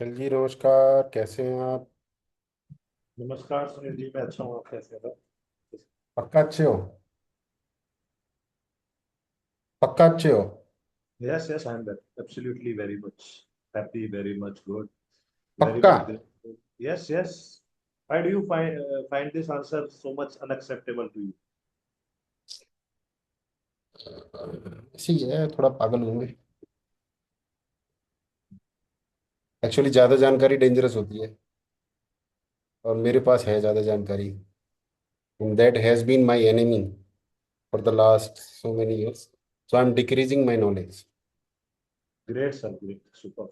चल जी, नमस्कार। कैसे हैं आप? नमस्कार सुनील जी, मैं अच्छा हूँ। आप कैसे हैं? पक्का अच्छे हो? पक्का अच्छे हो? Yes yes, I am absolutely very much happy, very much good, very पक्का। Much grateful. Yes yes. Why do you find this answer so much unacceptable to you? ऐसे ही है, थोड़ा पागल हूँ मैं। एक्चुअली ज़्यादा जानकारी डेंजरस होती है, और मेरे पास है ज़्यादा जानकारी। That has been my enemy for the last so many years. So I am decreasing my knowledge. Great sir, great, super.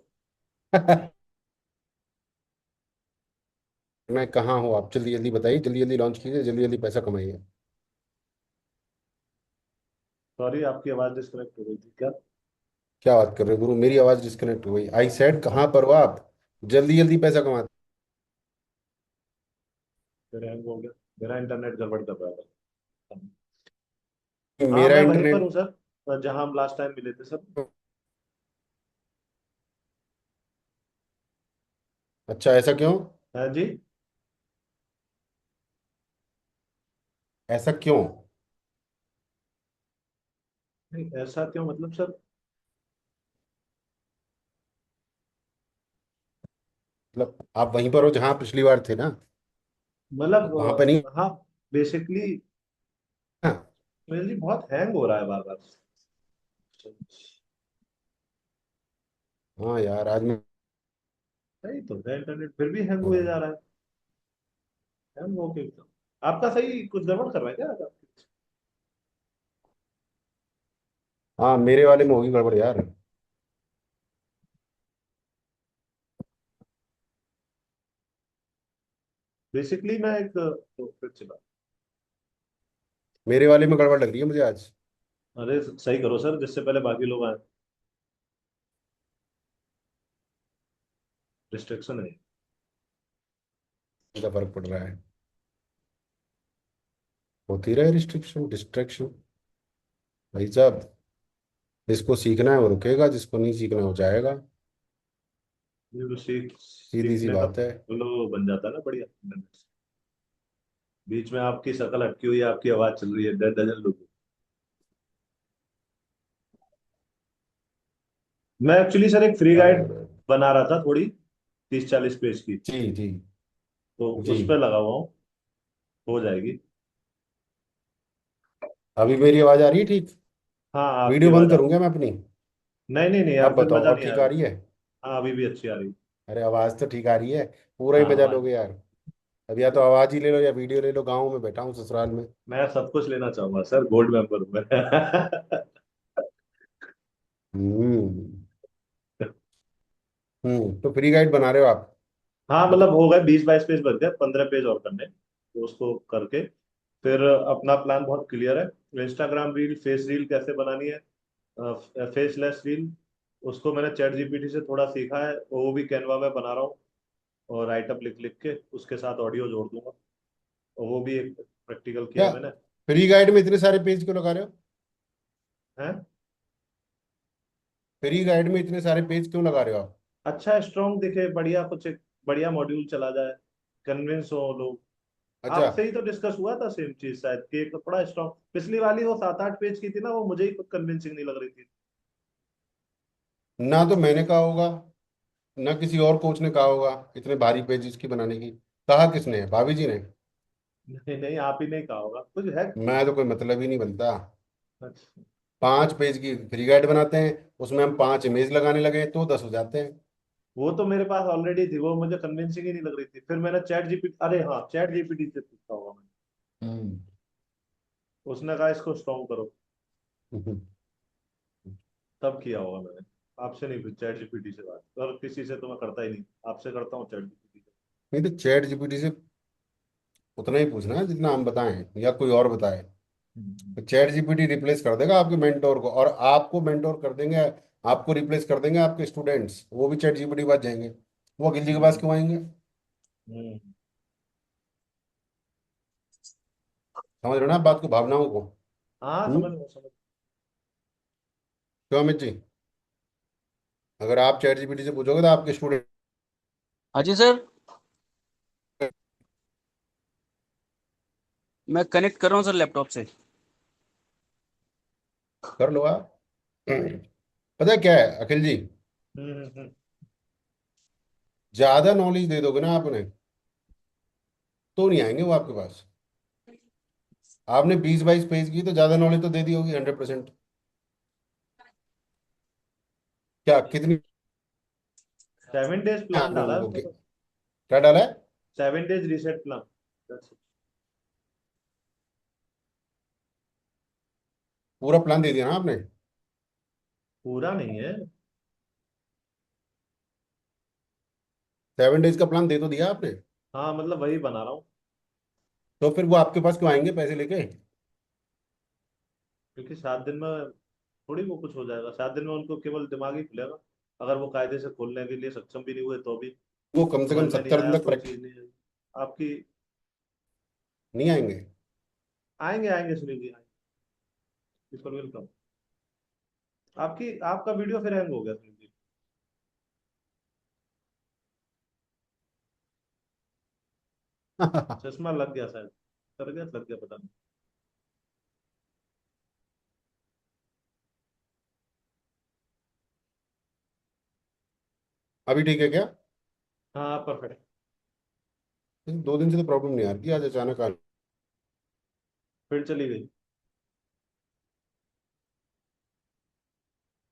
मैं कहाँ हूँ? आप जल्दी जल्दी बताइए, जल्दी जल्दी लॉन्च कीजिए, जल्दी जल्दी पैसा कमाइए। सॉरी, आपकी आवाज डिस्कनेक्ट हो गई थी क्या? क्या बात कर रहे हो गुरु? मेरी आवाज़ डिस्कनेक्ट हो गई? आई सेड कहाँ पर हो आप? जल्दी जल्दी पैसा कमाते। फिर हैंग हो गया। मेरा इंटरनेट गड़बड़ कर रहा था। हाँ, मेरा मैं वहीं पर इंटरनेट। हूँ सर, जहाँ हम लास्ट टाइम मिले थे सर। अच्छा, ऐसा क्यों? हाँ जी। ऐसा क्यों? नहीं, ऐसा क्यों मतलब सर? मतलब आप वहीं पर हो जहां पिछली बार थे ना? मतलब वहां पर नहीं? हाँ, बेसिकली हाँ। मेरे लिए बहुत हैंग हो रहा है बार बार। हाँ यार, आज मैं सही तो है, इंटरनेट फिर भी हैंग हो हुए रहा जा है। रहा है। हैंग हो के तो आपका सही कुछ गड़बड़ कर रहा है क्या आपका? हाँ, मेरे वाले में होगी गड़बड़ यार। बेसिकली मैं एक तो फिर चला। मेरे वाले में गड़बड़ लग रही है मुझे आज। अरे सही करो सर, जिससे पहले बाकी लोग आए। डिस्ट्रक्शन है। क्या फर्क पड़ रहा है? होती रहे रिस्ट्रिक्शन डिस्ट्रैक्शन। भाई साहब, जिसको सीखना है वो रुकेगा, जिसको नहीं सीखना है वो जाएगा। ये तो सीधी सी सीखने का बात है। फ्लो बन जाता है ना, बढ़िया। बीच में आपकी शक्ल हटकी हुई है, आपकी आवाज चल रही है, डर डजन लोग। मैं एक्चुअली सर एक फ्री गाइड और बना रहा था, थोड़ी 30-40 पेज की। जी जी तो जी। उस पर लगा हुआ हूँ। हो जाएगी। अभी मेरी आवाज आ रही है ठीक? हाँ, आपकी वीडियो आवाज बंद आ। करूंगा मैं अपनी? नहीं नहीं नहीं यार, अब फिर बताओ, मजा अब नहीं ठीक आ आएगा। रही है? हाँ, अभी भी अच्छी आ रही। अरे आवाज तो ठीक आ रही है। पूरा ही हाँ, मजा आवाज। लोगे यार। अब या तो आवाज ही ले लो या वीडियो ले लो। गाँव में बैठा हूँ, ससुराल में। मैं सब कुछ लेना चाहूंगा सर, गोल्ड मेंबर हूँ मैं। हम्म। तो फ्री गाइड बना रहे हो आप? हाँ, मतलब हो गए 20-22 पेज बन गए, 15 पेज और करने तो उसको करके फिर अपना प्लान बहुत क्लियर है। इंस्टाग्राम रील, फेस रील कैसे बनानी है, फेसलेस रील, उसको मैंने चैट जीपीटी से थोड़ा सीखा है, वो भी कैनवा में बना रहा हूँ। और राइटअप लिख लिख के उसके साथ ऑडियो जोड़ दूंगा। और वो भी एक प्रैक्टिकल किया क्या? है मैंने। फ्री गाइड में इतने सारे पेज क्यों लगा रहे हो? है। फ्री गाइड में इतने सारे पेज क्यों लगा रहे हो आप? अच्छा, स्ट्रॉन्ग दिखे, बढ़िया कुछ एक बढ़िया मॉड्यूल चला जाए, कन्विंस हो लोग। अच्छा। आपसे ही तो डिस्कस हुआ था सेम चीज शायद, कि एक बड़ा स्ट्रॉन्ग पिछली वाली वो 7-8 पेज की थी ना, वो मुझे ही कन्विंसिंग नहीं लग रही थी। ना तो मैंने कहा होगा, ना किसी और कोच ने कहा होगा इतने भारी पेज की बनाने की। कहा किसने? भाभी जी ने? नहीं नहीं, आप ही नहीं कहा होगा कुछ है। मैं तो कोई मतलब ही नहीं बनता। अच्छा। 5 पेज की फ्री गाइड बनाते हैं, उसमें हम 5 इमेज लगाने लगे तो 10 हो जाते हैं। वो तो मेरे पास ऑलरेडी थी, वो मुझे कन्विंसिंग ही नहीं लग रही थी, फिर मैंने चैट जीपीटी, अरे हाँ, चैट जीपीटी से पूछा होगा मैंने। हम्म। उसने कहा इसको स्ट्रॉन्ग करो। हम्म। तब किया होगा मैंने। आपसे नहीं, फिर चैट जीपीटी से बात, और किसी से तो मैं करता ही नहीं, आपसे करता हूँ चैट जीपीटी से। नहीं तो चैट जीपीटी से उतना ही पूछना है जितना हम बताएं या कोई और बताए। हम्म। तो चैट जीपीटी रिप्लेस कर देगा आपके मेंटोर को, और आपको मेंटोर कर देंगे। आपको रिप्लेस कर देंगे आपके स्टूडेंट्स, वो भी चैट जीपीटी के पास जाएंगे। वो अखिल जी के पास हम्म। क्यों आएंगे? हम्म। समझ रहे हो ना आप बात को, भावनाओं को? हाँ, हम्म। समझ गया समझ। क्यों अमित जी? अगर आप चैट जीपीटी से पूछोगे तो आपके स्टूडेंट हाँ जी सर। मैं कनेक्ट कर रहा हूँ सर लैपटॉप से। कर लो आप। पता है क्या है अखिल जी, हम्म। ज्यादा नॉलेज दे दोगे ना आपने तो नहीं आएंगे वो आपके पास। आपने 20-22 पेज की तो ज्यादा नॉलेज तो दे दी होगी 100%। क्या कितनी 7 डेज प्लान आपने डाला है उनको उसने तो। क्या डाला है? 7 डेज रीसेट प्लान। पूरा प्लान दे दिया ना आपने? पूरा नहीं है। 7 डेज का प्लान दे तो दिया आपने। हाँ मतलब वही बना रहा हूँ। तो फिर वो आपके पास क्यों आएंगे पैसे लेके? क्योंकि 7 दिन में थोड़ी वो कुछ हो जाएगा, 7 दिन में उनको केवल दिमाग ही खुलेगा। अगर वो कायदे से खोलने के लिए सक्षम भी नहीं हुए तो भी वो कम से समझ कम में नहीं 70 दिन आया, तक कोई प्रैक्टिस चीज नहीं है आपकी। नहीं आएंगे। आएंगे आएंगे सुनील जी, आएंगे। People will come. आपकी आपका वीडियो फिर हैंग हो गया सुनील जी। चश्मा लग गया शायद, कर गया लग गया पता नहीं। अभी ठीक है क्या? हाँ परफेक्ट। 2 दिन से तो प्रॉब्लम नहीं आ रही थी, आज अचानक आ। फिर चली गई।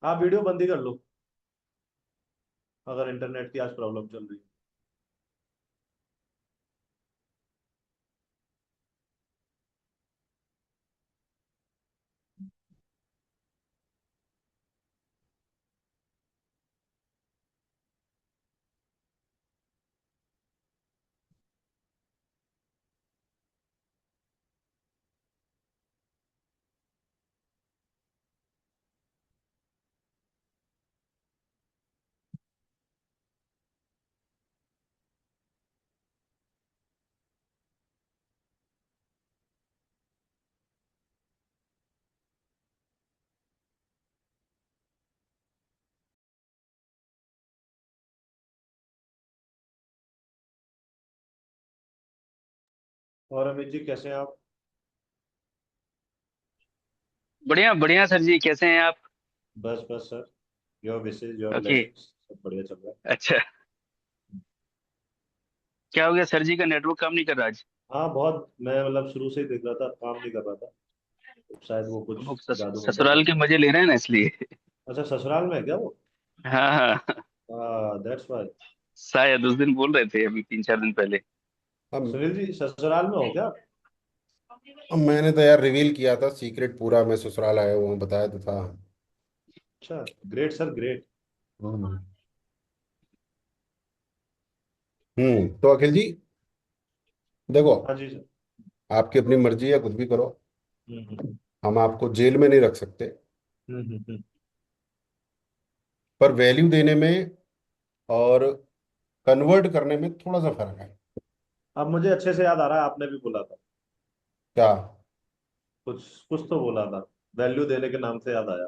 आप वीडियो बंद ही कर लो अगर इंटरनेट की आज प्रॉब्लम चल रही है। और अमित जी कैसे हैं आप? बढ़िया बढ़िया सर जी, कैसे हैं आप? बस बस sir, your wishes your okay. Blessings, सब बढ़िया चल रहा है। अच्छा। क्या हो गया, सर जी का नेटवर्क काम नहीं कर रहा आज? हाँ बहुत, मैं मतलब शुरू से ही देख रहा था काम नहीं कर रहा था, तो शायद वो कुछ वो जादू टोना कर ससुराल के रहा मजे ले रहे हैं ना, इसलिए। है। अच्छा ससुराल में है क्या वो? हाँ हाँ। That's why. शायद उस दिन बोल रहे थे, अभी 3-4 दिन पहले। अब सुनील जी ससुराल में हो क्या? अब मैंने तो यार रिवील किया था सीक्रेट पूरा, मैं ससुराल आया हूँ बताया तो था। अच्छा, ग्रेट सर ग्रेट। हम्म। तो अखिल जी देखो, हाँ जी सर। आपकी अपनी मर्जी है, कुछ भी करो। हम्म। हम आपको जेल में नहीं रख सकते, हम्म। पर वैल्यू देने में और कन्वर्ट करने में थोड़ा सा फर्क है। अब मुझे अच्छे से याद आ रहा है, आपने भी बोला था क्या? कुछ, कुछ तो बोला था, वैल्यू देने के नाम से याद आया।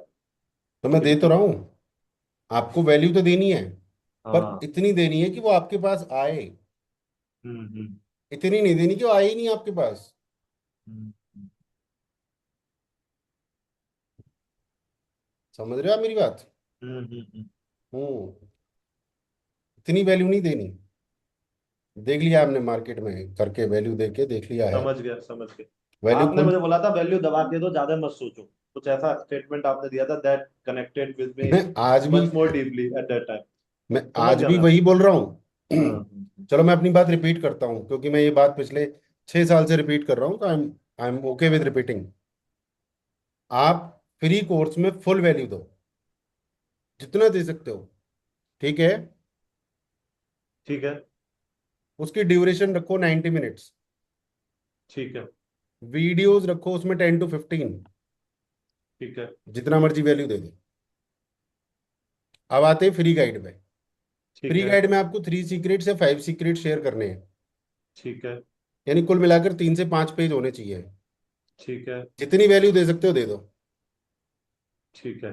तो मैं दे तो रहा हूँ, आपको वैल्यू तो देनी है, पर हाँ। इतनी देनी है कि वो आपके पास आए। हम्म। इतनी नहीं देनी कि वो आए ही नहीं आपके पास। हम्म। समझ रहे हो आप मेरी बात? हम्म। हम्म। इतनी वैल्यू नहीं देनी। देख लिया आपने मार्केट में करके, वैल्यू दे के देख लिया है। समझ गया समझ गया। वैल्यू आपने खुद। मुझे बोला था वैल्यू दबा के दो, ज्यादा मत सोचो, कुछ ऐसा स्टेटमेंट आपने दिया था, दैट कनेक्टेड विद मी मैं आज भी much more deeply at that time. मैं समझ आज गया भी मैं। वही बोल रहा हूँ। हाँ चलो मैं अपनी बात रिपीट करता हूँ, क्योंकि मैं ये बात पिछले 6 साल से रिपीट कर रहा हूँ, तो I am okay with repeating. आप फ्री कोर्स में फुल वैल्यू दो, जितना दे सकते हो, ठीक है? ठीक है। उसकी ड्यूरेशन रखो 90 मिनट्स। ठीक है। वीडियोस रखो उसमें 10 to 15। ठीक है। जितना मर्जी वैल्यू दे दो। अब आते हैं फ्री गाइड में। ठीक फ्री है। गाइड में आपको 3 सीक्रेट्स या 5 सीक्रेट शेयर करने हैं। ठीक है। यानी कुल मिलाकर 3 से 5 पेज होने चाहिए। ठीक है। जितनी वैल्यू दे सकते हो दे दो। ठीक है।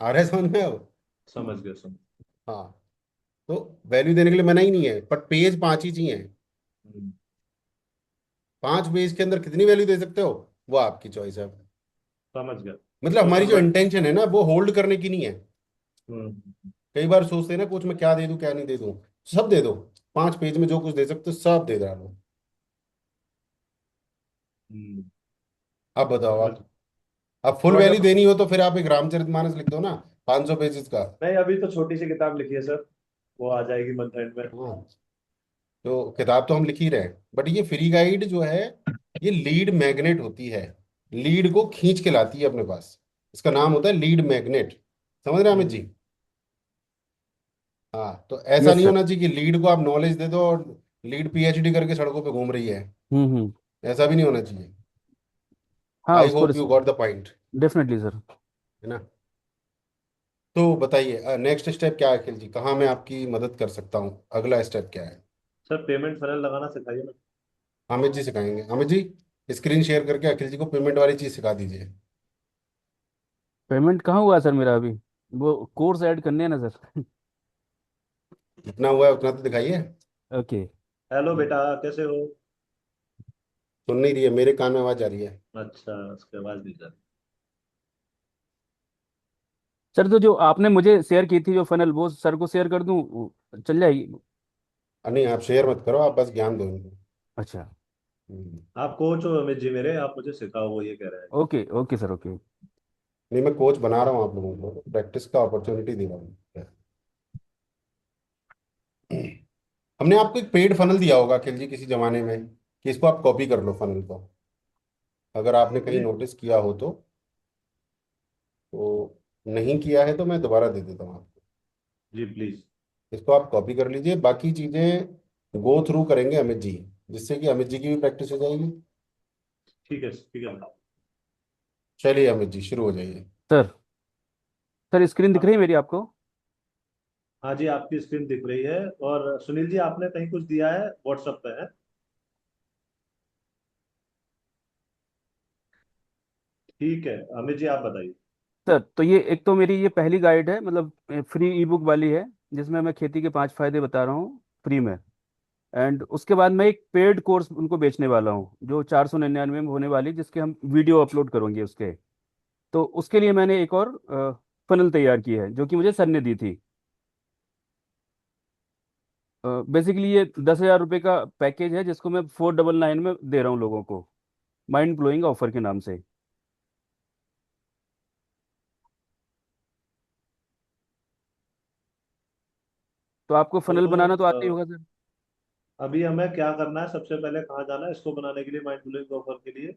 आ रहा है समझ में अब? समझ गया समझ। हाँ। तो वैल्यू देने के लिए मना ही नहीं है, बट पेज 5 ही चाहिए। हम्म, 5 पेज के अंदर कितनी वैल्यू दे सकते हो, वो आपकी चॉइस है। समझ गया। मतलब इसको हमारी जो कन्वर्ट। इंटेंशन है ना, वो होल्ड करने की नहीं है। हम्म। कई बार सोचते हैं ना कुछ, मैं क्या दे दूं क्या नहीं दे दूं। सब दे दो। 5 पेज में जो कुछ दे सकते हो सब दे डालो। हम्म, अब बताओ समझ। आप। अब फुल वॉट वैल्यू अब। देनी हो तो फिर आप एक रामचरितमानस लिख दो ना, 500 पेजेस का। नहीं, अभी तो छोटी सी किताब लिखी है सर, वो आ जाएगी मंथ एंड में। हाँ, तो किताब तो हम लिख ही रहे हैं, बट ये फ्री गाइड जो है, ये लीड मैग्नेट होती है। लीड को खींच के लाती है अपने पास। इसका नाम होता है लीड मैग्नेट। समझ रहे हैं अमित हम्म। जी? हाँ, तो ऐसा यस नहीं सर। होना चाहिए कि लीड को आप नॉलेज दे दो और लीड पीएचडी करके सड़कों पे घूम रही है। हम्म। ऐसा भी नहीं होना चाहिए। हाँ आई उसको hope you got the point. Definitely sir. है ना? तो बताइए नेक्स्ट स्टेप क्या है अखिल जी, कहाँ मैं आपकी मदद कर सकता हूँ, अगला स्टेप क्या है? सर पेमेंट फनल लगाना सिखाइए ना। अमित जी सिखाएंगे। अमित जी, स्क्रीन शेयर करके अखिल जी को पेमेंट वाली चीज सिखा दीजिए। पेमेंट कहाँ हुआ सर मेरा अभी? वो कोर्स ऐड करने हैं ना सर। जितना हुआ है उतना तो दिखाइए। ओके। हेलो बेटा, कैसे हो? सुन नहीं रही है, मेरे कान में आवाज आ रही है। अच्छा, उसके बाद भी सर। सर तो जो आपने मुझे शेयर की थी जो फनल, वो सर को शेयर कर दूं, चल जाएगी? नहीं, आप शेयर मत करो, आप बस ज्ञान दो इनको। अच्छा। हम्म। आप कोच हो अमित जी मेरे, आप मुझे सिखाओ, वो ये कह रहे हैं। Okay okay sir okay. नहीं, मैं कोच बना रहा हूँ आप लोगों को, प्रैक्टिस का अपॉर्चुनिटी दे रहा हूँ। हमने आपको एक पेड फनल दिया होगा अखिल जी किसी जमाने में, कि इसको आप कॉपी कर लो फनल को। अगर आपने कहीं जी। नोटिस किया हो तो नहीं किया है तो मैं दोबारा दे देता हूँ आपको। जी प्लीज। इसको आप कॉपी कर लीजिए, बाकी चीजें गो थ्रू करेंगे अमित जी, जिससे कि अमित जी की भी प्रैक्टिस हो जाएगी। ठीक है। चलिए अमित जी, शुरू हो जाइए। सर, सर स्क्रीन दिख आप। रही है मेरी आपको? हाँ जी, आपकी स्क्रीन दिख रही है। और सुनील जी, आपने कहीं कुछ दिया है व्हाट्सएप पे है? ठीक है, अमित जी आप बताइए। सर तो ये एक तो मेरी ये पहली गाइड है, मतलब फ्री ई बुक वाली है, जिसमें मैं खेती के 5 फायदे बता रहा हूँ फ्री में। एंड उसके बाद मैं एक पेड कोर्स उनको बेचने वाला हूँ जो 499 में होने वाली, जिसके हम वीडियो अपलोड करेंगे उसके। तो उसके लिए मैंने एक और फनल तैयार की है जो कि मुझे सर ने दी थी। बेसिकली ये 10,000 रुपये का पैकेज है जिसको मैं 499 में दे रहा हूँ लोगों को, माइंड ब्लोइंग ऑफर के नाम से। तो आपको फनल तो बनाना तो आता ही होगा सर। अभी हमें क्या करना है, सबसे पहले कहाँ जाना है इसको बनाने के लिए, माइंड ब्लोइंग ऑफर के लिए?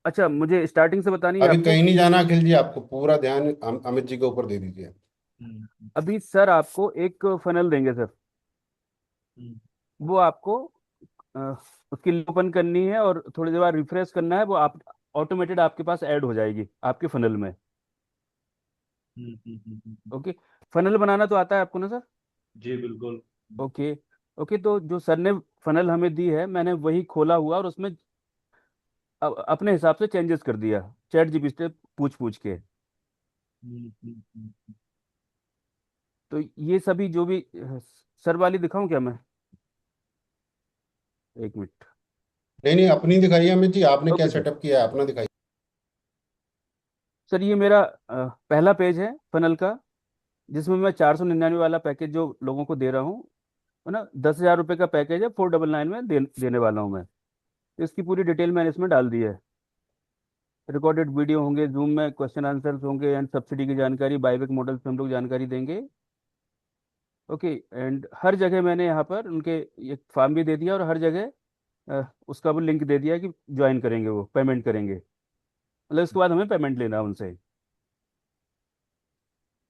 अच्छा, मुझे स्टार्टिंग से बतानी है अभी आपको कहीं नहीं कि जाना अखिल जी, आपको पूरा ध्यान अमित जी के ऊपर दे दीजिए। हम्म। अभी सर आपको एक फनल देंगे सर। हम्म। वो आपको अ, उसकी ओपन करनी है और थोड़ी देर बाद रिफ्रेश करना है, वो आप ऑटोमेटेड आपके पास ऐड हो जाएगी आपके फनल में। हम्म। ओके। फनल बनाना तो आता है आपको ना सर? जी बिल्कुल। ओके। ओके, तो जो सर ने फनल हमें दी है, मैंने वही खोला हुआ और उसमें अपने हिसाब से चेंजेस कर दिया, चैट जीपीटी से पूछ पूछ के। हम्म। तो ये सभी जो भी सर वाली दिखाऊं क्या मैं? एक मिनट। नहीं नहीं, अपनी दिखाइए अमित जी, आपने क्या ओके सर। सेटअप किया है अपना दिखाइए। सर ये मेरा पहला पेज है फनल का, जिसमें मैं 499 वाला पैकेज जो लोगों को दे रहा हूँ, है ना, 10,000 रुपये का पैकेज है, 499 में देने वाला हूँ मैं। तो इसकी पूरी डिटेल मैंने इसमें डाल दी है। रिकॉर्डेड वीडियो होंगे, जूम में क्वेश्चन आंसर्स होंगे, एंड सब्सिडी की जानकारी, बाईबैक मॉडल पे हम लोग जानकारी देंगे। ओके। एंड हर जगह मैंने यहाँ पर उनके एक फॉर्म भी दे दिया, और हर जगह उसका भी लिंक दे दिया कि ज्वाइन करेंगे, वो पेमेंट करेंगे, मतलब इसके बाद हमें पेमेंट लेना है उनसे।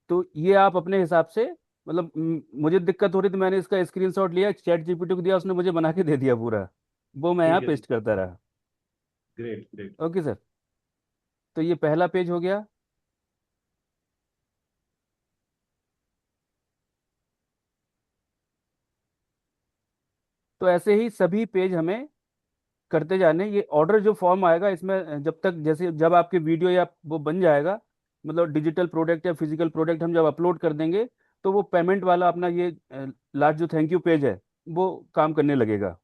तो ये आप अपने हिसाब से, मतलब मुझे दिक्कत हो रही थी, मैंने इसका स्क्रीनशॉट लिया, चैट जीपीटी को दिया, उसने मुझे बना के दे दिया पूरा। वो मैं यहाँ ठीक है। पेस्ट करता रहा। Great great. Okay sir. तो ये पहला पेज हो गया। तो ऐसे ही सभी पेज हमें करते जाने। ये ऑर्डर जो फॉर्म आएगा इसमें, जब तक जैसे जब आपके वीडियो या वो बन जाएगा, मतलब डिजिटल प्रोडक्ट या फिजिकल प्रोडक्ट हम जब अपलोड कर देंगे, तो वो पेमेंट वाला अपना ये लास्ट जो थैंक यू पेज है वो काम करने लगेगा।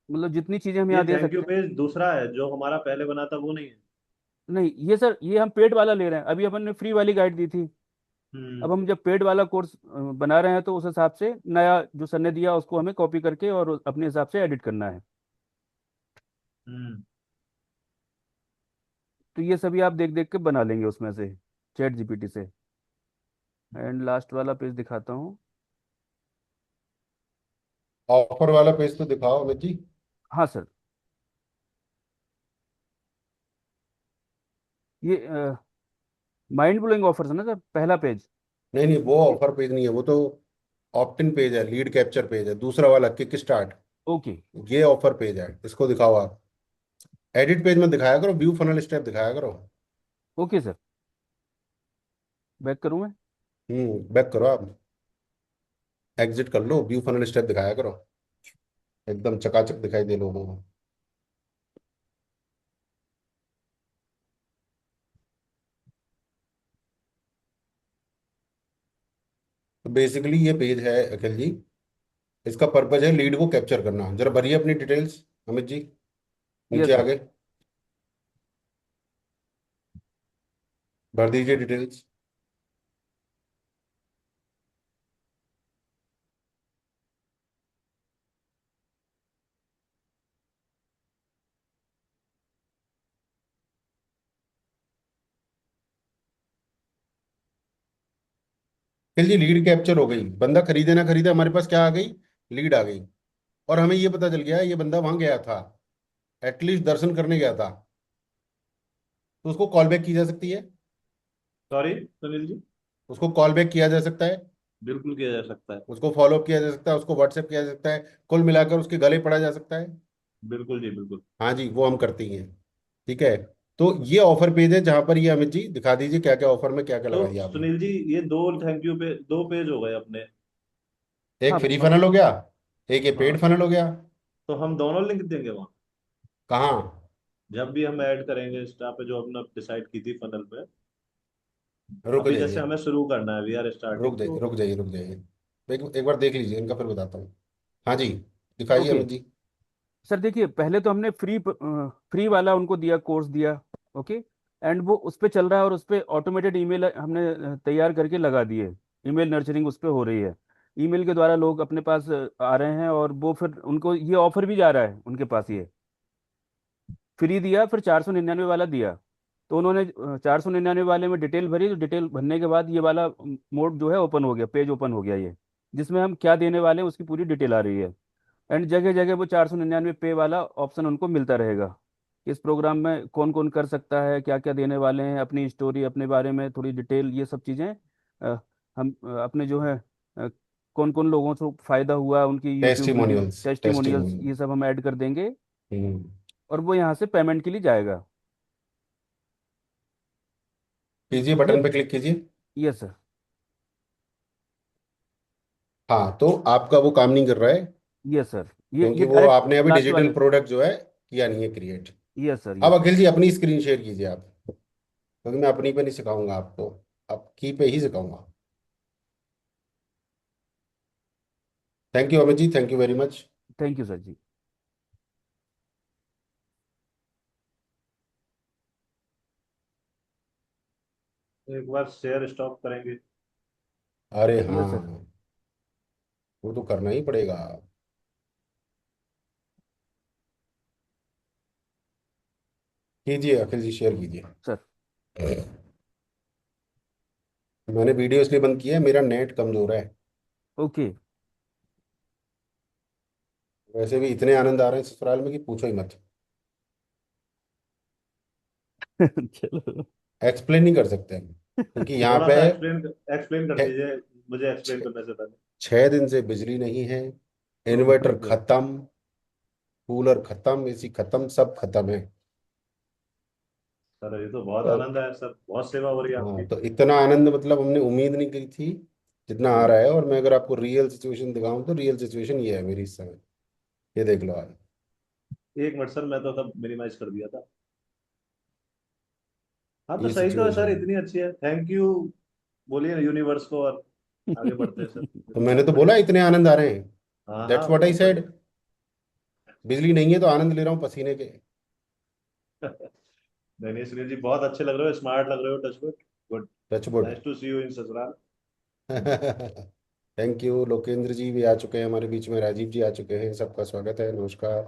मतलब जितनी चीजें हम ये यहाँ दे थैंक यू सकते हैं। पेज दूसरा है, जो हमारा पहले बना था वो नहीं है। नहीं ये सर, ये हम पेड वाला ले रहे हैं, अभी अपन ने फ्री वाली गाइड दी थी। अब हम्म। हम जब पेड वाला कोर्स बना रहे हैं तो उस हिसाब से नया जो सर ने दिया उसको हमें कॉपी करके और अपने हिसाब से एडिट करना है। हम्म। तो ये सभी आप देख देख के बना लेंगे उसमें से, चैट जीपीटी से। एंड लास्ट वाला पेज दिखाता हूँ। ऑफर वाला पेज तो दिखाओ अमित जी। हाँ सर, ये माइंड ब्लोइंग ऑफर है ना सर, पहला पेज। नहीं नहीं, वो ऑफर पेज नहीं है, वो तो ऑप्ट इन पेज है, लीड कैप्चर पेज है, दूसरा वाला किक स्टार्ट। ओके। ये ऑफर पेज है, इसको दिखाओ आप। एडिट पेज में दिखाया करो, व्यू फनल स्टेप दिखाया करो। ओके सर, बैक करूँ मैं? बैक करो आप, एग्जिट कर लो, व्यू फनल स्टेप दिखाया करो, एकदम चकाचक दिखाई दे लोगों को। तो बेसिकली ये पेज है अखिल जी, इसका पर्पज है लीड को कैप्चर करना। जरा भरिए अपनी डिटेल्स अमित जी, यस नीचे सर। आगे भर दीजिए डिटेल्स। अखिल जी लीड कैप्चर हो गई, बंदा खरीदे ना खरीदे, हमारे पास क्या आ गई, लीड आ गई। और हमें ये पता चल गया ये बंदा वहां गया था, एटलीस्ट दर्शन करने गया था, तो उसको कॉल बैक की जा सकती है। सॉरी सुनील जी। उसको कॉल बैक किया जा सकता है, बिल्कुल किया जा सकता है। उसको फॉलो अप किया जा सकता है, उसको व्हाट्सएप किया जा सकता है, कुल मिलाकर उसके गले पड़ा जा सकता है। बिल्कुल जी बिल्कुल। हाँ जी, वो हम करती हैं। ठीक है, तो ये ऑफर पेज है जहां पर ये अमित जी दिखा दीजिए क्या क्या ऑफर में क्या क्या तो लगा दिया आपने। सुनील जी, ये दो थैंक यू पे दो पेज हो गए अपने। एक हाँ फ्री हम, फनल हो गया, एक ये पेड हाँ, फनल हो गया। तो हम दोनों लिंक देंगे वहाँ। कहाँ? जब भी हम ऐड करेंगे इंस्टा पे, जो हमने डिसाइड की थी फनल पे। रुक अभी जैसे जाइए, हमें शुरू करना है, वी आर रुक स्टार्टिंग जाइए, तो। रुक जाइए, रुक जाइए। एक बार देख लीजिए इनका, फिर बताता हूँ। हाँ जी, दिखाइए ओके अमित जी। सर, देखिए पहले तो हमने फ्री वाला उनको दिया, कोर्स दिया। ओके। एंड वो उस पे चल रहा है और उस पे ऑटोमेटेड ईमेल हमने तैयार करके लगा दिए। ईमेल नर्चरिंग उस पे हो रही है। ईमेल के द्वारा लोग अपने पास आ रहे हैं और वो फिर उनको ये ऑफर भी जा रहा है उनके पास। ये फ्री दिया, फिर 499 वाला दिया। तो उन्होंने 499 वाले में डिटेल भरी, तो डिटेल भरने के बाद ये वाला मोड जो है ओपन हो गया, पेज ओपन हो गया ये, जिसमें हम क्या देने वाले हैं उसकी पूरी डिटेल आ रही है। एंड जगह जगह वो 499 पे वाला ऑप्शन उनको मिलता रहेगा। इस प्रोग्राम में कौन कौन कर सकता है, क्या क्या देने वाले हैं, अपनी स्टोरी, अपने बारे में थोड़ी डिटेल, ये सब चीज़ें हम अपने जो है कौन कौन लोगों को फायदा हुआ, उनकी YouTube video testimonials, testimonials, testimonial. ये सब हम ऐड कर देंगे। हम्म। और वो यहाँ से पेमेंट के लिए जाएगा। कीजिए, ये बटन पे क्लिक कीजिए। Yes sir. हाँ, तो आपका वो काम नहीं कर रहा है, यस सर, ये क्योंकि वो डायरेक्ट आपने अभी लास्ट डिजिटल वाले। प्रोडक्ट जो है किया नहीं है क्रिएट। यस सर, अब यस सर। अखिल जी अपनी स्क्रीन शेयर कीजिए आप, क्योंकि मैं अपनी पे नहीं सिखाऊंगा आपको, आपकी पे ही सिखाऊंगा। Thank you Amit ji, thank you very much. Thank you sir ji. एक बार शेयर स्टॉप करेंगे। अरे यस सर। हाँ, वो तो करना ही पड़ेगा। कीजिए अखिल जी, शेयर कीजिए। सर। मैंने वीडियो इसलिए बंद किया है, मेरा नेट कमजोर है। ओके। वैसे भी इतने आनंद आ रहे हैं ससुराल में कि पूछो ही मत, चलो। एक्सप्लेन नहीं कर सकते हम, क्योंकि यहाँ थोड़ा पे सा एक्सप्लेन एक्सप्लेन कर छः दीजिए, मुझे एक्सप्लेन करने से पहले। 6 दिन से बिजली नहीं है, ओह माय इन्वर्टर गॉड। खत्म, कूलर खत्म, एसी खत्म, सब खत्म है। सर ये तो बहुत तो आनंद है सर, बहुत सेवा हो रही है हाँ, आपकी। तो इतना आनंद मतलब हमने उम्मीद नहीं की थी जितना आ रहा है। और मैं अगर आपको रियल सिचुएशन दिखाऊं तो रियल सिचुएशन ये है मेरी इस समय। ये देख लो आप। एक मिनट सर, मैं तो सब मिनिमाइज कर दिया था। हाँ तो ये सही तो है सर, सिचुएशन है। इतनी अच्छी है, थैंक यू। बोलिए यूनिवर्स को, और आगे बढ़ते हैं सर, ये तो तो मैंने बहुत तो बढ़िया। बोला इतने आनंद आ रहे हैं। हाँ दैट्स हाँ, व्हाट आई बहुत सेड। बढ़िया। बिजली नहीं है तो आनंद ले रहा हूँ पसीने के। नहीं नहीं सुनील जी, बहुत अच्छे लग रहे हो, स्मार्ट लग रहे हो, touchwood. Good. Touchwood. Nice to see you in ससुराल। Thank you. लोकेंद्र जी भी आ चुके हैं हमारे बीच में, राजीव जी आ चुके हैं, सबका स्वागत है, नमस्कार।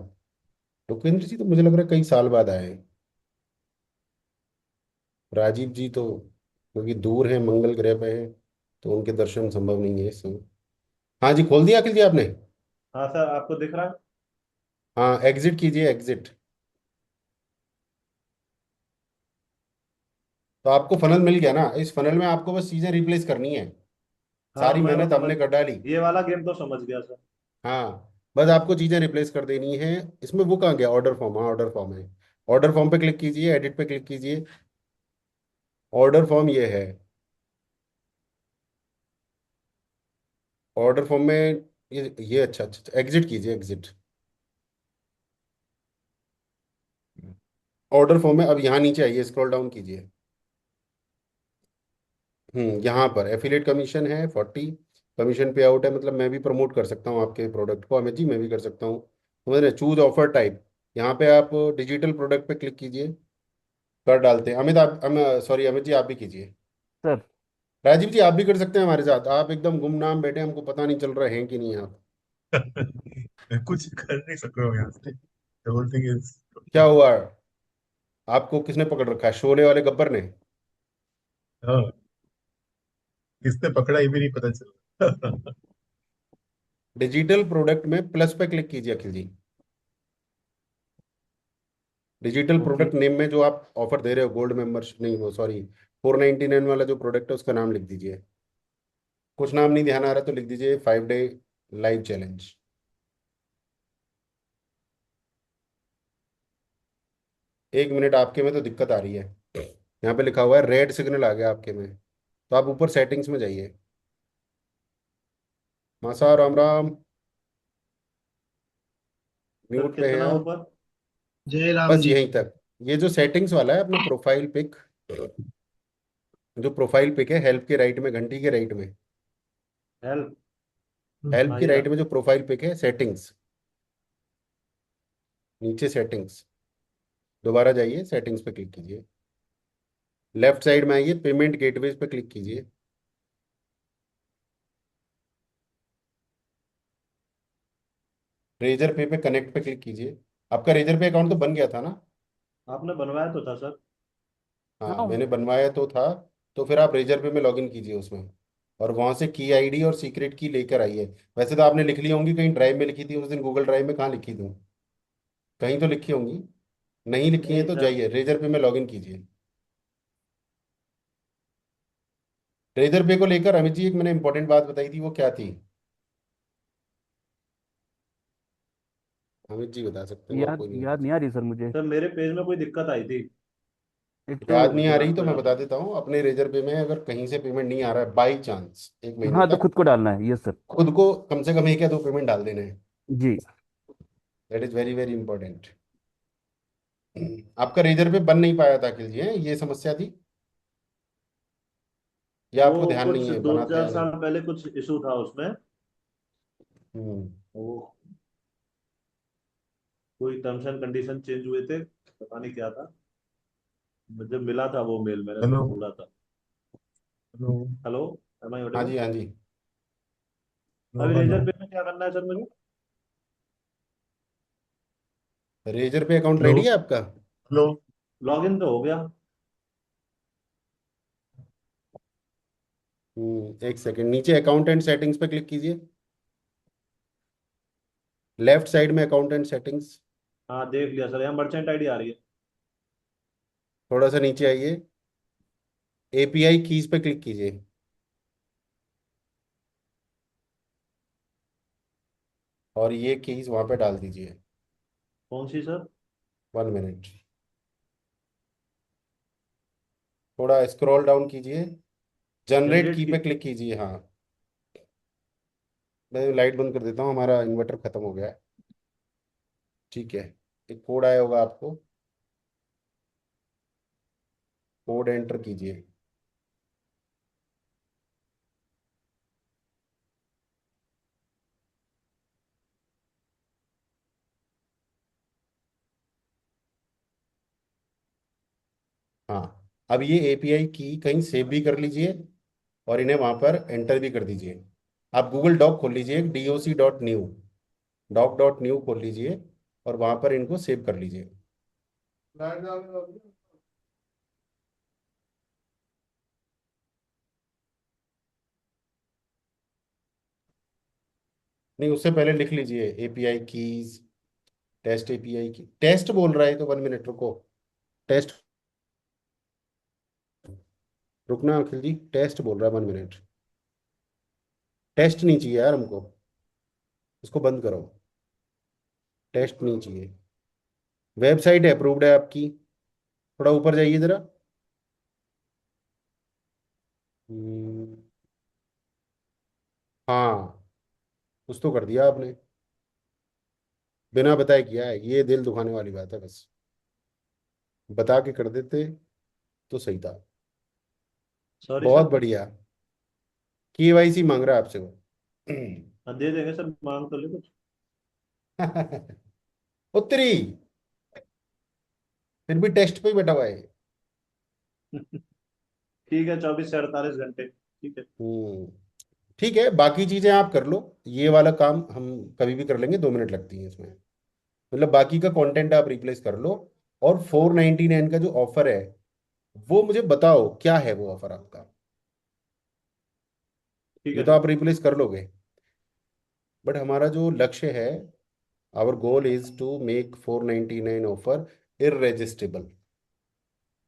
लोकेंद्र जी तो मुझे लग रहा है कई साल बाद आए हैं। राजीव जी तो क्योंकि दूर हैं, मंगल ग्रह पे हैं, तो उनके दर्शन संभव नहीं है इस समय। हाँ जी, खोल दिया अखिल जी आपने? हाँ सर, आपको दिख रहा है? हाँ, एग्जिट कीजिए, एग्जिट। तो आपको फनल मिल गया ना? इस फनल में आपको बस चीजें रिप्लेस करनी है। हाँ सारी मैं वो मेहनत समझ, हमने कर डाली। ये वाला गेम तो समझ गया सर। हाँ, बस आपको चीजें रिप्लेस कर देनी है। इसमें वो कहाँ गया, ऑर्डर फॉर्म? हाँ, ऑर्डर फॉर्म है। ऑर्डर फॉर्म पे क्लिक कीजिए, एडिट पे क्लिक कीजिए। ऑर्डर फॉर्म ये है। ऑर्डर फॉर्म में ये अच्छा अच्छा अच्छा, एग्जिट कीजिए, एग्जिट। ऑर्डर फॉर्म में अब यहाँ नीचे आइए, स्क्रॉल डाउन कीजिए। यहाँ पर एफिलिएट कमीशन है 40। कमीशन पे आउट है, मतलब मैं भी प्रमोट कर सकता हूँ आपके प्रोडक्ट को, अमित जी मैं भी कर सकता हूँ। समझ रहे? Choose offer type. यहाँ पे आप डिजिटल प्रोडक्ट पे क्लिक कीजिए। कर डालते हैं। अमित आप, सॉरी अमित जी आप भी कीजिए। सर राजीव जी आप भी कर सकते हैं हमारे साथ। आप एकदम गुमनाम बैठे, हमको पता नहीं चल रहा है कि नहीं आप। मैं कुछ कर नहीं सक रहा हूँ यहाँ से। The whole thing is क्या हुआ? आपको किसने पकड़ रखा है, शोले वाले गब्बर ने? हाँ, किसने पकड़ा ये भी नहीं पता चला। डिजिटल प्रोडक्ट में प्लस पे क्लिक कीजिए Akhil ji. Digital okay. Product name में जो आप ऑफर दे रहे हो, गोल्ड मेंबरशिप नहीं, वो सॉरी, 499 वाला जो प्रोडक्ट है उसका नाम लिख दीजिए। कुछ नाम नहीं ध्यान आ रहा तो लिख दीजिए 5 डे लाइव चैलेंज। 1 मिनट, आपके में तो दिक्कत आ रही है। यहाँ पे लिखा हुआ है रेड सिग्नल आ गया आपके में। तो आप ऊपर सेटिंग्स में जाइए। मासा राम राम। सर म्यूट पे है कितना आप। ऊपर? जय राम बस जी। यहीं तक। ये जो सेटिंग्स वाला है अपना प्रोफाइल पिक, जो प्रोफाइल पिक है, हेल्प के राइट में, घंटी के राइट में, हेल्प। हेल्प हाँ के ये राइट रहा। में जो प्रोफाइल पिक है, सेटिंग्स, नीचे सेटिंग्स, दोबारा जाइए, सेटिंग्स पे क्लिक कीजिए। लेफ्ट साइड में आइए, पेमेंट गेटवेज पे क्लिक कीजिए। रेजर पे कनेक्ट पे क्लिक कीजिए। आपका रेजर पे अकाउंट तो बन गया था ना? आपने बनवाया तो था सर। हाँ, हाँ मैंने बनवाया तो था। तो फिर आप रेजर पे में लॉगिन कीजिए उसमें, और वहां से की आईडी और सीक्रेट की लेकर आइए। वैसे तो आपने लिख ली होंगी कहीं, ड्राइव में लिखी थी उस दिन, गूगल ड्राइव में कहाँ लिखी थी? कहीं तो लिखी होंगी। नहीं लिखी है नहीं तो सर। जाइए रेजर पे में लॉगिन कीजिए। रेजर पे को लेकर अमित जी एक मैंने इंपॉर्टेंट बात बताई थी, वो क्या थी? अमित जी बता सकते हैं, और याद कोई नहीं बता याद नहीं आ सकता। रही सर मुझे। सर मेरे पेज में कोई दिक्कत आई थी, एक तो याद नहीं उसके आ बाद रही तो कोई मैं डाला बता नहीं। देता हूँ। अपने रेजर पे में अगर कहीं से पेमेंट नहीं आ रहा है बाई चांस एक महीने हाँ, तो तक, खुद को डालना है, यस सर। खुद को कम से कम एक या दो पेमेंट डाल देने हैं। जी। That is very very important. आपका रेजर पे बन नहीं पाया था अखिल जी, है ये समस्या थी? या वो आपको ध्यान नहीं कुछ है, दो बनाते चार हैं नहीं? साल पहले कुछ इशू था उसमें। हम्म। वो कोई टर्म्स एंड कंडीशन चेंज हुए थे, पता नहीं क्या था। मुझे मिला था वो मेल, मैंने तो हेलो ढूंढा था। हेलो हेलो, एम आई हाँ ऑडिबल? जी, हाँ जी। अभी हेलो रेजर पे में क्या करना है सर मुझे? रेजर पे अकाउंट हेलो रेडी है आपका? हेलो। लॉगिन तो हो गया। एक सेकंड, नीचे अकाउंट एंड सेटिंग्स पे क्लिक कीजिए। लेफ्ट साइड में अकाउंट एंड सेटिंग्स। हाँ देख लिया सर, यहाँ मर्चेंट आईडी आ रही है। थोड़ा सा नीचे आइए, एपीआई कीज पे क्लिक कीजिए, और ये कीज वहां पे डाल दीजिए। कौन सी सर? 1 मिनट, थोड़ा स्क्रॉल डाउन कीजिए, जनरेट जनरेट की की? पे क्लिक कीजिए। हाँ, मैं लाइट बंद कर देता हूँ, हमारा इन्वर्टर खत्म हो गया है। ठीक है, एक कोड आया होगा आपको, कोड एंटर कीजिए। हाँ, अब ये एपीआई की कहीं सेव भी कर लीजिए और इन्हें वहां पर एंटर भी कर दीजिए। आप गूगल डॉक खोल लीजिए, doc.new, doc.new खोल लीजिए और वहां पर इनको सेव कर लीजिए। नहीं, उससे पहले लिख लीजिए एपीआई कीज, टेस्ट एपीआई की, टेस्ट बोल रहा है तो 1 मिनट रुको। टेस्ट, रुकना अखिल जी, टेस्ट बोल रहा है, 1 मिनट। टेस्ट नहीं चाहिए यार हमको, इसको बंद करो, टेस्ट नहीं चाहिए। वेबसाइट अप्रूव्ड है आपकी, थोड़ा ऊपर जाइए जरा। हम्म, हाँ, कुछ तो कर दिया आपने, बिना बताए किया है, ये दिल दुखाने वाली बात है। बस बता के कर देते तो सही था। सॉरी बहुत सर। बढ़िया, केवाईसी मांग रहा है आपसे वो। हाँ, दे देंगे सर, मांग तो ले कुछ। उत्तरी, फिर भी टेस्ट पे ही बैठा हुआ है। ठीक है, 24 से 48 घंटे, ठीक है। हम्म, ठीक है, बाकी चीजें आप कर लो, ये वाला काम हम कभी भी कर लेंगे, 2 मिनट लगती हैं इसमें। मतलब बाकी का कंटेंट आप रिप्लेस कर लो। और 499 का जो ऑफर है, वो मुझे बताओ क्या है वो ऑफर आपका। ठीक ये है तो सर। आप रिप्लेस कर लोगे, बट हमारा जो लक्ष्य है, our goal is to make 499 offer irresistible.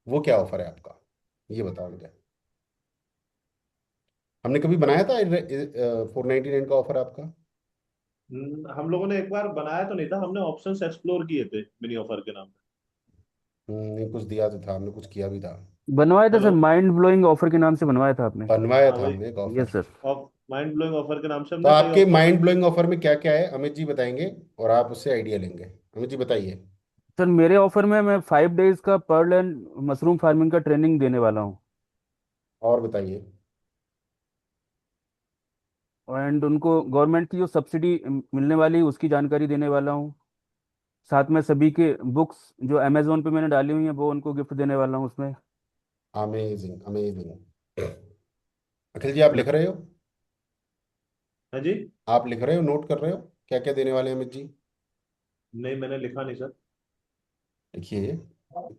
वो क्या ऑफर है आपका, ये बताओ मुझे। हमने कभी बनाया था 499 का ऑफर आपका? हम लोगों ने एक बार बनाया तो नहीं था, हमने ऑप्शंस एक्सप्लोर किए थे मिनी ऑफर के नाम पे। नहीं, कुछ दिया तो था हमने, कुछ किया भी था। बनवाया था sir, hello. Mind blowing offer के नाम से बनवाया था आपने। बनवाया हाँ था वही, हमने एक yes offer. Sir. Mind blowing offer के नाम से तो हमने कई आपके ऑफर। माइंड ब्लोइंग ऑफर में क्या क्या है, अमित जी बताएंगे, और आप उससे आइडिया लेंगे। अमित जी बताइए। सर मेरे ऑफर में मैं 5 डेज का पर्ल एंड मशरूम फार्मिंग का ट्रेनिंग देने वाला हूँ। और बताइए। एंड उनको गवर्नमेंट की जो सब्सिडी मिलने वाली है उसकी जानकारी देने वाला हूँ। साथ में सभी के बुक्स जो अमेजोन पे मैंने डाली हुई हैं वो उनको गिफ्ट देने वाला हूँ उसमें। Amazing amazing. अखिल जी, आप लिख रहे हो? हाँ जी। आप लिख रहे हो, नोट कर रहे हो, क्या क्या देने वाले हैं अमित जी? नहीं, मैंने लिखा नहीं सर। देखिए,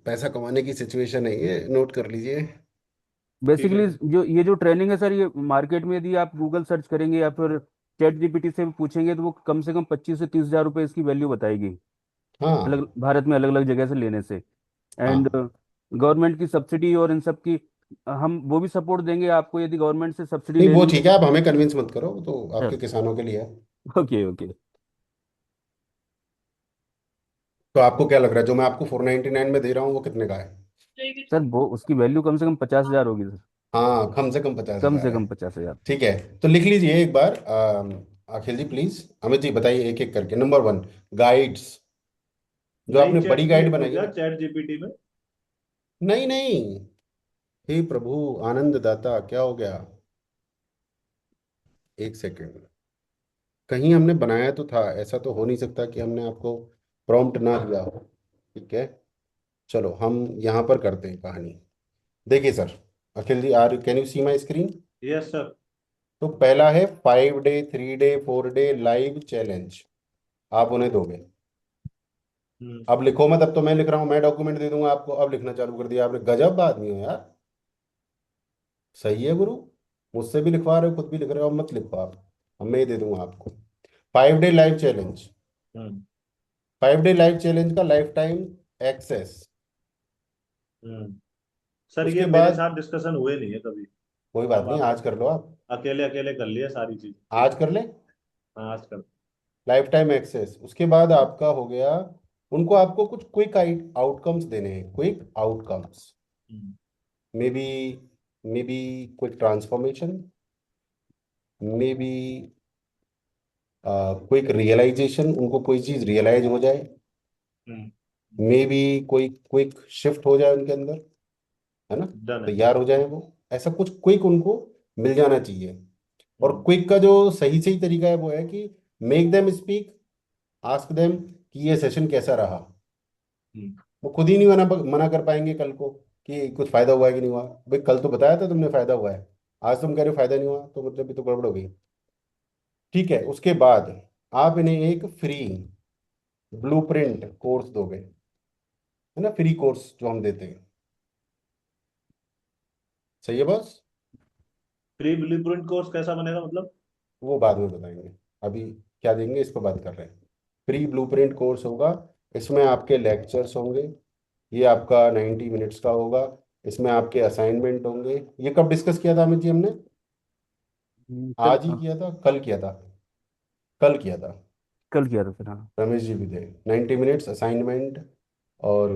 पैसा कमाने की सिचुएशन है ये, नोट कर लीजिए। ठीक है। बेसिकली जो ये जो ट्रेनिंग है सर, ये मार्केट में यदि आप गूगल सर्च करेंगे या फिर चैट जीपीटी से भी पूछेंगे तो वो कम से कम 25 से 30 हजार रुपये इसकी वैल्यू बताएगी। अलग हाँ भारत में अलग अलग जगह से लेने से। एंड हाँ, गवर्नमेंट की सब्सिडी और इन सब की हम वो भी सपोर्ट देंगे आपको यदि गवर्नमेंट से सब्सिडी नहीं वो लेनी ठीक है, आप हमें कन्विंस मत करो, वो तो है। आपके किसानों के लिए है। Okay okay. तो आपको क्या लग रहा है, जो मैं आपको 499 में दे रहा हूँ वो कितने का है? सर वो उसकी वैल्यू कम से कम 50 हजार होगी सर। हाँ, कम से कम पचास कम हजार से है। कम 50 हजार। ठीक है, तो लिख लीजिए एक बार। अखिल जी प्लीज, अमित जी बताइए एक एक करके। नंबर 1, गाइड्स, जो नई आपने बड़ी चैट की गाइड थी बनाई है क्या ना। चैट जीपीटी में? नहीं नहीं, हे प्रभु आनंद दाता, क्या हो गया? एक सेकेंड, कहीं हमने बनाया तो था, ऐसा तो हो नहीं सकता कि हमने आपको प्रॉम्प्ट ना दिया हो। ठीक है, चलो हम यहाँ पर करते हैं कहानी। देखिए sir, Akhil ji, are can you see my screen? Yes sir. तो पहला है 5 day, 3 day, 4 day live challenge, आप उन्हें दोगे। हम्म। अब लिखो मत, अब तो मैं लिख रहा हूँ, मैं डॉक्यूमेंट दे दूंगा आपको, अब लिखना चालू कर दिया आपने, गजब आदमी हो यार। सही है गुरु, मुझसे भी लिखवा रहे हो, खुद भी लिख रहे हो, अब मत लिखो आप, अब मैं ही दे दूंगा आपको। 5 डे लाइव चैलेंज, हम्म। 5 डे लाइव चैलेंज का लाइफ टाइम एक्सेस। हम्म। सर ये उसके मेरे बाद, साथ डिस्कशन हुए नहीं है कभी। कोई बात अब नहीं, आप आज कर लो आप, अकेले अकेले कर लिए सारी चीज, ठीक आज है। कर ले। हाँ, आज कर। लाइफ टाइम एक्सेस, उसके बाद आपका हो गया, उनको आपको कुछ क्विक आउटकम्स देने हैं, क्विक आउटकम्स। हम्म। Maybe, maybe quick transformation, maybe quick realisation, उनको कोई चीज रियलाइज हो जाए, हम्म। मे बी कोई क्विक शिफ्ट हो जाए उनके अंदर, है ना, डन है। तैयार हो जाए वो, ऐसा कुछ क्विक उनको मिल जाना चाहिए। और हम्म। क्विक का जो सही सही तरीका है वो है कि make them speak, ask them कि ये सेशन कैसा रहा। हम्म। वो खुद ही नहीं मना मना कर पाएंगे कल को कि कुछ फायदा हुआ है कि नहीं हुआ। भाई कल तो बताया था तुमने फायदा हुआ है, आज तुम कह रहे हो फायदा नहीं हुआ, तो मतलब ये तो गड़बड़ हो गई। ठीक है, उसके बाद आप इन्हें एक फ्री ब्लूप्रिंट कोर्स दोगे, है ना, फ्री कोर्स जो हम देते हैं। सही है बॉस? प्री ब्लूप्रिंट कोर्स कैसा बनेगा मतलब? वो बाद में बताएंगे, अभी क्या देंगे इस पर बात कर रहे हैं। प्री ब्लूप्रिंट कोर्स होगा, इसमें आपके लेक्चर्स होंगे, ये आपका 90 मिनट्स का होगा, इसमें आपके असाइनमेंट होंगे। ये कब डिस्कस किया था अमित जी हमने? कल, आज ही किया था, कल किया था? कल किया था। कल किया था सर, हाँ। रमेश जी भी थे। 90 मिनट्स असाइनमेंट, और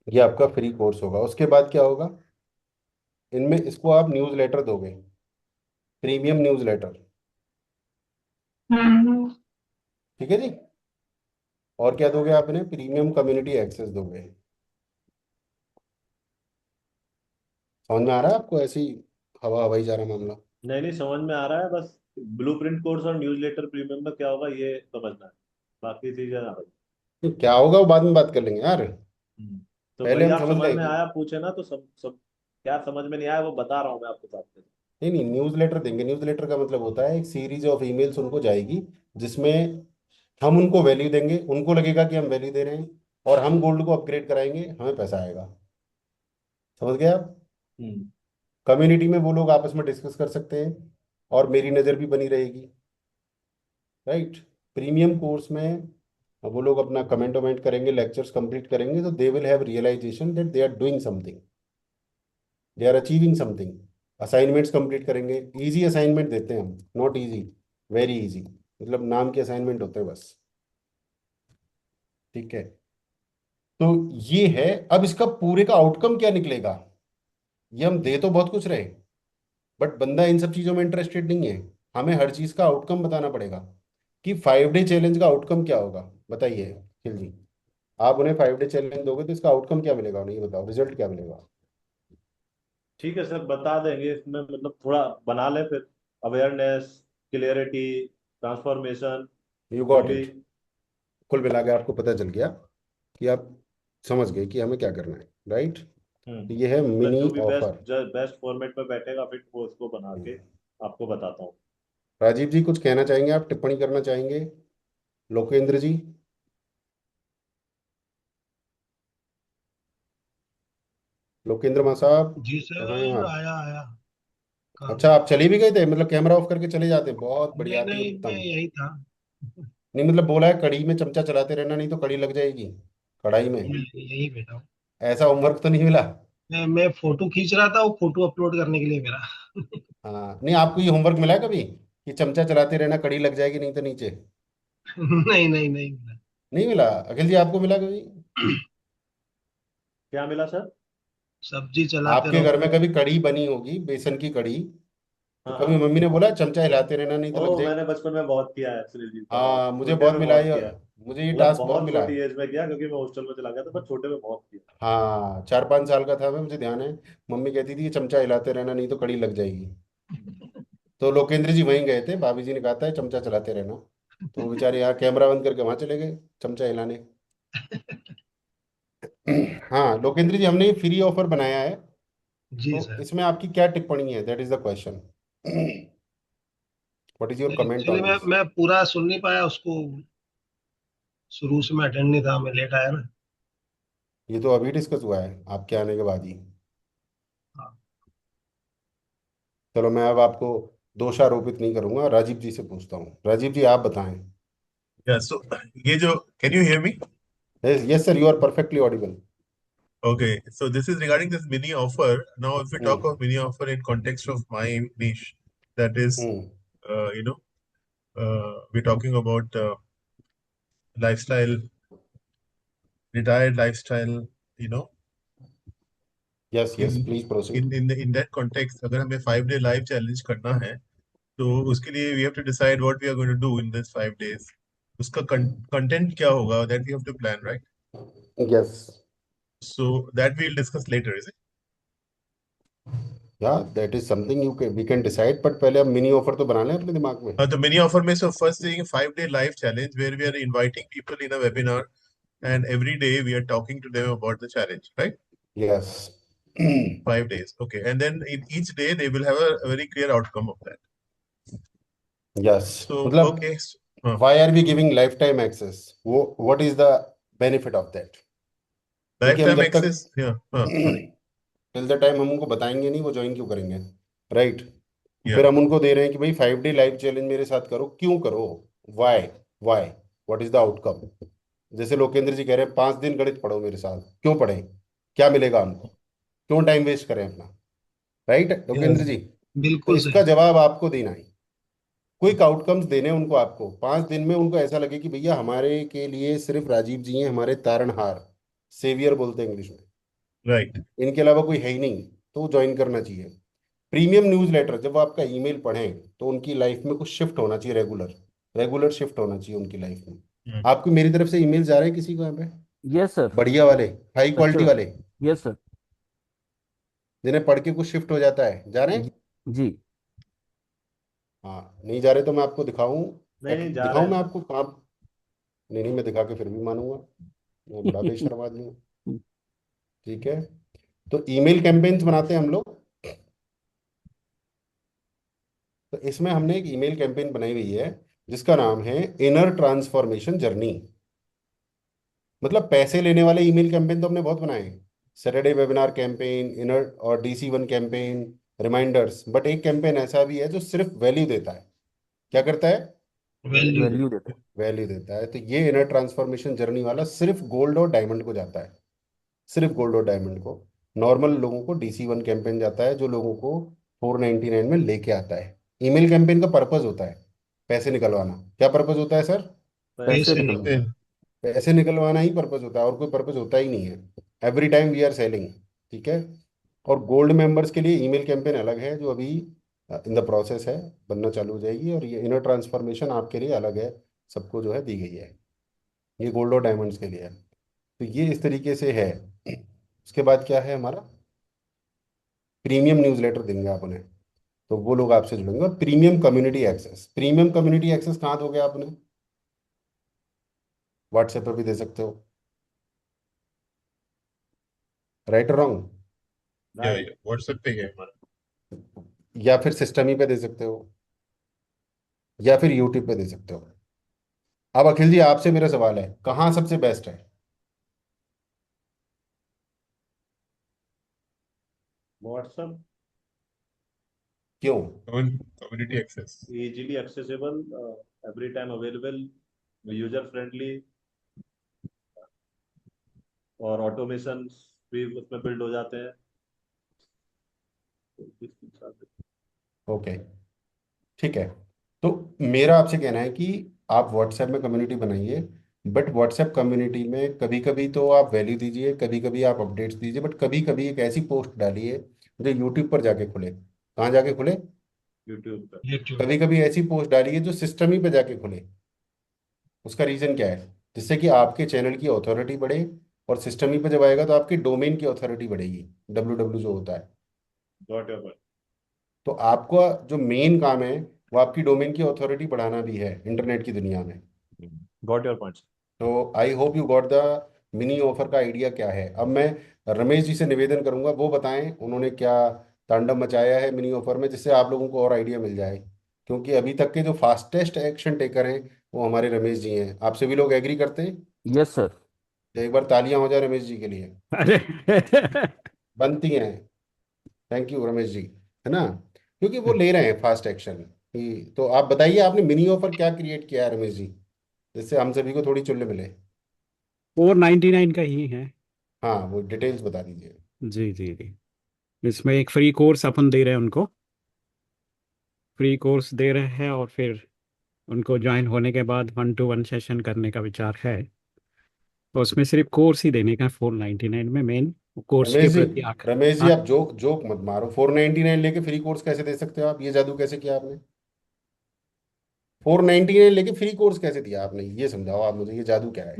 ये आपका फ्री कोर्स होगा। उसके बाद क्या होगा, इनमें इसको आप न्यूज़ लेटर दोगे, प्रीमियम न्यूज़ लेटर। ठीक है जी। और क्या दोगे आप इन्हें? प्रीमियम कम्युनिटी एक्सेस दोगे। समझ में आ रहा है आपको? ऐसी हवा हवाई जा रहा मामला। नहीं नहीं, समझ में आ रहा है, बस ब्लूप्रिंट कोर्स और न्यूज़लेटर प्रीमियम में क्या होगा ये समझना है, बाकी चीजें आ रही। ये क्या होगा वो बाद में बात कर लेंगे यार, तो पहले वही हम आप समझ समझ लें में कि आया पूछे ना, तो सब सब क्या समझ में नहीं आया वो बता रहा हूँ मैं आपको साथ में। नहीं नहीं, न्यूज़ लेटर देंगे। न्यूज़ लेटर का मतलब होता है एक सीरीज ऑफ ईमेल्स उनको जाएगी, जिसमें हम उनको वैल्यू देंगे, उनको लगेगा कि हम वैल्यू दे रहे हैं, और हम गोल्ड को अपग्रेड कराएंगे, हमें पैसा आएगा। समझ गए आप? हम्म। कम्युनिटी में वो लोग आपस में डिस्कस कर सकते हैं, और मेरी नज़र भी बनी रहेगी। राइट। प्रीमियम कोर्स में वो लोग अपना कमेंट वमेंट करेंगे, लेक्चर्स कंप्लीट करेंगे, तो they will have realisation that they are doing something, they are achieving something. Assignments complete करेंगे, इजी असाइनमेंट देते हैं हम, नॉट इजी, वेरी इजी, मतलब नाम के असाइनमेंट होते हैं बस। ठीक है, तो ये है। अब इसका पूरे का आउटकम क्या निकलेगा, ये हम दे तो बहुत कुछ रहे, बट बंदा इन सब चीज़ों में इंटरेस्टेड नहीं है। हमें हर चीज़ का आउटकम बताना पड़ेगा कि 5 डे चैलेंज का आउटकम क्या होगा। बताइए अखिल जी, आप उन्हें 5 डे चैलेंज दोगे तो इसका आउटकम क्या मिलेगा उन्हें, ये बताओ, रिजल्ट क्या मिलेगा? ठीक है सर, बता देंगे इसमें, मतलब थोड़ा बना ले फिर, अवेयरनेस, क्लियरिटी, ट्रांसफॉर्मेशन, यू जो गॉट भी। इट। कुल मिला के आपको पता चल गया कि आप समझ गए कि हमें क्या करना है, राइट। तो ये है मतलब मिनी जो भी बेस्ट ऑफर। बेस्ट फॉर्मेट में बैठेगा फिर वो उसको बना के आपको बताता हूँ। राजीव जी कुछ कहना चाहेंगे, आप टिप्पणी करना चाहेंगे? लोकेंद्र जी, लोकेंद्र मा साहब, जी कहाँ हैं सर, आप? आया आया काम अच्छा, में। आप चले भी गए थे, मतलब कैमरा ऑफ करके चले जाते हैं, बहुत बढ़िया, नहीं अति नहीं, मैं उत्तम। यही था। नहीं मतलब बोला है कड़ी में चमचा चलाते रहना, नहीं तो कड़ी लग जाएगी कढ़ाई में। यही बैठा हूँ। ऐसा होमवर्क तो नहीं मिला? मैं फोटो खींच रहा था, वो फोटो अपलोड करने के लिए मेरा। हाँ, नहीं आपको ये होमवर्क मिला है कभी कि चमचा चलाते रहना, कड़ी लग जाएगी नहीं तो नीचे? नहीं नहीं नहीं मिला। नहीं मिला? अखिल जी आपको मिला कभी? क्या मिला सर? सब्जी चलाते आपके रहो घर में तो। कभी कड़ी बनी होगी, बेसन की कड़ी, तो हाँ कभी हाँ। मम्मी ने बोला चमचा हिलाते रहना नहीं तो लग ओ, जाएगी? मैंने बचपन में बहुत किया है सुनील जी, बहुत हाँ, मुझे छोटे बहुत में मिला बहुत है किया है। मुझे ये मतलब टास्क बहुत बहुत मिला छोटी है। एज में किया, क्योंकि मैं हॉस्टल में चला गया था, पर छोटे में बहुत किया। हाँ, 4-5 साल का था मैं, मुझे ध्यान है। मम्मी कहती थी ये चमचा हिलाते रहना नहीं तो कड़ी लग जाएगी। तो लोकेंद्र जी वहीं गए थे, भाभी जी ने कहा था चमचा चलाते रहना, तो वो बेचारे यहाँ कैमरा बंद करके वहां चले गए चमचा हिलाने। हाँ लोकेंद्र जी, हमने ये फ्री ऑफर बनाया है, जी तो सर। इसमें आपकी क्या टिप्पणी है, that is the question. What is your comment actually on मैं दिस? मैं पूरा सुन नहीं पाया उसको, शुरू से मैं अटेंड नहीं था, मैं लेट आया ना। ये तो अभी डिस्कस हुआ है आपके आने के बाद ही। हाँ। चलो मैं अब आपको दोषारोपित नहीं करूंगा, राजीव जी से पूछता हूँ। राजीव जी आप बताएं। Yeah, so ये जो, can you hear me? Yes sir, you are perfectly audible. Okay, so this is regarding this mini offer. Now, if we talk hmm of mini offer in context of my niche, that is, hmm uh, you know, we're talking about lifestyle, retired lifestyle, you know, yes yes, in please proceed. in that context, अगर हमें 5 day live challenge करना है, तो उसके लिए we have to decide what we are going to do in this 5 days. उसका content क्या होगा, that we have to plan, right? Yes, so that we will discuss later, is it? या that is something you can we can decide, but पहले हम mini offer तो बना लें अपने दिमाग में। हाँ, तो मिनी ऑफर में so first thing 5 day live challenge where we are inviting people in a webinar and every day we are talking to them about the challenge, right? Yes 5 days, okay. And then in each day they will have a very clear outcome of that. यस, So मतलब okay, why are we giving life time access, वो what is the benefit of that? क्योंकि हम lifetime जब तक access, yeah, sorry, till the time हम उनको बताएंगे नहीं वो ज्वाइन क्यों करेंगे, राइट? yeah, फिर हम उनको दे रहे हैं कि भाई 5 डे लाइव चैलेंज मेरे साथ करो, क्यों करो, why, why, what is the outcome? जैसे लोकेंद्र जी कह रहे हैं 5 दिन गणित पढ़ो मेरे साथ, क्यों पढ़ें, क्या मिलेगा हमको, क्यों टाइम वेस्ट करें अपना, राइट लोकेंद्र यस, जी? तो बिल्कुल इसका सही। जवाब आपको देना है, क्विक आउटकम्स देने हैं उनको, आपको 5 दिन में उनको ऐसा लगे कि भैया हमारे के लिए सिर्फ राजीव जी हैं, हमारे तारणहार, सेवियर बोलते हैं इंग्लिश में, right, इनके अलावा कोई है ही नहीं, तो ज्वाइन करना चाहिए। प्रीमियम न्यूज़लेटर जब वो आपका ईमेल पढ़ें तो उनकी लाइफ में कुछ शिफ्ट होना चाहिए, रेगुलर रेगुलर शिफ्ट होना चाहिए उनकी लाइफ में। hmm. आपको मेरी तरफ से ईमेल जा रहे हैं किसी को यहाँ पे, यस सर। बढ़िया वाले, हाई क्वालिटी अच्छा। वाले, यस सर। जिन्हें पढ़ के कुछ शिफ्ट हो जाता है, जा रहे हैं? जी। हाँ, नहीं जा रहे तो मैं आपको दिखाऊं, नहीं नहीं, जा रहे दिखाऊं मैं हैं। आपको काम? नहीं नहीं, मैं दिखा के फिर भी मानूंगा, मैं बड़ा बेशर्म आदमी हूँ। ठीक है, तो ईमेल कैंपेन्स बनाते हैं हम लोग। तो इसमें हमने एक ईमेल कैंपेन बनाई हुई है जिसका नाम है इनर ट्रांसफॉर्मेशन जर्नी। मतलब पैसे लेने वाले ईमेल कैंपेन तो हमने बहुत बनाए हैं, सैटरडे वेबिनार कैंपेन, इनर और DC1 कैंपेन, रिमाइंडर्स, बट एक कैंपेन ऐसा भी है जो सिर्फ वैल्यू देता है। क्या करता है? वैल्यू। वैल्यू देते हैं। वैल्यू देता है। तो ये इनर ट्रांसफॉर्मेशन जर्नी वाला सिर्फ गोल्ड और डायमंड को जाता है, सिर्फ गोल्ड और डायमंड को। नॉर्मल लोगों को DC1 कैंपेन जाता है जो लोगों को 499 में लेके आता है। ईमेल कैंपेन का पर्पज होता है पैसे निकलवाना। क्या पर्पज होता है सर? पैसे पैसे निकलवाए। Okay. पैसे निकलवाना ही पर्पज होता है, और कोई पर्पज होता ही नहीं है। Every time we are selling, ठीक है। और गोल्ड मेंबर्स के लिए ईमेल कैंपेन अलग है जो अभी इन द प्रोसेस है, बनना चालू हो जाएगी। और ये इनर ट्रांसफॉर्मेशन आपके लिए अलग है, सबको जो है दी गई है, ये गोल्ड और डायमंड्स के लिए है। तो ये इस तरीके से है। उसके बाद क्या है हमारा, प्रीमियम न्यूज़लेटर देंगे आप उन्हें, तो वो लोग आपसे जुड़ेंगे। और premium community access, premium community access कहाँ दोगे आप उन्हें? व्हाट्सएप पर भी दे सकते हो, राइट और wrong? Yeah, right. yeah, WhatsApp पे है हमारा। या फिर सिस्टम ही पे दे सकते हो, या फिर यूट्यूब पे दे सकते हो। अब अखिल जी आपसे मेरा सवाल है, कहाँ सबसे बेस्ट है? व्हाट्सएप, क्यों? Community access. Easily accessible, every time available, user friendly, और ऑटोमेशन भी उसमें बिल्ड हो जाते हैं। ओके, ठीक है। तो मेरा आपसे कहना है कि आप व्हाट्सएप में कम्युनिटी बनाइए, बट व्हाट्सएप कम्युनिटी में कभी कभी तो आप वैल्यू दीजिए, कभी कभी आप अपडेट्स दीजिए, बट कभी कभी एक ऐसी पोस्ट डालिए जो यूट्यूब पर जाके खुले। कहाँ जाके खुले? यूट्यूब पर। यूट्यूब। कभी कभी ऐसी पोस्ट डालिए जो सिस्टम ही पे जाके खुले। उसका रीजन क्या है? जिससे कि आपके चैनल की अथॉरिटी बढ़े, और सिस्टम ही पे जब आएगा तो आपकी डोमेन की अथॉरिटी बढ़ेगी, डब्ल्यू जो होता है। Got your point. तो आपका जो मेन काम है वो आपकी डोमेन की अथॉरिटी बढ़ाना भी है इंटरनेट की दुनिया में। Got your point. तो I hope you got the mini offer का आइडिया क्या है। अब मैं रमेश जी से निवेदन करूंगा, वो बताएं उन्होंने क्या तांडव मचाया है मिनी ऑफर में, जिससे आप लोगों को और आइडिया मिल जाए। क्योंकि अभी तक के जो फास्टेस्ट एक्शन टेकर हैं वो हमारे रमेश जी हैं। आप सभी लोग एग्री करते हैं? Yes sir. तो एक बार तालियां हो जाए रमेश जी के लिए, अरे बनती हैं। थैंक यू रमेश जी, है ना, क्योंकि वो ले रहे हैं फास्ट एक्शन। तो आप बताइए आपने मिनी ऑफर क्या क्रिएट किया है रमेश जी, जिससे हम सभी को थोड़ी चुल्ले मिले। 499 का ही है। हाँ, वो डिटेल्स बता दीजिए। जी जी जी। इसमें एक फ्री कोर्स अपन दे रहे हैं उनको, फ्री कोर्स दे रहे हैं, और फिर उनको ज्वाइन होने के बाद 1-to-1 सेशन करने का विचार है। तो उसमें सिर्फ कोर्स ही देने का 499 में, मेन कोर्स के रमेश जी, प्रति आकर। रमेश जी हाँ। आप जोक जोक मत मारो। 499 लेके फ्री कोर्स कैसे दे सकते हो आप? ये जादू कैसे किया आपने? 499 लेके फ्री कोर्स कैसे दिया आपने, ये समझाओ आप मुझे, ये जादू क्या है?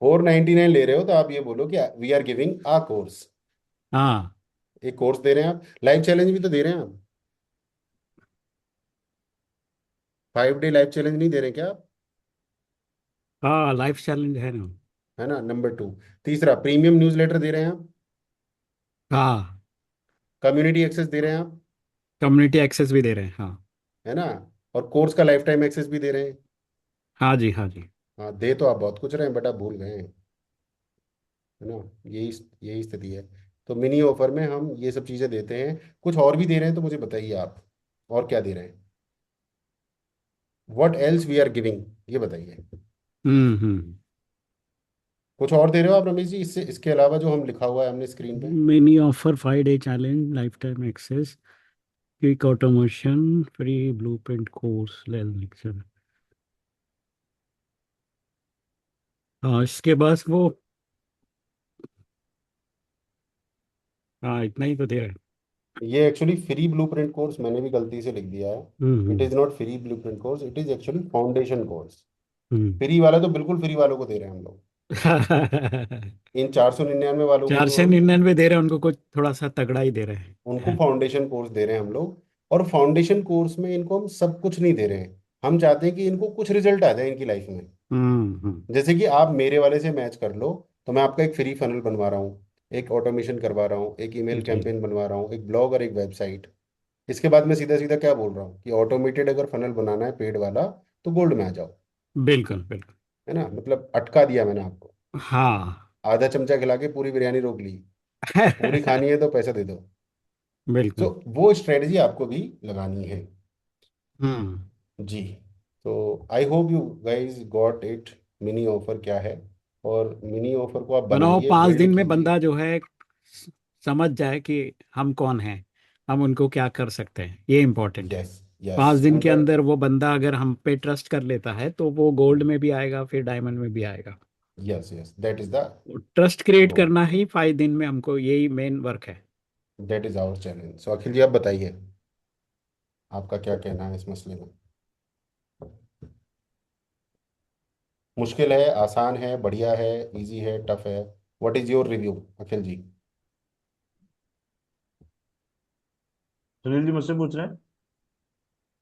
499 ले रहे हो तो आप ये बोलो कि we are giving a course, हाँ एक कोर्स दे रहे हैं आप, लाइव चैलेंज भी तो दे रहे हैं आप। 5 डे लाइव चैलेंज नहीं दे रहे क्या आप? हाँ, लाइफ चैलेंज है ना। है ना, नंबर 2। तीसरा, प्रीमियम न्यूज़लेटर दे रहे हैं आप, हाँ, कम्युनिटी एक्सेस दे रहे हैं आप, कम्युनिटी एक्सेस भी दे रहे हैं। हाँ है ना, और कोर्स का लाइफ टाइम एक्सेस भी दे रहे हैं। हाँ जी, हाँ जी। हाँ, दे तो आप बहुत कुछ रहे हैं बट आप भूल गए हैं, है ना। यही यही स्थिति है। तो मिनी ऑफर में हम ये सब चीज़ें देते हैं, कुछ और भी दे रहे हैं तो मुझे बताइए आप, और क्या दे रहे हैं, what else we are giving, ये बताइए। हम्म। कुछ और दे रहे हो आप रमेश जी इससे, इसके अलावा जो हम लिखा हुआ है हमने स्क्रीन पे? Mini offer 5 day challenge, life time access, quick automation, free blueprint course, lecture. हाँ, इसके बाद वो, हाँ इतना ही तो दे रहे हैं। ये एक्चुअली फ्री ब्लूप्रिंट कोर्स मैंने भी गलती से लिख दिया है। It hmm is not free blueprint course, it is actually foundation course. Hmm free वाला तो बिल्कुल फ्री वालों को दे रहे हैं हम लोग, हम्म। इन 499 वालों को चार जो सौ हम, निन्यानवे दे रहे हैं उनको, कुछ थोड़ा सा तगड़ा ही दे रहे उनको हैं। फाउंडेशन कोर्स दे रहे हैं हम लोग। और फाउंडेशन कोर्स में इनको हम सब कुछ नहीं दे रहे हैं, हम चाहते हैं कि इनको कुछ रिजल्ट आ जाए इनकी लाइफ में। हम्म। जैसे कि आप मेरे वाले से मैच कर लो, तो मैं आपका एक फ्री फनल बनवा रहा हूँ, एक ऑटोमेशन करवा रहा हूँ, एक ईमेल जी, कैंपेन बनवा रहा हूँ, एक ब्लॉग और एक वेबसाइट। इसके बाद मैं सीधा सीधा क्या बोल रहा हूँ कि ऑटोमेटेड अगर फनल बनाना है पेड वाला, तो गोल्ड में आ जाओ। बिल्कुल बिल्कुल। है ना, मतलब अटका दिया मैंने आपको, हाँ। आधा चमचा खिला के पूरी बिरयानी रोक ली, पूरी खानी है तो पैसा दे दो। तो बिल्कुल। वो स्ट्रेटजी आपको भी लगानी है। हम्म। जी। तो I hope you guys got it, mini offer क्या है, और मिनी ऑफर को आप बनाओ, बनाइए, 5 दिन बिल्ड में कीजिए। बंदा जो है समझ जाए कि हम कौन हैं, हम उनको क्या कर सकते हैं, ये इम्पोर्टेंट है। यस, यस, 5 दिन के 100। अंदर वो बंदा अगर हम पे ट्रस्ट कर लेता है तो वो गोल्ड में भी आएगा, फिर डायमंड में भी आएगा। Yes, yes, that is the trust create goal, करना ही 5 दिन में, हमको यही मेन वर्क है। That is our challenge. So Akhil ji आप बताइए, आपका क्या कहना है इस मसले में? मुश्किल है, आसान है, बढ़िया है, इजी है, टफ है? व्हाट इज योर रिव्यू अखिल जी? सुनील जी मुझसे पूछ रहे हैं।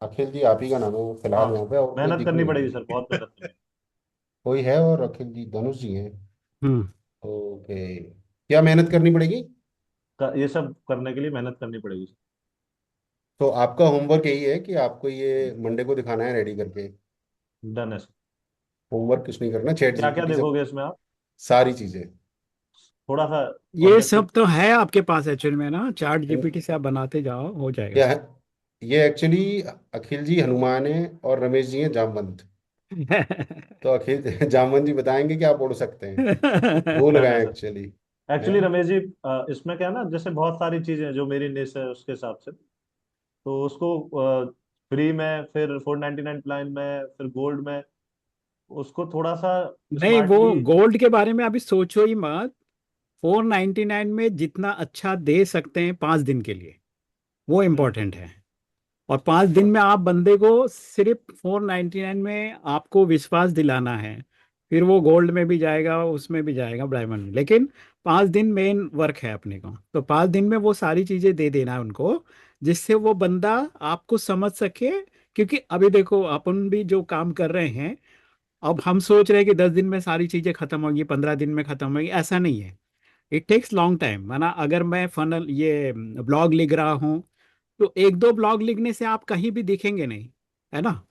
अखिल जी आप ही का नाम है हाँ, फिलहाल यहाँ पे, और कोई मेहनत दिख करनी नहीं रहा पड़ेगी मुझे। सर, बहुत मेहनत करनी कोई है और अखिल जी, धनुष जी हैं? हम्म। ओके, क्या मेहनत करनी पड़ेगी? ये सब करने के लिए मेहनत करनी पड़ेगी। तो आपका होमवर्क यही है कि आपको ये मंडे को दिखाना है रेडी करके, डन है सर। होमवर्क कुछ नहीं करना, चैट क्या क्या जीपीटी से देखोगे इसमें आप? सारी चीजें। थोड़ा सा ये ऑब्जेक्टिव। सब तो है आपके पास एक्चुअल में ना, चैट इन जीपीटी से आप बनाते जाओ, हो जाएगा क्या सब। है, ये एक्चुअली अखिल जी हनुमान है और रमेश जी हैं जामवंत। तो अखिल जामवंत जी बताएंगे कि आप उड़ सकते हैं, भूल डन है गए सर। एक्चुअली। है एक्चुअली रमेश जी, इसमें क्या है ना, जैसे बहुत सारी चीजें हैं जो मेरी निश है उसके हिसाब से, तो उसको फ्री में, फिर 499 प्लान में, फिर गोल्ड में, उसको थोड़ा सा नहीं, वो स्मार्टली। गोल्ड के बारे में अभी सोचो ही मत। 499 में जितना अच्छा दे सकते हैं 5 दिन के लिए, वो इम्पोर्टेंट है। और 5 दिन में आप बंदे को सिर्फ 499 में आपको विश्वास दिलाना है, फिर वो गोल्ड में भी जाएगा, उसमें भी जाएगा, डायमंड में। लेकिन 5 दिन मेन वर्क है अपने को, तो 5 दिन में वो सारी चीजें दे देना है उनको, जिससे वो बंदा आपको समझ सके। क्योंकि अभी देखो, अपन भी जो काम कर रहे हैं, अब हम सोच रहे हैं कि 10 दिन में सारी चीजें खत्म होगी, 15 दिन में खत्म होगी, ऐसा नहीं है। It takes long time. माना अगर मैं फनल ये ब्लॉग लिख रहा हूँ, तो 1-2 ब्लॉग लिखने से आप कहीं भी दिखेंगे नहीं, है ना।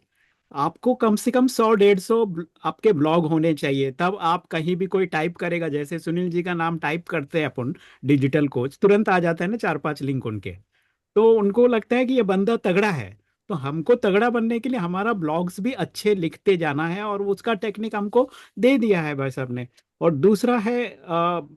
आपको कम से कम 100-150 आपके ब्लॉग होने चाहिए, तब आप कहीं भी कोई टाइप करेगा, जैसे सुनील जी का नाम टाइप करते हैं अपन, डिजिटल कोच, तुरंत आ जाता है ना 4-5 लिंक उनके। तो उनको लगता है कि ये बंदा तगड़ा है। तो हमको तगड़ा बनने के लिए हमारा ब्लॉग्स भी अच्छे लिखते जाना है, और उसका टेक्निक हमको दे दिया है भाई साहब ने। और दूसरा है,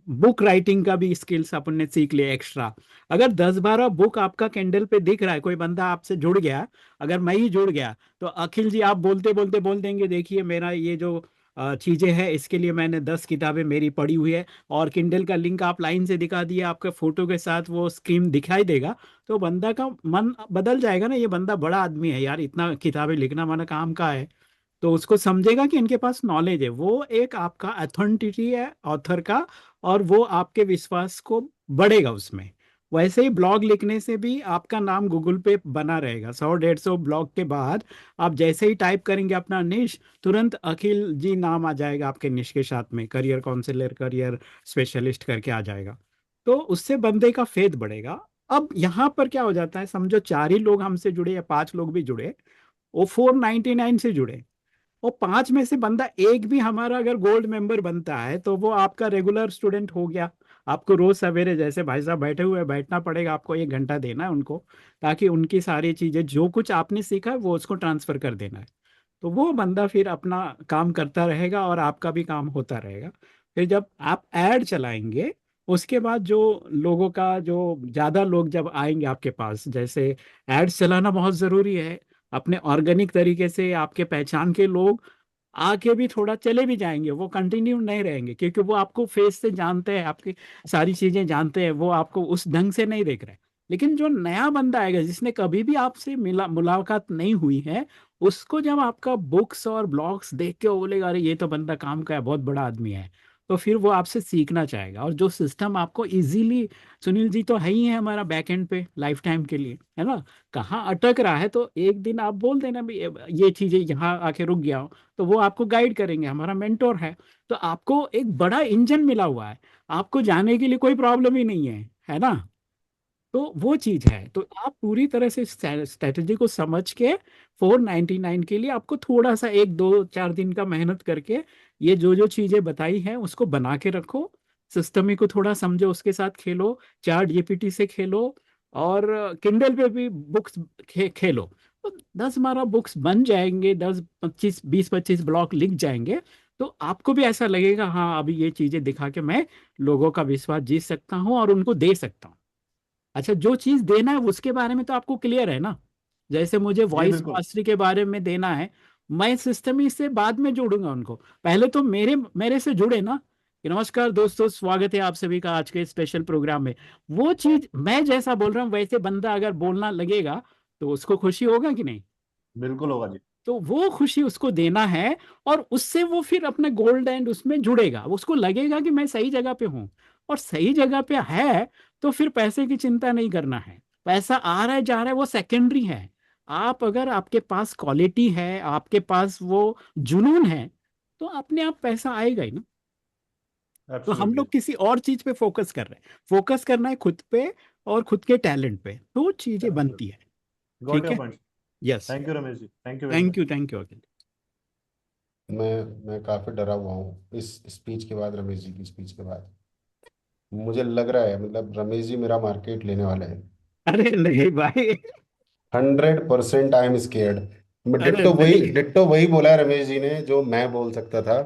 बुक राइटिंग का भी स्किल्स अपन ने सीख लिया एक्स्ट्रा। अगर 10-12 बुक आपका कैंडल पे दिख रहा है, कोई बंदा आपसे जुड़ गया, अगर मैं ही जुड़ गया, तो अखिल जी आप बोलते बोलते बोल देंगे, देखिए मेरा ये जो चीज़ें हैं, इसके लिए मैंने 10 किताबें मेरी पढ़ी हुई है, और किंडल का लिंक आप लाइन से दिखा दिए, आपके फोटो के साथ वो स्क्रीन दिखाई देगा, तो बंदा का मन बदल जाएगा ना, ये बंदा बड़ा आदमी है यार, इतना किताबें लिखना माना काम का है। तो उसको समझेगा कि इनके पास नॉलेज है, वो एक आपका अथेंटिटी है ऑथर का, और वो आपके विश्वास को बढ़ेगा उसमें। वैसे ही ब्लॉग लिखने से भी आपका नाम गूगल पे बना रहेगा। 100-150 ब्लॉग के बाद आप जैसे ही टाइप करेंगे अपना निश, तुरंत अखिल जी नाम आ जाएगा आपके निश के साथ में, करियर काउंसलर, करियर स्पेशलिस्ट करके आ जाएगा। तो उससे बंदे का फेथ बढ़ेगा। अब यहाँ पर क्या हो जाता है, समझो 4 ही लोग हमसे जुड़े या 5 लोग भी जुड़े, वो 499 से जुड़े, और 5 में से बंदा एक भी हमारा अगर गोल्ड मेंबर बनता है, तो वो आपका रेगुलर स्टूडेंट हो गया। आपको रोज सवेरे जैसे भाई साहब बैठे हुए हैं, बैठना पड़ेगा आपको, 1 घंटा देना है उनको, ताकि उनकी सारी चीजें जो कुछ आपने सीखा है वो उसको ट्रांसफर कर देना है। तो वो बंदा फिर अपना काम करता रहेगा और आपका भी काम होता रहेगा। फिर जब आप ऐड चलाएंगे, उसके बाद जो लोगों का, जो ज़्यादा लोग जब आएंगे आपके पास, जैसे एड्स चलाना बहुत ज़रूरी है, अपने ऑर्गेनिक तरीके से आपके पहचान के लोग आके भी थोड़ा चले भी जाएंगे, वो कंटिन्यू नहीं रहेंगे, क्योंकि वो आपको फेस से जानते हैं, आपकी सारी चीज़ें जानते हैं, वो आपको उस ढंग से नहीं देख रहे। लेकिन जो नया बंदा आएगा, जिसने कभी भी आपसे मुलाकात नहीं हुई है, उसको जब आपका बुक्स और ब्लॉग्स देख के वो बोलेगा अरे ये तो बंदा काम का है, बहुत बड़ा आदमी है, तो फिर वो आपसे सीखना चाहेगा। और जो सिस्टम आपको इजीली, सुनील जी तो है ही है हमारा बैक एंड पे लाइफ टाइम के लिए, है ना, कहाँ अटक रहा है तो एक दिन आप बोल देना भी ये चीज़ें यहाँ आके रुक गया हो, तो वो आपको गाइड करेंगे, हमारा मेंटोर है। तो आपको एक बड़ा इंजन मिला हुआ है, आपको जाने के लिए कोई प्रॉब्लम ही नहीं है ना। तो वो चीज है, तो आप पूरी तरह से स्ट्रेटजी को समझ के 499 के लिए आपको थोड़ा सा 1-2-4 दिन का मेहनत करके ये जो जो चीजें बताई हैं उसको बना के रखो, सिस्टम को थोड़ा समझो, उसके साथ खेलो, चैट जीपीटी से खेलो, और किंडल पे भी बुक्स खेलो। तो 10-12 बुक्स बन जाएंगे, 10-25 20-25 ब्लॉक लिख जाएंगे, तो आपको भी ऐसा लगेगा हाँ अभी ये चीजें दिखा के मैं लोगों का विश्वास जीत सकता हूँ और उनको दे सकता हूँ। अच्छा, जो चीज देना है उसके बारे में तो आपको क्लियर है ना। जैसे मुझे जी वॉइस बिल्कुल। मास्टरी के बारे में देना है, मैं सिस्टम से बाद में जोड़ूंगा उनको, पहले तो मेरे मेरे से जुड़े ना कि नमस्कार दोस्तों, स्वागत है आप सभी का आज के स्पेशल प्रोग्राम में। वो चीज मैं जैसा बोल रहा हूँ वैसे बंदा अगर बोलना लगेगा, तो उसको खुशी होगा कि नहीं। बिल्कुल होगा जी। तो वो खुशी उसको देना है, और उससे वो फिर अपने गोल्ड एंड उसमें जुड़ेगा, उसको लगेगा कि मैं सही जगह पे हूँ, और सही जगह पे है, तो फिर पैसे की चिंता नहीं करना है। पैसा आ रहा है जा रहा है वो सेकेंडरी है। आप अगर आपके पास क्वालिटी है, आपके पास वो जुनून है, तो अपने आप पैसा आएगा ही ना। तो हम एब्सोल्युटली। लोग किसी और चीज पे फोकस कर रहे हैं, फोकस करना है खुद पे और खुद के टैलेंट पे, तो चीजें बनती है। एब्सोल्युटली गॉट ठीक योर है। Point. Yes. Thank you Ramesh ji, thank you very thank much. You, thank you Akhil. मैं काफ़ी डरा हुआ हूँ इस स्पीच के बाद, रमेश जी की स्पीच के बाद। मुझे लग रहा है मतलब रमेश जी मेरा मार्केट लेने वाले हैं। अरे नहीं भाई। 100% आई एम स्केयर्ड। अरे नहीं। डिट्टो वही बोला है रमेश जी ने जो मैं बोल सकता था।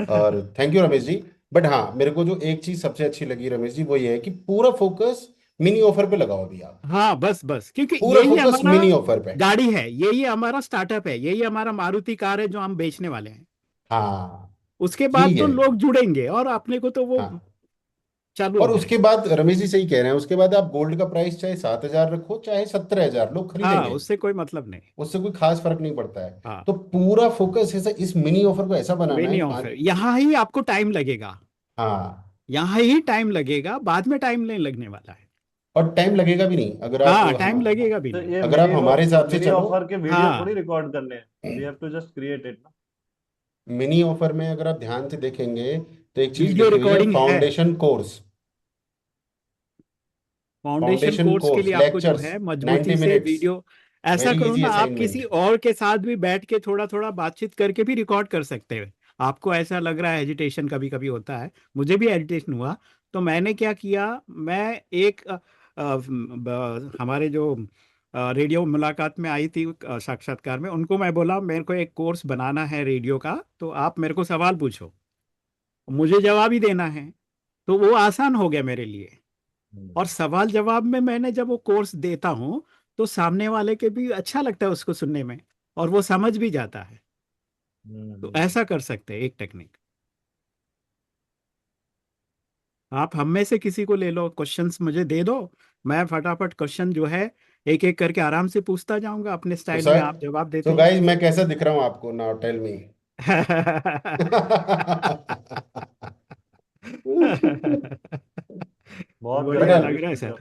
और thank you Ramesh ji. But हाँ, मेरे को जो एक चीज सबसे अच्छी लगी रमेश जी वो ये है कि पूरा फोकस मिनी ऑफर पे लगाओ अभी आप। हाँ बस बस, क्योंकि पूरा यही फोकस हमारा मिनी ऑफर पे। गाड़ी है, यही हमारा स्टार्टअप है, यही हमारा मारुति कार है जो हम बेचने वाले हैं। हाँ, उसके बाद यही तो है। लोग जुड़ेंगे और अपने को तो वो हाँ, चालू हो और उसके जाएगा। बाद रमेश जी सही कह रहे हैं, उसके बाद आप गोल्ड का प्राइस चाहे 7,000 रखो चाहे 17,000, लोग हाँ, खरीदेंगे। उससे कोई मतलब नहीं। उससे कोई खास फर्क नहीं पड़ता है। हाँ, तो पूरा फोकस ऐसा इस मिनी ऑफर को ऐसा बनाना मिनी है ऑफर, पाँच। यहाँ ही आपको टाइम लगेगा, हाँ, यहाँ ही टाइम लगेगा, बाद में टाइम नहीं लगने वाला है। और टाइम लगेगा भी नहीं अगर आप हाँ, टाइम लगेगा भी तो नहीं। ये अगर आप हमारे हिसाब से मिनी चलो। ऑफर के वीडियो थोड़ी हाँ रिकॉर्ड करने हैं, we have to just create it ना। मिनी ऑफर में अगर आप ध्यान से देखेंगे तो एक चीज वीडियो लिखी हुई है, रिकॉर्डिंग है। Foundation course. Foundation foundation course के कोर्स लिए आपको जो लेक्चर्स है 90 मजबूती से मिनट्स वीडियो, ऐसा वेरी करो इजी ना, आप असाइनमेंट। किसी और के साथ भी बैठ के थोड़ा थोड़ा बातचीत करके भी रिकॉर्ड कर सकते हैं। आपको ऐसा लग रहा है एजिटेशन कभी कभी होता है, मुझे भी एजिटेशन हुआ, तो मैंने क्या किया, मैं एक हमारे जो रेडियो मुलाकात में आई थी, साक्षात्कार में, उनको मैं बोला मेरे को एक कोर्स बनाना है रेडियो का, तो आप मेरे को सवाल पूछो, मुझे जवाब ही देना है। तो वो आसान हो गया मेरे लिए। और सवाल जवाब में मैंने जब वो कोर्स देता हूँ, तो सामने वाले के भी अच्छा लगता है उसको सुनने में, और वो समझ भी जाता है। तो ऐसा कर सकते हैं एक टेक्निक। आप हम में से किसी को ले लो, क्वेश्चंस मुझे दे दो, मैं फटाफट क्वेश्चन जो है एक एक करके आराम से पूछता जाऊंगा अपने तो स्टाइल में, सर, आप जवाब देते तो गाइज मैं कैसा दिख रहा हूँ आपको, नाउ टेल मी। बहुत बढ़िया गजब लग रहा है दिख रहे सर। हो।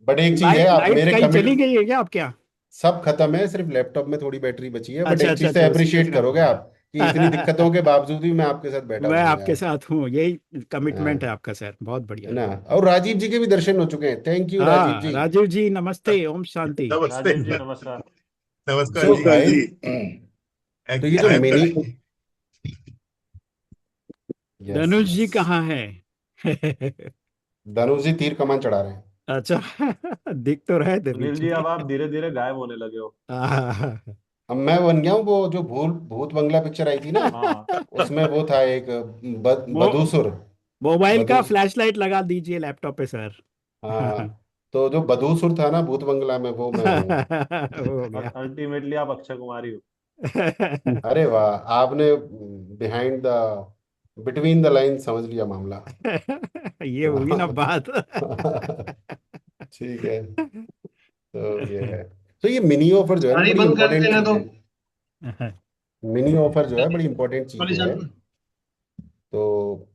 बट एक चीज है, लाइट आप लाइट मेरे कहीं कमिट, चली गई है क्या आप क्या? सब खत्म है, सिर्फ लैपटॉप में थोड़ी बैटरी बची है। बट अच्छा एक अच्छा चीज तो अच्छा, उसी का अप्रिशिएट काम करोगे है। आप कि इतनी दिक्कतों के बावजूद भी मैं आपके साथ बैठा मैं हुआ हूँ आपके यार। साथ हूँ, यही कमिटमेंट है हाँ, आपका सर, बहुत है बढ़िया। ना। और राजीव जी के भी दर्शन हो चुके हैं, थैंक यू राजीव हाँ जी। राजीव जी नमस्ते, ओम शांति। नमस्ते। राजीव जी नमस्कार। नमस्कार सो जी। गाइस, तो ये एक्चुअली जो I am Mini, yes Dhanush yes, जी कहाँ है? धनुष जी तीर कमान चढ़ा रहे हैं। अच्छा, दिख तो रहे धनुष सुनील जी, जी। अब आप धीरे धीरे गायब होने लगे हो। अब मैं बन गया हूँ वो जो भूल भूत बंगला पिक्चर आई थी ना, हाँ। उसमें वो था एक वो बदूसुर। मोबाइल का बदूस, फ्लैशलाइट लगा दीजिए लैपटॉप पे सर। हाँ, तो जो बदूसुर था ना भूत बंगला में, वो मैं हूँ। वो हो गया। अल्टीमेटली आप अक्षय कुमार ही हो। अरे वाह, आपने behind the, between the line समझ लिया मामला। ये हुई ना बात। ठीक है, तो ये है। तो ये मिनी ऑफर जो है ना, गाड़ी बड़ी बंद कर इंपॉर्टेंट देना चीज तो। है। मिनी ऑफर जो है बड़ी इंपॉर्टेंट चीज वाली है। चालू। तो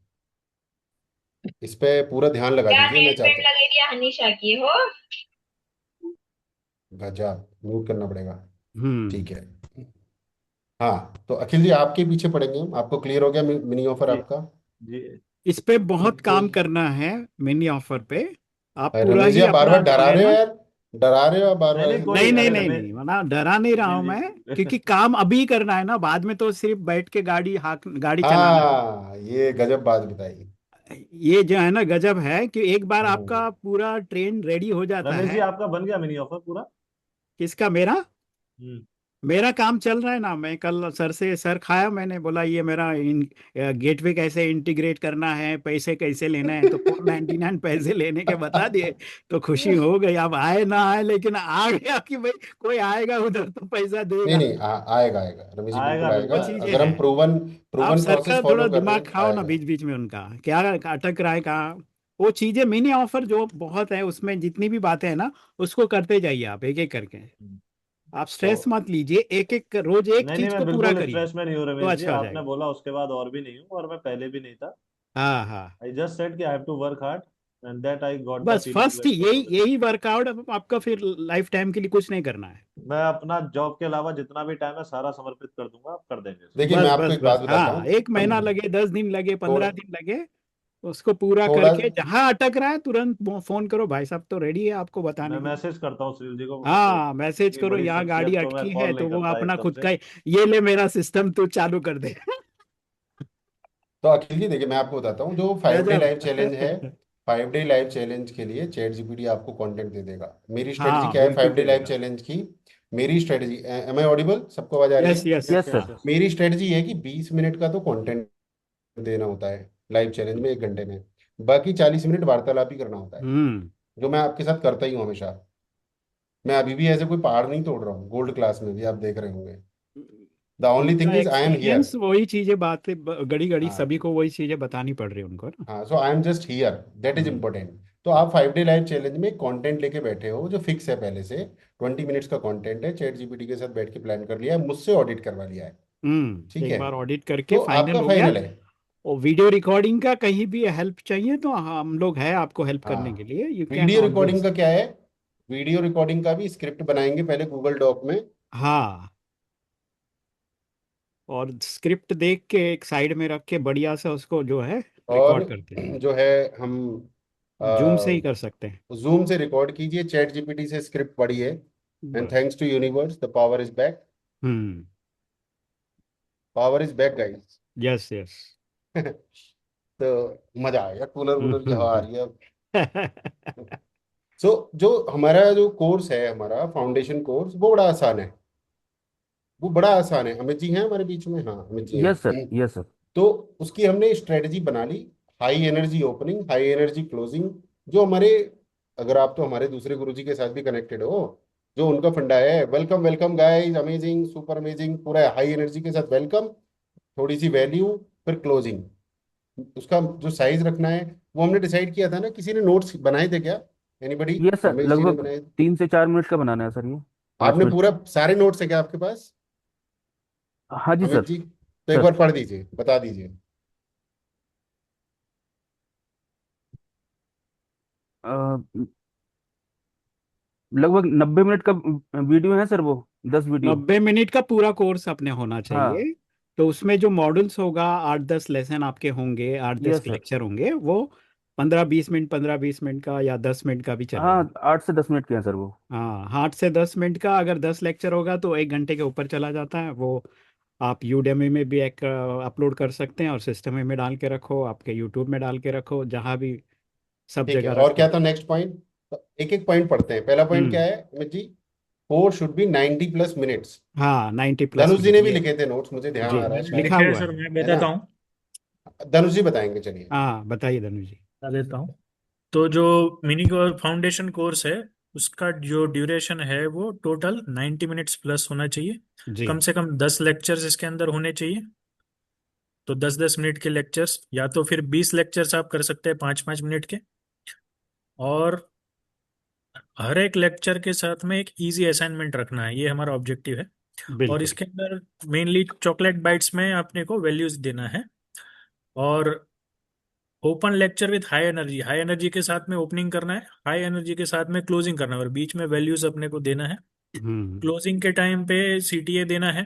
इस पे पूरा ध्यान लगा क्या दीजिए, मैं नेल पेंट चाहता हूँ। लगे दिया हनीशा की हो। गजब, म्यूट करना पड़ेगा। हम्म। ठीक है। हाँ, तो अखिल जी आपके पीछे पड़ेंगे हम। आपको क्लियर हो गया मिनी ऑफर जी आपका? जी। इस पे बहुत तो काम करना है, मिनी ऑफर पे। आप अरे पूरा रमेश जी, ही आप बार अपना बार जो डरा है रहे हो ना, यार, डरा रहे हो आप बार नहीं बार नहीं, अखिल जी कोई, नहीं को। नहीं अरे नहीं रमेश नहीं, वरना डरा नहीं रहा सुनील हूं मैं, जी। क्योंकि काम अभी करना है ना, बाद में तो सिर्फ बैठ के गाड़ी हाक गाड़ी चलाना है। हाँ, ये गजब बात बताई। ये जो है ना गजब है कि एक बार हम्म, आपका पूरा ट्रेन रेडी हो जाता रमेश जी, है। आपका बन गया मिनी ऑफर पूरा? किसका? मेरा? हम्म। मेरा काम चल रहा है ना, मैं कल सर से सर खाया, मैंने बोला ये मेरा गेटवे कैसे इंटीग्रेट करना है, पैसे कैसे लेना है, तो 499 पैसे लेने के बता दिए। तो खुशी हो गई, अब आए ना आए लेकिन आ गया कि भाई कोई आएगा उधर तो पैसा नहीं देगा। नहीं, आएगा आएगा रमेश जी, बिल्कुल आएगा आएगा। वो बिल्कुल आएगा। चीजें अगर हम हैं। प्रूवन आप प्रूवन सर का प्रोसेस फॉलो थोड़ा कर रहे दिमाग हैं, खाओ ना आएगा। बीच बीच में उनका, क्या अटक रहा है कहाँ। वो चीजें मिनी ऑफर जो बहुत है उसमें जितनी भी बातें हैं ना, उसको करते जाइए आप एक एक करके। आप तो स्ट्रेस मत लीजिए, एक एक रोज एक नहीं नहीं, चीज मैं को पूरा बिल्कुल करिए, स्ट्रेस में नहीं हूँ तो रमेश जी। अच्छा हो आपने जाएगा। बोला उसके बाद और भी नहीं हूँ, और मैं पहले भी नहीं था। हाँ हाँ। आई जस्ट सेड कि I have to work hard, and that I got the bus feeling to first explore यही द यही वर्कआउट आपका, फिर लाइफ टाइम के लिए कुछ नहीं करना है। मैं अपना जॉब के अलावा जितना भी टाइम है सारा समर्पित कर दूंगा, आप कर देंगे इसको। देखिए, मैं बस आपको बस एक बात बस, बताता हाँ, हूँ। एक महीना लगे, 10 दिन लगे, थोड़ा 15 दिन लगे, उसको पूरा थोड़ा करके जहां अटक रहा है तुरंत फोन करो, भाई साहब तो रेडी है आपको मैं बताने के लिए। मैसेज करता हूँ सुनील जी को, हाँ मैसेज इतनी करो, बड़ी यहाँ गाड़ी शख्सियत को मैं अटकी है, कॉल नहीं तो वो करता अपना एकदम खुद से। का ये ले मेरा सिस्टम तू चालू कर दे। तो अखिल जी देखिए, मैं आपको बताता हूँ, जो 5 डे गजब। लाइव चैलेंज है, 5 डे लाइव चैलेंज के लिए चैट जीपीटी आपको कंटेंट दे देगा। मेरी स्ट्रेटजी हाँ क्या है बिल्कुल 5 डे दे लाइव देगा। चैलेंज की? मेरी स्ट्रेटजी, एम आई ऑडिबल, सबको आवाज आ रही यस है? Yes yes yes sir. Yes. मेरी स्ट्रेटजी है कि 20 मिनट का तो कंटेंट देना होता है लाइव चैलेंज में, 1 घंटे में। बाकी 40 मिनट वार्तालाप ही करना होता है, हम्म। जो मैं आपके साथ करता ही हूँ हमेशा। मैं अभी भी ऐसे कोई पहाड़ नहीं तोड़ रहा हूँ, गोल्ड क्लास में भी आप देख रहे होंगे। द ओनली उनका thing is I am here. Experience वही चीजें, बातें घड़ी घड़ी हाँ सभी को वही चीजें बतानी पड़ रही है उनको ना। हाँ, so I am just here, that is hmm. Important. तो आप 5 डे लाइव चैलेंज में कंटेंट लेके बैठे हो जो फिक्स है पहले से। 20 मिनट्स का कंटेंट है, चैट जीपीटी के साथ बैठ के प्लान कर लिया है, मुझसे ऑडिट करवा लिया है। ठीक एक है, बार ऑडिट करके तो फाइनल आपका हो गया। फाइनल है। और वीडियो रिकॉर्डिंग का कहीं भी हेल्प चाहिए तो हम लोग हैं आपको हेल्प करने के हाँ, लिए, you can video recording always. का क्या है? वीडियो रिकॉर्डिंग का भी स्क्रिप्ट बनाएंगे पहले गूगल डॉक में। हाँ, और स्क्रिप्ट देख के एक साइड में रख के बढ़िया से उसको जो है और रिकॉर्ड करते हैं। जो है हम जूम से ही कर सकते हैं। जूम से रिकॉर्ड कीजिए, चैट जीपीटी से स्क्रिप्ट पढ़िए, एंड बस। Thanks to universe the power is back. Hmm. Power is back guys. Yes yes. तो मजा आएगा, कूलर वूलर की हवा आ रही है अब। सो जो हमारा जो कोर्स है, हमारा फाउंडेशन कोर्स, वो बड़ा आसान है। वो बड़ा आसान है। अमित जी हैं हमारे बीच में? हाँ, अमित जी यस सर। हैं। Yes sir. तो उसकी हमने स्ट्रेटजी बना ली, high energy opening, high energy closing. जो हमारे, अगर आप तो हमारे दूसरे गुरुजी के साथ भी कनेक्टेड हो, जो उनका फंडा है। Welcome welcome guys, amazing, super amazing, पूरा हाई एनर्जी के साथ वेलकम, थोड़ी सी वैल्यू, फिर क्लोजिंग। उसका जो साइज रखना है वो हमने डिसाइड किया था ना, किसी ने नोट्स बनाए थे क्या? एनीबडी? ये सर रमेश जी ने लगभग बनाए? 3 से 4 मिनट का बनाना है सर, ये पाँच आपने मिनट पूरा सारे नोट्स है क्या आपके पास, हाँ जी अमित सर। जी? तो एक सर बार पढ़ दीजिए, बता दीजिए। अ, लगभग 90 मिनट का वीडियो है सर, वो 10 वीडियो। 90 मिनट का पूरा कोर्स अपने होना हाँ। चाहिए। तो उसमें जो मॉड्यूल्स होगा, 8-10 लेसन आपके होंगे, 8-10 यस सर। लेक्चर होंगे, वो 15-20 मिनट, 15-20 मिनट का या 10 मिनट का भी चलेगा। हाँ, 8 से 10 मिनट के हैं सर वो। हाँ, 8 से 10 मिनट का। अगर 10 लेक्चर होगा तो 1 घंटे के ऊपर चला जाता है वो। आप यूडेमी में भी एक अपलोड कर सकते हैं, और सिस्टम में डाल के रखो, आपके यूट्यूब में डाल के रखो, जहाँ भी, सब ठीक है, जगह और क्या रखो। था नेक्स्ट पॉइंट? तो एक एक पॉइंट पढ़ते हैं। पहला पॉइंट क्या हम्म। है Amit ji? Course should be 90+मिनट्स। हाँ, 90 प्लस धनुष जी मिनट ने भी ये। लिखे थे नोट्स, मुझे ध्यान जी, आ रहा है मैंने शायद। लिखा लिखे हैं हुआ सर, मैं है ना? बताता हूँ। धनुष जी बताएंगे, चलिए। हाँ, बताइए धनु जी। बता देता हूँ। तो जो मिनी फाउंडेशन कोर्स है, उसका जो ड्यूरेशन है वो टोटल 90 मिनट्स प्लस होना चाहिए। जी। कम से कम 10 लेक्चर्स इसके अंदर होने चाहिए। तो 10-10 मिनट के लेक्चर्स, या तो फिर 20 लेक्चर्स आप कर सकते हैं 5-5 मिनट के। और हर एक लेक्चर के साथ में एक इजी असाइनमेंट रखना है, ये हमारा ऑब्जेक्टिव है। और बिल्कुल। इसके अंदर मेनली चॉकलेट बाइट्स में आपने को वैल्यूज देना है। और open lecture with high energy, high energy के साथ में ओपनिंग करना है, हाई एनर्जी के साथ में क्लोजिंग करना है, और बीच में वैल्यूज अपने को देना है। हम्म। क्लोजिंग के टाइम पे सीटीए देना है,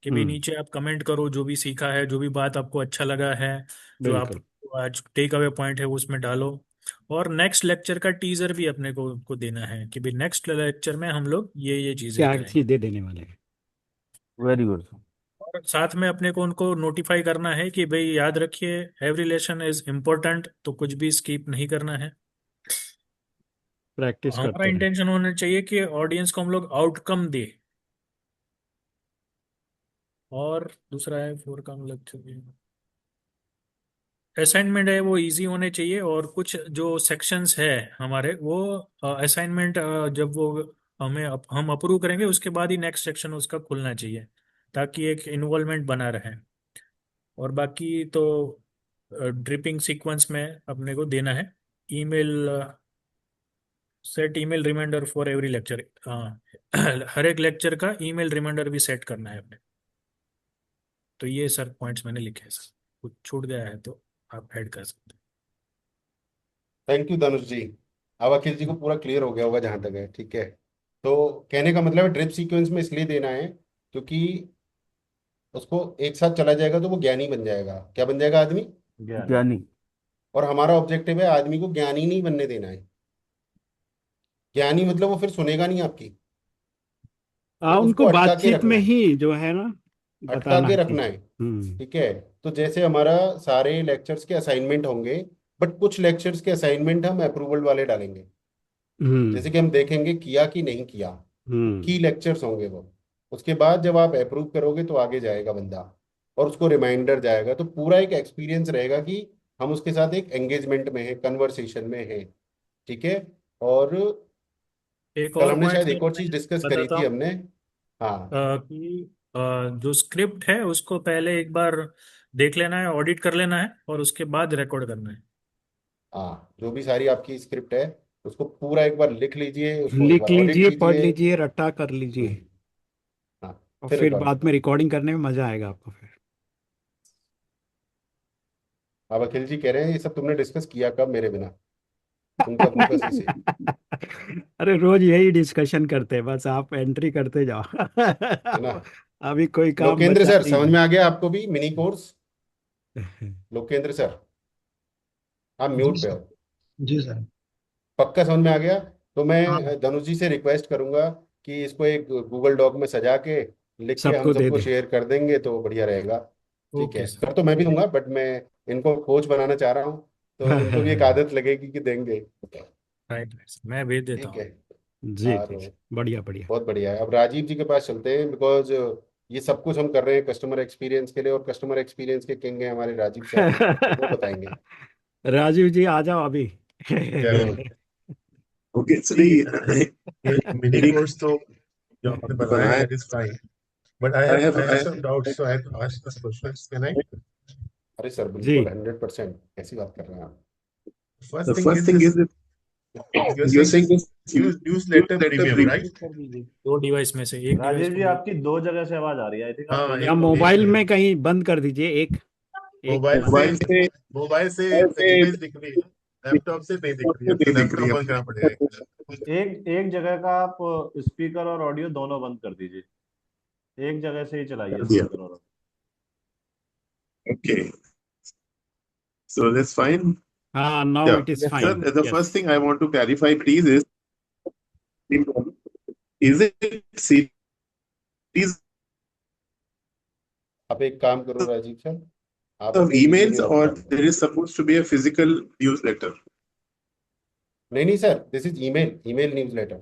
कि भाई हम्म। नीचे आप कमेंट करो जो भी सीखा है, जो भी बात आपको अच्छा लगा है, जो आप बिल्कुल। आज टेक अवे पॉइंट है वो उसमें डालो। और नेक्स्ट लेक्चर का टीजर भी अपने को देना है, कि भाई नेक्स्ट लेक्चर में हम लोग ये चीजें क्या करेंगे। चीजें देने वाले हैं? Very good sir. और साथ में अपने को उनको नोटिफाई करना है कि भाई याद रखिए, एवरी लेसन इज इम्पोर्टेंट, तो कुछ भी स्किप नहीं करना है। प्रैक्टिस हमारा करते रहे। इंटेंशन होना चाहिए कि ऑडियंस को हम लोग आउटकम दे। और दूसरा है फोर का लेक्चर, असाइनमेंट है वो इजी होने चाहिए। और कुछ जो सेक्शंस है हमारे, वो असाइनमेंट जब वो हम अप्रूव करेंगे, उसके बाद ही नेक्स्ट सेक्शन उसका खुलना चाहिए, ताकि एक इन्वॉल्वमेंट बना रहे। और बाकी तो ड्रिपिंग सीक्वेंस में अपने को देना है। Email, set email reminder for every lecture. हाँ, हर एक लेक्चर का ईमेल रिमाइंडर भी सेट करना है अपने। तो ये सर पॉइंट्स मैंने लिखे हैं सर, कुछ छूट गया है तो आप ऐड कर सकते हैं। थैंक यू धनुष जी। अब अखिल जी को पूरा क्लियर हो गया होगा जहां तक है, ठीक है? तो कहने का मतलब है ड्रिप सीक्वेंस में इसलिए देना है क्योंकि उसको एक साथ चला जाएगा तो वो ज्ञानी बन जाएगा। क्या बन जाएगा आदमी? ज्ञानी। और हमारा ऑब्जेक्टिव है आदमी को ज्ञानी नहीं बनने देना है। ज्ञानी मतलब वो फिर सुनेगा नहीं आपकी, तो उसको उनको अटका के बातचीत में रखना है, ही जो है ना, अटका बताना के है रखना चीज। है। हम्म। ठीक है? तो जैसे हमारा सारे लेक्चर्स के असाइनमेंट होंगे, बट कुछ लेक्चर्स के असाइनमेंट हम अप्रूवल वाले डालेंगे। हम्म। जैसे कि हम देखेंगे किया कि नहीं किया, की हम्म। लेक्चर्स होंगे वो। उसके बाद जब आप अप्रूव करोगे तो आगे जाएगा बंदा, और उसको रिमाइंडर जाएगा, तो पूरा एक एक्सपीरियंस रहेगा कि हम उसके साथ एक एंगेजमेंट में है, कन्वर्सेशन में है। ठीक है? और एक कल और हमने पॉइंट शायद सर एक और मैं चीज डिस्कस करी बताता थी हूँ। हमने। हाँ। कि जो स्क्रिप्ट है उसको पहले एक बार देख लेना है, ऑडिट कर लेना है, और उसके बाद रिकॉर्ड करना है। हाँ, जो भी सारी आपकी स्क्रिप्ट है उसको पूरा एक बार लिख लीजिए, उसको एक लिख बार ऑडिट लीजिए, पढ़ कीजिए। लीजिए, रट्टा कर लीजिए। हम्म, हाँ, और फिर फिर रिकॉर्ड बाद कीजिए। में रिकॉर्डिंग करने में मजा आएगा आपको फिर। अब अखिल जी कह रहे हैं ये सब तुमने डिस्कस किया कब मेरे बिना? उनका मुंह सी से। अरे रोज यही डिस्कशन करते हैं, बस आप एंट्री करते जाओ। है ना? अभी कोई काम लोकेंद्र बचा सर, ही समझ नहीं। में आ गया आपको भी मिनी कोर्स? लोकेंद्र सर, आप जी म्यूट पे सर। हो। जी सर। पक्का समझ में आ गया? तो हाँ, मैं धनुष जी से रिक्वेस्ट करूंगा कि इसको एक गूगल डॉक में सजा के लिख के हम सबको दे सबको दे। शेयर कर देंगे तो बढ़िया रहेगा। ठीक है, ओके सर। कर तो मैं भी दूंगा, बट मैं इनको कोच बनाना चाह रहा हूँ, तो इनको भी एक आदत लगेगी कि देंगे। राइट राइट, मैं भेज देता ठीक हूँ। है। जी और जी। बढ़िया बढ़िया। बहुत बढ़िया है। अब राजीव जी के पास चलते हैं, बिकॉज ये सब कुछ हम कर रहे हैं कस्टमर एक्सपीरियंस के लिए, और कस्टमर एक्सपीरियंस के किंग हैं हमारे राजीव सर। वो बताएंगे। राजीव जी आ जाओ अभी। जरूर। ओके इसलिए ये मिनी कोर्स तो जो आपने बनाया है, that is fine. But I have some doubts, so I have to ask this questions. Can I? अरे सर जी बिल्कुल 100% कैसी बात कर रहे हैं आप? The first thing is that you're saying this newsletter premium, right? कर दीजिए 2 डिवाइस में से एक डिवाइस राजेश जी को आपकी 2 जगह से आवाज आ रही है। आई थिंक आप हाँ, दोनों एक या ही मोबाइल में कहीं बंद कर दीजिए एक एक मोबाइल से इमेज दिख रही है, लैपटॉप से नहीं दिख रही है, तो लैपटॉप बंद करना पड़ेगा। एक एक जगह का आप स्पीकर और ऑडियो दोनों बंद कर दीजिए। एक जगह से ही चलाइए कर दिया। स्पीकर और Okay, so that's fine. हाँ now Yeah. It is Sir, fine the first thing I want to clarify, please, is it series आप एक काम करो राजीव सर, आप of अपने email emails note or कर दो। there is supposed to be a physical newsletter? नहीं नहीं सर, this is email newsletter.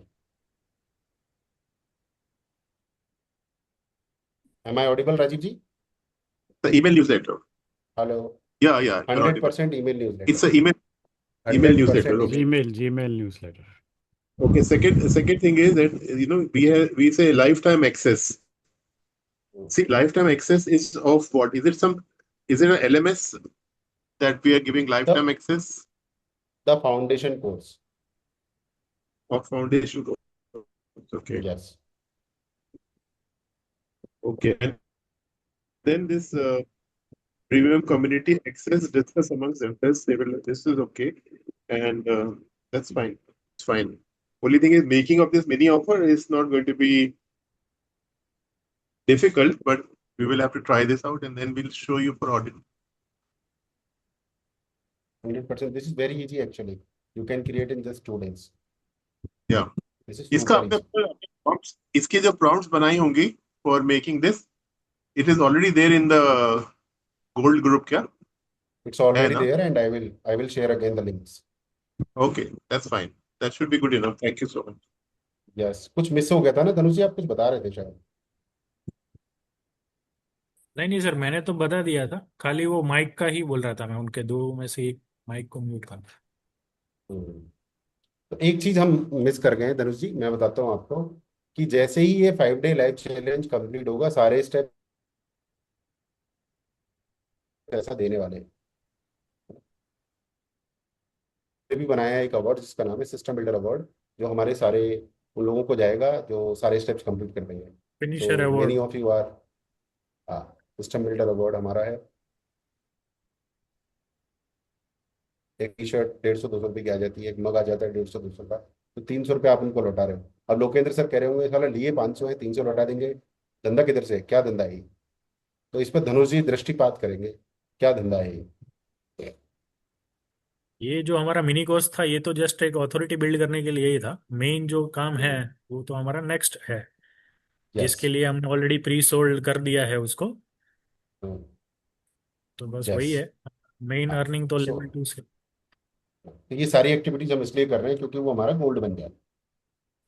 Am I audible Rajiv ji? The email newsletter. Hello? Yeah, you're audible. 100% email newsletter. It's a email newsletter. 100% Okay. Gmail newsletter Okay. Second thing is that we say lifetime access. See, lifetime access is of what? Is it an LMS that we are giving lifetime access the foundation course. of foundation course? Okay. Yes. Okay. And then this premium community access discuss amongst themselves. This is okay, and that's fine. It's fine. Only thing is making of this mini offer is not going to be difficult, but we will have to try this out, and then we'll show you for audit. 100%, this is very easy actually. You can create in just 2 days. Yeah. This is इसका super आपने easy. prompts, इसके जो prompts बनाई होंगी for making this, it is already there in the gold group क्या? It's already है ना? there and I will share again the links. Okay, that's fine. That should be good enough. Thank you so much. Yes, कुछ miss हो गया था ना धनुष जी, आप कुछ बता रहे थे शायद। नहीं नहीं सर, मैंने तो बता दिया था, खाली वो माइक का ही बोल रहा था मैं, उनके 2 में से एक माइक को म्यूट करना। हम्म। तो एक चीज हम मिस कर गए हैं धनुष जी, मैं बताता हूँ आपको कि जैसे ही ये 5 डे लाइव चैलेंज कंप्लीट होगा, सारे स्टेप पैसा देने वाले हैं। ये भी बनाया है एक अवार्ड जिसका नाम है सिस्टम बिल्डर अवार्ड, जो हमारे सारे उन लोगों को जाएगा जो सारे स्टेप्स कंप्लीट कर देंगे। फिनिशर तो award. Many of you are, हाँ, सिस्टम बिल्डर अवार्ड हमारा है। एक टी शर्ट 150-200 रुपये की आ जाती है, एक मग आ जाता है 150-200 का, तो 300 रुपये आप उनको लौटा रहे हो। अब लोकेंद्र सर कह रहे होंगे साला लिए 500 है, 300 लौटा देंगे, धंधा किधर से है? क्या धंधा है ये? तो इस पर धनुष जी दृष्टिपात करेंगे, क्या धंधा है ये? ये जो हमारा मिनी कोर्स था, ये तो जस्ट एक अथॉरिटी बिल्ड करने के लिए ही था। मेन जो काम है वो तो हमारा नेक्स्ट है, यस। जिसके लिए हमने ऑलरेडी प्री सोल्ड कर दिया है उसको। तो बस यस। वही है, मेन हाँ, अर्निंग तो सो लेवल 2 से। तो ये सारी एक्टिविटीज हम इसलिए कर रहे हैं क्योंकि वो हमारा गोल्ड बन गया।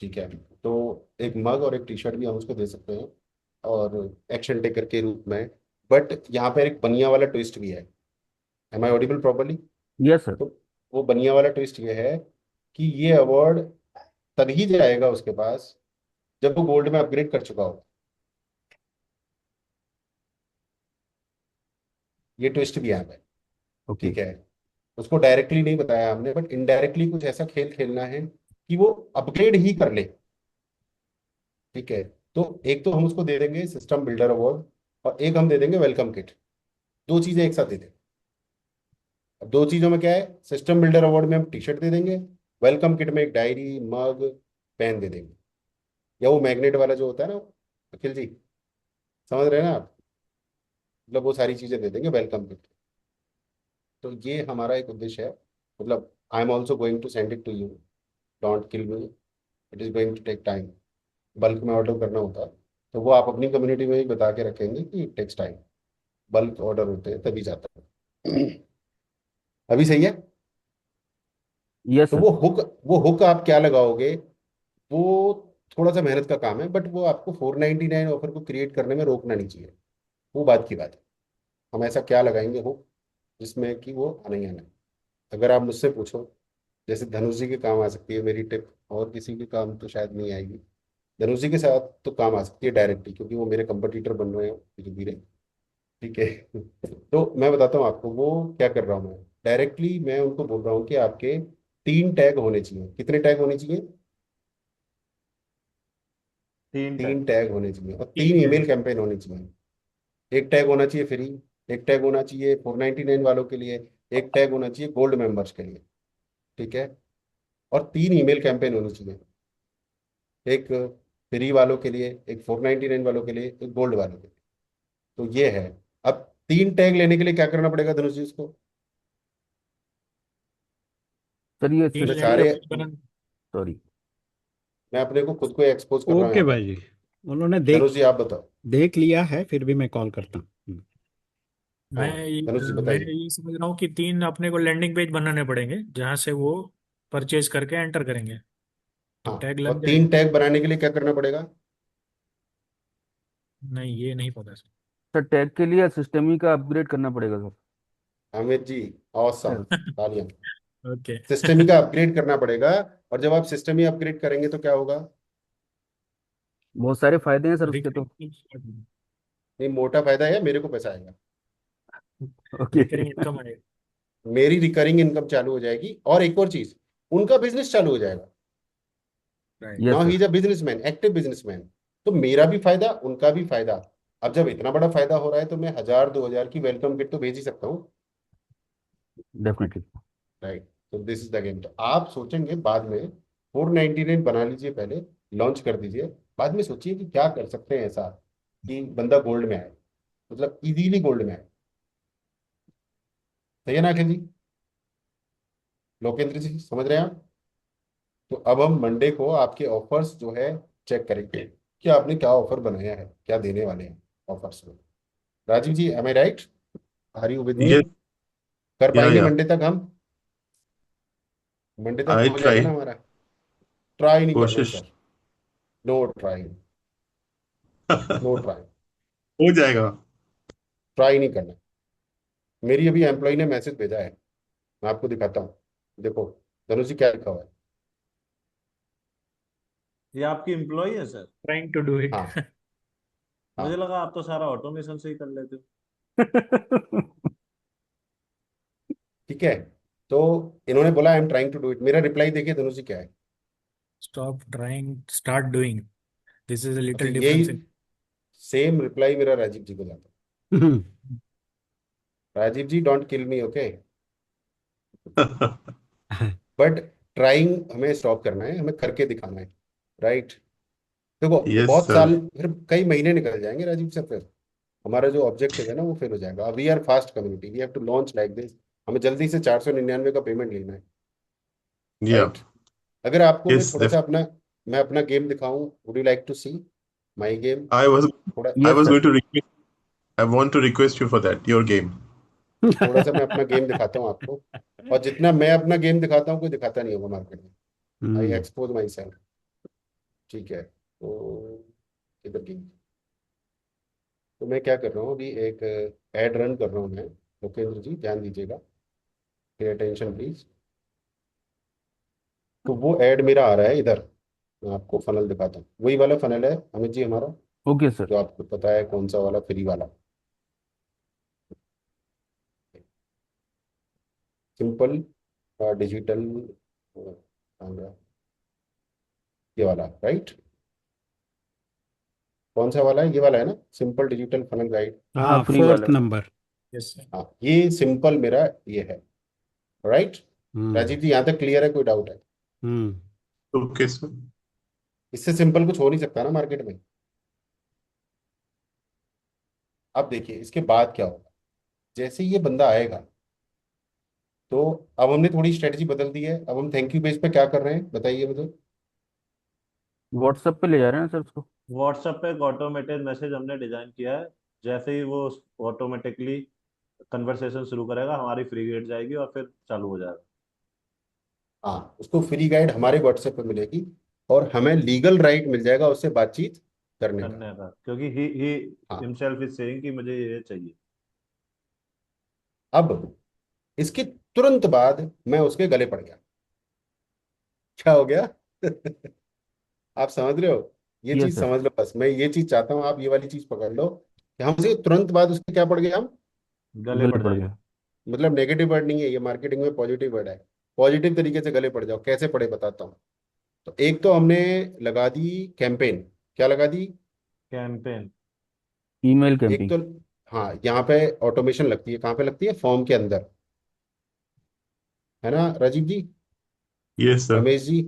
ठीक है, तो एक मग और एक टी शर्ट भी हम उसको दे सकते हैं और एक्शन टेकर के रूप में। बट यहाँ पर एक बनिया वाला ट्विस्ट भी है। Am I audible properly? Yes sir. तो वो बनिया वाला ट्विस्ट ये है कि ये अवार्ड तभी जाएगा उसके पास जब वो गोल्ड में अपग्रेड कर चुका हो। ये ट्विस्ट भी यहाँ पे। ओके। ठीक है, उसको डायरेक्टली नहीं बताया हमने, बट इनडायरेक्टली कुछ ऐसा खेल खेलना है कि वो अपग्रेड ही कर ले। ठीक है, तो एक तो हम उसको दे देंगे सिस्टम बिल्डर अवार्ड और एक हम दे देंगे वेलकम किट। 2 चीजें एक साथ दे देंगे। अब 2 चीजों में क्या है, सिस्टम बिल्डर अवार्ड में हम टी शर्ट दे देंगे, वेलकम किट में एक डायरी मग पेन दे देंगे, या वो मैग्नेट वाला जो होता है ना, अखिल जी समझ रहे हैं ना आप, मतलब वो सारी चीजें दे देंगे वेलकम किट। तो ये हमारा एक उद्देश्य है। मतलब I am also going to send it to you, don't kill me, it is going to take time. Bulk में ऑर्डर करना होता है तो वो आप अपनी कम्युनिटी में ही बता के रखेंगे कि it takes time, bulk order होते हैं तभी जाता है। अभी सही है? यस तो सर। वो हुक आप क्या लगाओगे, वो थोड़ा सा मेहनत का काम है, बट वो आपको 499 ऑफर को क्रिएट करने में रोकना नहीं चाहिए। वो बात की बात है, हम ऐसा क्या लगाएंगे हुक जिसमें कि वो आना ही आना है। अगर आप मुझसे पूछो, जैसे धनुष जी के काम आ सकती है मेरी टिप, और किसी के काम तो शायद नहीं आएगी। धनुष जी के साथ तो काम आ सकती है डायरेक्टली, क्योंकि वो मेरे कंपटीटर बन रहे हैं धीरे धीरे। ठीक है। तो मैं बताता हूँ आपको वो क्या कर रहा हूँ। मैं डायरेक्टली मैं उनको बोल रहा हूँ कि आपके 3 टैग होने चाहिए। कितने टैग होने चाहिए? 3 टैग। 3 टैग होने चाहिए और 3 ठीक है। ईमेल कैंपेन होने चाहिए। एक टैग होना चाहिए फ्री, एक टैग होना चाहिए 499 वालों के लिए, एक टैग होना चाहिए गोल्ड मेंबर्स के लिए। ठीक है। और 3 ईमेल कैंपेन होनी चाहिए, एक फ्री वालों के लिए, एक 499 वालों के लिए, एक गोल्ड वालों के लिए। तो ये है। अब 3 टैग लेने के लिए क्या करना पड़ेगा धनुष जी उसको? सर ये तीन मैं लैंडिंग सारे सिस्टम, पेज बना। सॉरी। मैं अपने को खुद को एक्सपोज कर रहा हूँ ओके यहाँ पे। भाई जी, उन्होंने धनुष जी आप बताओ। देख लिया है, फिर भी मैं कॉल करता हूँ। हाँ, धनुष जी मैं बताइए। ये समझ रहा हूँ कि 3 अपने को लैंडिंग पेज बनाने पड़ेंगे जहां से वो परचेज करके एंटर करेंगे, तो हाँ, टैग और लग तीन जाएगा। टैग बनाने के लिए क्या करना पड़ेगा? नहीं, ये नहीं पता सर। सर टैग के लिए सिस्टम ही का अपग्रेड करना पड़ेगा sir. Amit ji, awesome, Yes. तालियां। ओके। सिस्टम ही का अपग्रेड करना पड़ेगा। और जब आप सिस्टम ही अपग्रेड करेंगे तो क्या होगा? बहुत सारे फायदे हैं सर उसके तो। रिकरिंग नहीं, मोटा फायदा है, मेरे को पैसा आएगा। ओके। इनकम आएगा। मेरी रिकरिंग इनकम चालू हो जाएगी, और एक और चीज, उनका बिजनेस चालू हो जाएगा। Right. Yes now he sir. Is a businessman, active businessman. तो मेरा भी फायदा, उनका भी फायदा। अब जब इतना बड़ा फायदा हो रहा है तो मैं 1000 2000 की वेलकम किट तो भेज ही सकता हूँ। डेफिनेटली। राइट। तो दिस इज द गेम। तो आप सोचेंगे बाद में 499 बना लीजिए पहले, लॉन्च कर दीजिए। बाद में सोचिए कि क्या कर सकते हैं ऐसा कि बंदा गोल्ड में आए, मतलब इजीली गोल्ड में आए। सही है ना अखिल जी? लोकेंद्र जी समझ रहे हैं आप? तो अब हम मंडे को आपके ऑफर्स जो है चेक करेंगे कि आपने क्या ऑफर बनाया है, क्या देने वाले हैं ऑफर्स में। Rajiv ji, am I right? Are you with me? Yes, कर yeah, पाएंगे yeah. मंडे तक हम? मंडे तक I हो जाएगा ना try. हमारा? ट्राई नहीं कर रहे कोशिश sir. Know try. Know try. हो जाएगा। ट्राई नहीं करना। मेरी अभी एम्प्लॉय ने मैसेज भेजा है, मैं आपको दिखाता हूँ। देखो धनुष जी क्या लिखा हुआ है। ये आपकी एम्प्लॉय है sir? Trying to do it. हाँ। मुझे हाँ। लगा आप तो सारा ऑटोमेशन से ही कर लेते हो। ठीक है। तो इन्होंने बोला I am trying to do it. मेरा रिप्लाई देखिए धनुष जी क्या है। Stop trying, start doing. This is a अच्छा, लिटिल यही डिफरेंस इन। सेम रिप्लाई मेरा राजीव जी को जाता है। Rajiv ji don't kill me, okay? But trying हमें स्टॉप करना है, हमें करके दिखाना है। राइट। देखो Yes, बहुत sir. साल, फिर कई महीने निकल जाएंगे राजीव सर, फिर हमारा जो ऑब्जेक्टिव है ना वो फेल हो जाएगा। We are fast community, we have to launch like this. हमें जल्दी से 499 का पेमेंट लेना है। Yeah. राइट। अगर आपको मैं Yes, थोड़ा सा अपना, मैं अपना गेम दिखाऊं, would you like to see my game? I was थोड़ा, I yes was sir. going to request. I want to request you for that. Your game. थोड़ा सा मैं अपना गेम दिखाता हूँ आपको। और जितना मैं अपना गेम दिखाता हूँ कोई दिखाता नहीं होगा मार्केट में। I hmm. Expose myself. ठीक है। तो इधर गेम। तो मैं क्या कर रहा हूँ अभी, एक एड रन कर रहा हूँ मैं। लोकेंद्र जी ध्यान दीजिएगा, पे अटेंशन प्लीज। तो वो ऐड मेरा आ रहा है इधर। मैं आपको फनल दिखाता हूँ, वही वाला फनल है अमित जी हमारा, ओके सर। जो आपको पता है कौन सा वाला, फ्री वाला। सिंपल डिजिटल, ये वाला राइट? कौन सा वाला है? ये वाला है ना, सिंपल डिजिटल फनल गाइड। हाँ हाँ, फ्री वाला। 4th number. Yes sir. हाँ, ये सिंपल मेरा ये है। राइट। हम्म। राजीव जी यहाँ तक क्लियर है, कोई डाउट है? हम्म। Okay, sir. इससे सिंपल कुछ हो नहीं सकता ना मार्केट में। अब देखिए इसके बाद क्या होगा। जैसे ही ये बंदा आएगा, तो अब हमने थोड़ी स्ट्रेटजी बदल दी है। अब हम थैंक यू पेज पे क्या कर रहे हैं बताइए मुझे। व्हाट्सएप पे ले जा रहे हैं सर उसको। व्हाट्सएप पे एक ऑटोमेटेड मैसेज हमने डिजाइन किया है। जैसे ही वो ऑटोमेटिकली कन्वर्सेशन शुरू करेगा, हमारी फ्री गेट जाएगी और फिर चालू हो जाएगा। हाँ, उसको फ्री गाइड हमारे व्हाट्सएप पे मिलेगी, और हमें लीगल राइट मिल जाएगा उससे बातचीत करने का। करने का, क्योंकि ही हाँ। हिमसेल्फ इज सेइंग कि मुझे ये चाहिए। अब इसके तुरंत बाद मैं उसके गले पड़ गया। क्या हो गया? आप समझ रहे हो? ये यस चीज सर। समझ लो, बस मैं ये चीज चाहता हूँ, आप ये वाली चीज पकड़ लो कि हमसे तुरंत बाद उसके क्या पड़ गया हम। गले गले पड़ पड़ जाएंगे। गया। मतलब नेगेटिव वर्ड नहीं है ये, मार्केटिंग में पॉजिटिव वर्ड है। पॉजिटिव तरीके से गले पड़ जाओ, कैसे पड़े बताता हूँ। तो एक तो हमने लगा दी कैंपेन। क्या लगा दी? कैंपेन। ईमेल एक कैंपिंग। तो, हाँ, यहाँ पे ऑटोमेशन लगती है, कहाँ पे लगती है? फॉर्म के अंदर, है ना राजीव जी, Yes, sir. रमेश जी?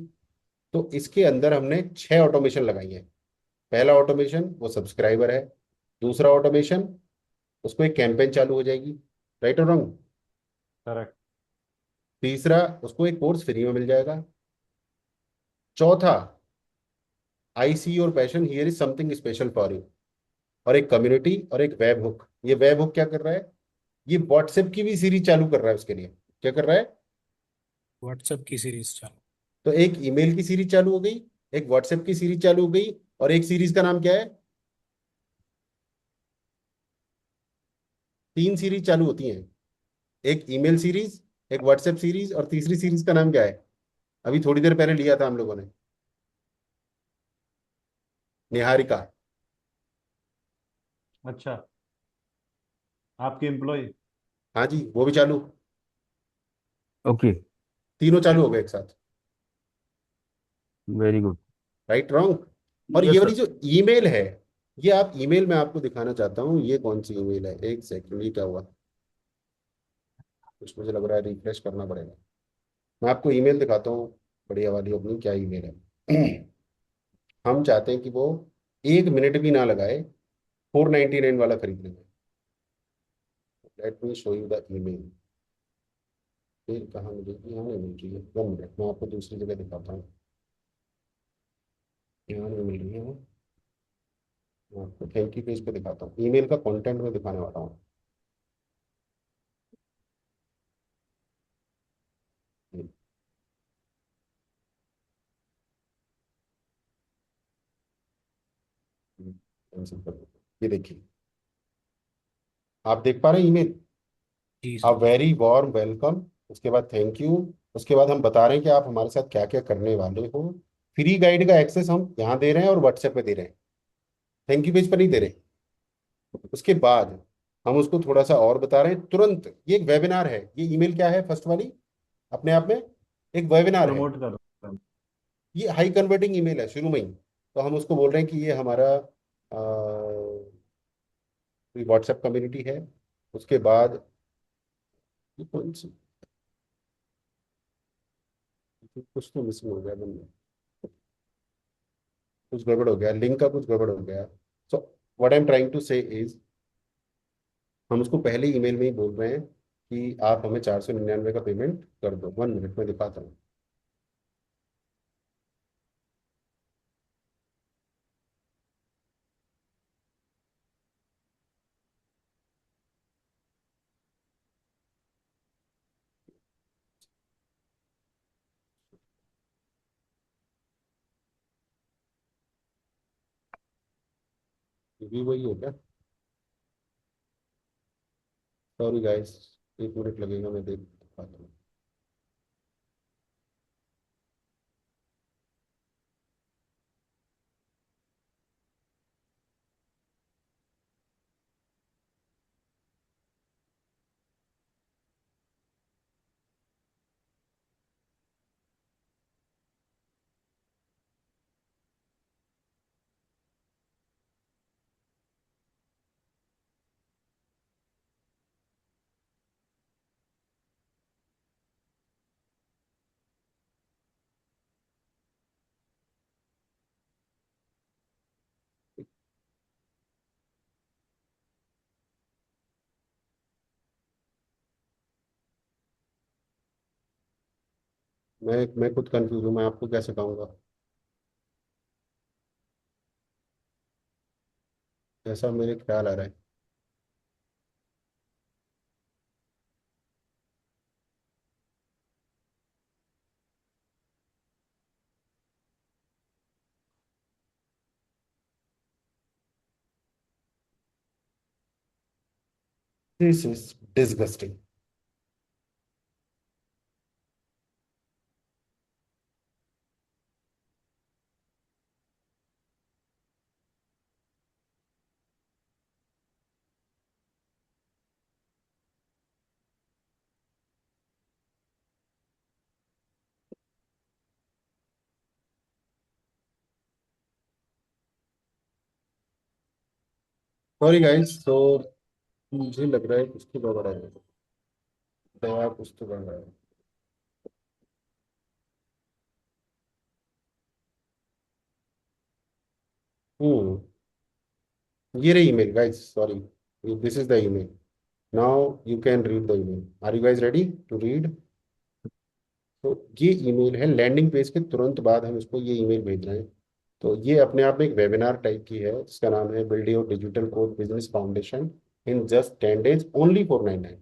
तो इसके अंदर हमने 6 ऑटोमेशन लगाई है। पहला ऑटोमेशन वो सब्सक्राइबर है। दूसरा ऑटोमेशन, उसको एक कैंपेन चालू हो जाएगी, राइट और रॉन्ग? करेक्ट। तीसरा, उसको एक कोर्स फ्री में मिल जाएगा। चौथा, I see your passion here is something special for you. और एक कम्युनिटी और एक वेब हुक। ये वेब हुक क्या कर रहा है? ये व्हाट्सएप की भी सीरीज चालू कर रहा है उसके लिए। क्या कर रहा है? व्हाट्सएप की सीरीज चालू। तो एक ईमेल की सीरीज चालू हो गई, एक व्हाट्सएप की सीरीज चालू हो गई, और एक सीरीज का नाम क्या है? 3 सीरीज चालू होती हैं। एक ईमेल सीरीज, एक व्हाट्सएप सीरीज, और तीसरी सीरीज का नाम क्या है? अभी थोड़ी देर पहले लिया था हम लोगों ने, निहारिका। अच्छा, आपकी एम्प्लॉय। हाँ जी, वो भी चालू। ओके। तीनों चालू हो गए एक साथ, वेरी गुड। Right wrong? और ये यस वाली सर। जो ईमेल है, ये आप ईमेल में आपको दिखाना चाहता हूँ, ये कौन सी ईमेल है? एक सेकंड, ये क्या हुआ? कुछ मुझे लग रहा है रिफ्रेश करना पड़ेगा। मैं आपको ईमेल दिखाता हूँ, बढ़िया वाली अपनी क्या ईमेल है। हम चाहते हैं कि वो 1 मिनट भी ना लगाए, 499 वाला खरीद लेंगे। Let me show you the email. फिर कहाँ मिलेगी? यहाँ नहीं मिल रही है, 1 मिनट, मैं आपको दूसरी जगह दिखाता हूँ। यहाँ नहीं मिल रही है वो। मैं आपको थैंक यू पेज पे दिखाता हूँ, ईमेल का कंटेंट में दिखाने वाला हूँ। कैंसिल कर दो। ये देखिए, आप देख पा रहे हैं ईमेल? जी अ सर। वेरी वार्म वेलकम, उसके बाद थैंक यू, उसके बाद हम बता रहे हैं कि आप हमारे साथ क्या क्या करने वाले हो। फ्री गाइड का एक्सेस हम यहाँ दे रहे हैं और व्हाट्सएप पे दे रहे हैं, थैंक यू पेज पर नहीं दे रहे। उसके बाद हम उसको थोड़ा सा और बता रहे हैं तुरंत, ये एक वेबिनार है। ये ईमेल क्या है फर्स्ट वाली? अपने आप में एक वेबिनार है। प्रमोट कर रहे हैं। ये हाई कन्वर्टिंग ईमेल है शुरू में ही। तो हम उसको बोल रहे हैं कि ये हमारा व्हाट्सएप कम्युनिटी है। उसके बाद ये कौन सी, कुछ तो मिसिंग हो गया बंदा, कुछ गड़बड़ हो गया, लिंक का कुछ गड़बड़ हो गया। So what I am trying to say is, हम उसको पहले ईमेल में ही बोल रहे हैं कि आप हमें 499 का पेमेंट कर दो। 1 मिनट में दिखाता हूँ। ये भी वही हो गया, सॉरी गाइस, 1 मिनट लगेगा, मैं देख दिखाता हूँ। मैं खुद कंफ्यूज हूँ, मैं आपको कैसे कहूँगा, ऐसा मेरे ख्याल आ रहा है। This is disgusting. Sorry guys, तो मुझे लग रहा है कुछ तो गड़बड़ है, दया कुछ तो गड़बड़ है। हम्म ये रही email guys, sorry, this is the email. Now you can read the email. Are you guys ready to read? तो ये ईमेल है, लैंडिंग पेज के तुरंत बाद हम इसको ये ईमेल भेज रहे हैं। तो ये अपने आप में एक वेबिनार टाइप की है, जिसका नाम है build your digital code business foundation in just 10 days only 499।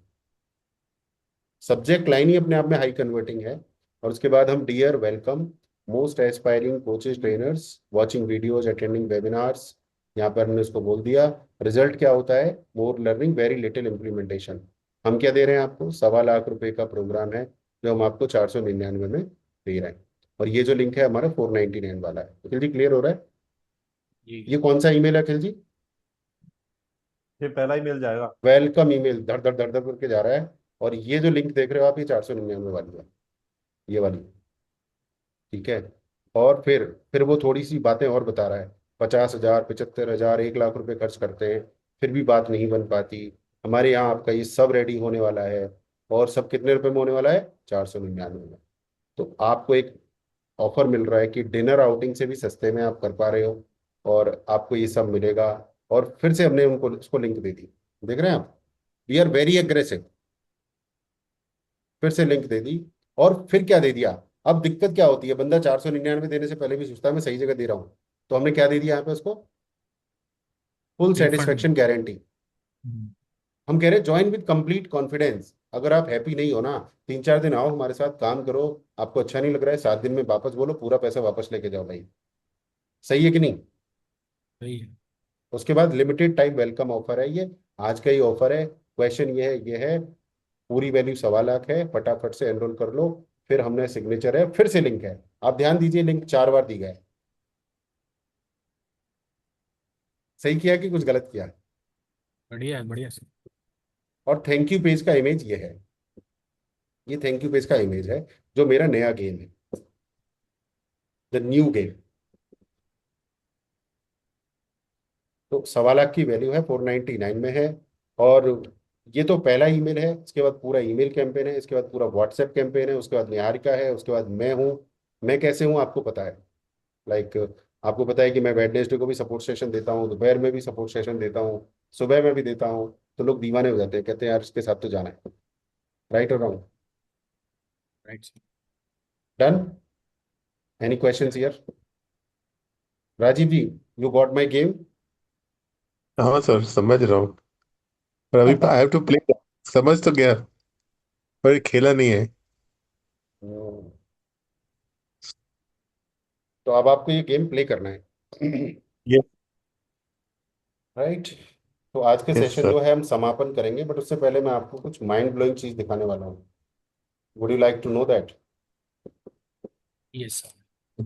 Subject line ही अपने आप में हाई कन्वर्टिंग है। और उसके बाद हम dear welcome most aspiring coaches trainers watching videos attending webinars, यहाँ पर हमने उसको बोल दिया। रिजल्ट क्या होता है? More learning very little implementation. हम क्या दे रहे हैं आपको? 1.25 लाख का प्रोग्राम है, जो हम आपको 499 में दे रहे हैं। और ये जो लिंक है हमारा 499 वाला है। अखिल जी क्लियर हो रहा है? ये जी, कौन सा ईमेल है अखिल जी? ये पहला ही मिल जाएगा। वेलकम ईमेल धड़ धड़ धड़ धड़ करके जा रहा है। और ये जो लिंक देख रहे हो आप, ये 499 वाली है, ये वाली। ठीक है। और फिर वो थोड़ी सी बातें और बता रहा है। 50,000, 75,000, 1 लाख रुपए खर्च करते हैं, फिर भी बात नहीं बन पाती। हमारे यहाँ आपका ये सब रेडी होने वाला है। और सब कितने रुपए में होने वाला है? 499 में। तो आपको एक ऑफर मिल रहा है कि डिनर आउटिंग से भी सस्ते में आप कर पा रहे हो, और आपको ये सब मिलेगा। और फिर से हमने उनको उसको लिंक दे दी। देख रहे हैं आप? We are very aggressive. फिर से लिंक दे दी। और फिर क्या दे दिया? अब दिक्कत क्या होती है, बंदा 499 देने से पहले भी सोचता है मैं सही जगह दे रहा हूँ। तो हमने क्या दे दिया यहाँ पे उसको? Full refund. Satisfaction guarantee. हम कह रहे हैं ज्वाइन विद कंप्लीट कॉन्फिडेंस। अगर आप हैप्पी नहीं हो ना, 3-4 दिन आओ हमारे साथ काम करो। आपको अच्छा नहीं लग रहा है, 7 दिन में वापस बोलो, पूरा पैसा वापस लेके जाओ भाई। सही है कि नहीं? सही है। उसके बाद लिमिटेड टाइम वेलकम ऑफर है ये। आज का ही ऑफर है। क्वेश्चन ये है, पूरी वैल्यू 1.25 लाख है, फटाफट से एनरोल कर लो। फिर हमने सिग्नेचर है, फिर से लिंक है। आप ध्यान दीजिए, लिंक 4 बार दी गया है। सही किया कि कुछ गलत किया? बढ़िया है, बढ़िया सर। और थैंक यू पेज का इमेज ये है। ये थैंक यू पेज का इमेज है, जो मेरा नया गेम है, द न्यू गेम। तो 1.25 लाख की वैल्यू है, 499 में है। और ये तो पहला ईमेल है। इसके बाद पूरा ईमेल कैंपेन है, इसके बाद पूरा व्हाट्सएप कैंपेन है, उसके बाद निहारिका है, उसके बाद मैं हूँ। मैं कैसे हूँ आपको पता है? लाइक, आपको पता है कि मैं वेडनेसडे को भी सपोर्ट सेशन देता हूँ, दोपहर में भी सपोर्ट सेशन देता हूँ, सुबह में भी देता हूँ। तो लोग दीवाने हो जाते हैं, कहते हैं यार इसके साथ तो जाना है। राइट और wrong? Right sir. Done? Any questions here? Rajiv ji, you got my game? हाँ सर, समझ रहा हूँ, पर अभी आई हैव टू प्ले। समझ तो गया, पर खेला नहीं है। तो अब आपको ये गेम प्ले करना है। ये राइट। तो आज के यस सेशन सर। जो है हम समापन करेंगे, बट उससे पहले मैं आपको कुछ माइंड ब्लोइंग चीज दिखाने वाला हूँ। Would you like to know that? Yes sir.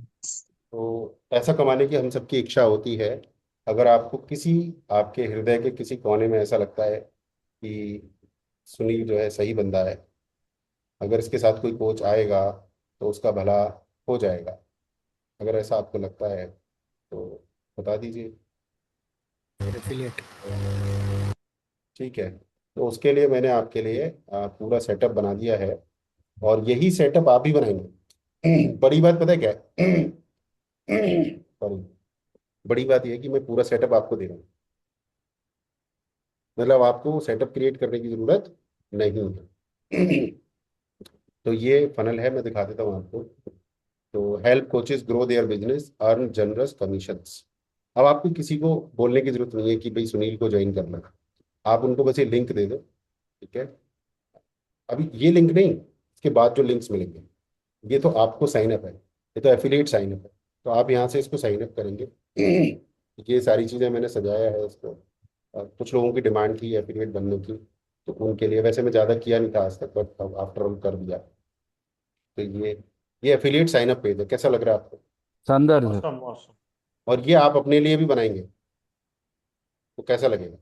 तो पैसा कमाने की हम सबकी इच्छा होती है। अगर आपको किसी, आपके हृदय के किसी कोने में ऐसा लगता है कि सुनील जो है सही बंदा है, अगर इसके साथ कोई कोच आएगा तो उसका भला हो जाएगा, अगर ऐसा आपको लगता है तो बता दीजिए। एफिलिएट। ठीक है। तो उसके लिए मैंने आपके लिए पूरा सेटअप बना दिया है। और यही सेटअप आप भी बनाएंगे। बड़ी बात पता है क्या है? सॉरी, बड़ी बात यह है कि मैं पूरा सेटअप आपको दे रहा हूँ। मतलब आपको सेटअप क्रिएट करने की जरूरत नहीं है। तो ये फनल है, मैं दिखा देता हूँ आपको। तो help coaches grow their business, earn generous commissions. अब आपको किसी को बोलने की जरूरत नहीं है कि भाई सुनील को ज्वाइन करना। आप उनको बस ये लिंक दे दो। ठीक है। अभी ये लिंक नहीं, इसके बाद जो लिंक्स मिलेंगे, ये तो आपको साइन अप है, ये तो एफिलिएट साइन अप है। तो आप यहाँ से इसको साइन अप करेंगे। ये सारी चीज़ें मैंने सजाया है इसको। कुछ लोगों की डिमांड थी एफिलिएट बनने की, तो उनके लिए वैसे मैं ज़्यादा किया नहीं था आज तक, बट अब आफ्टर ऑल कर दिया। तो ये एफिलिएट साइन अप पेज है। कैसा लग रहा है आपको? शानदार सर। Awesome awesome. और ये आप अपने लिए भी बनाएंगे तो कैसा लगेगा?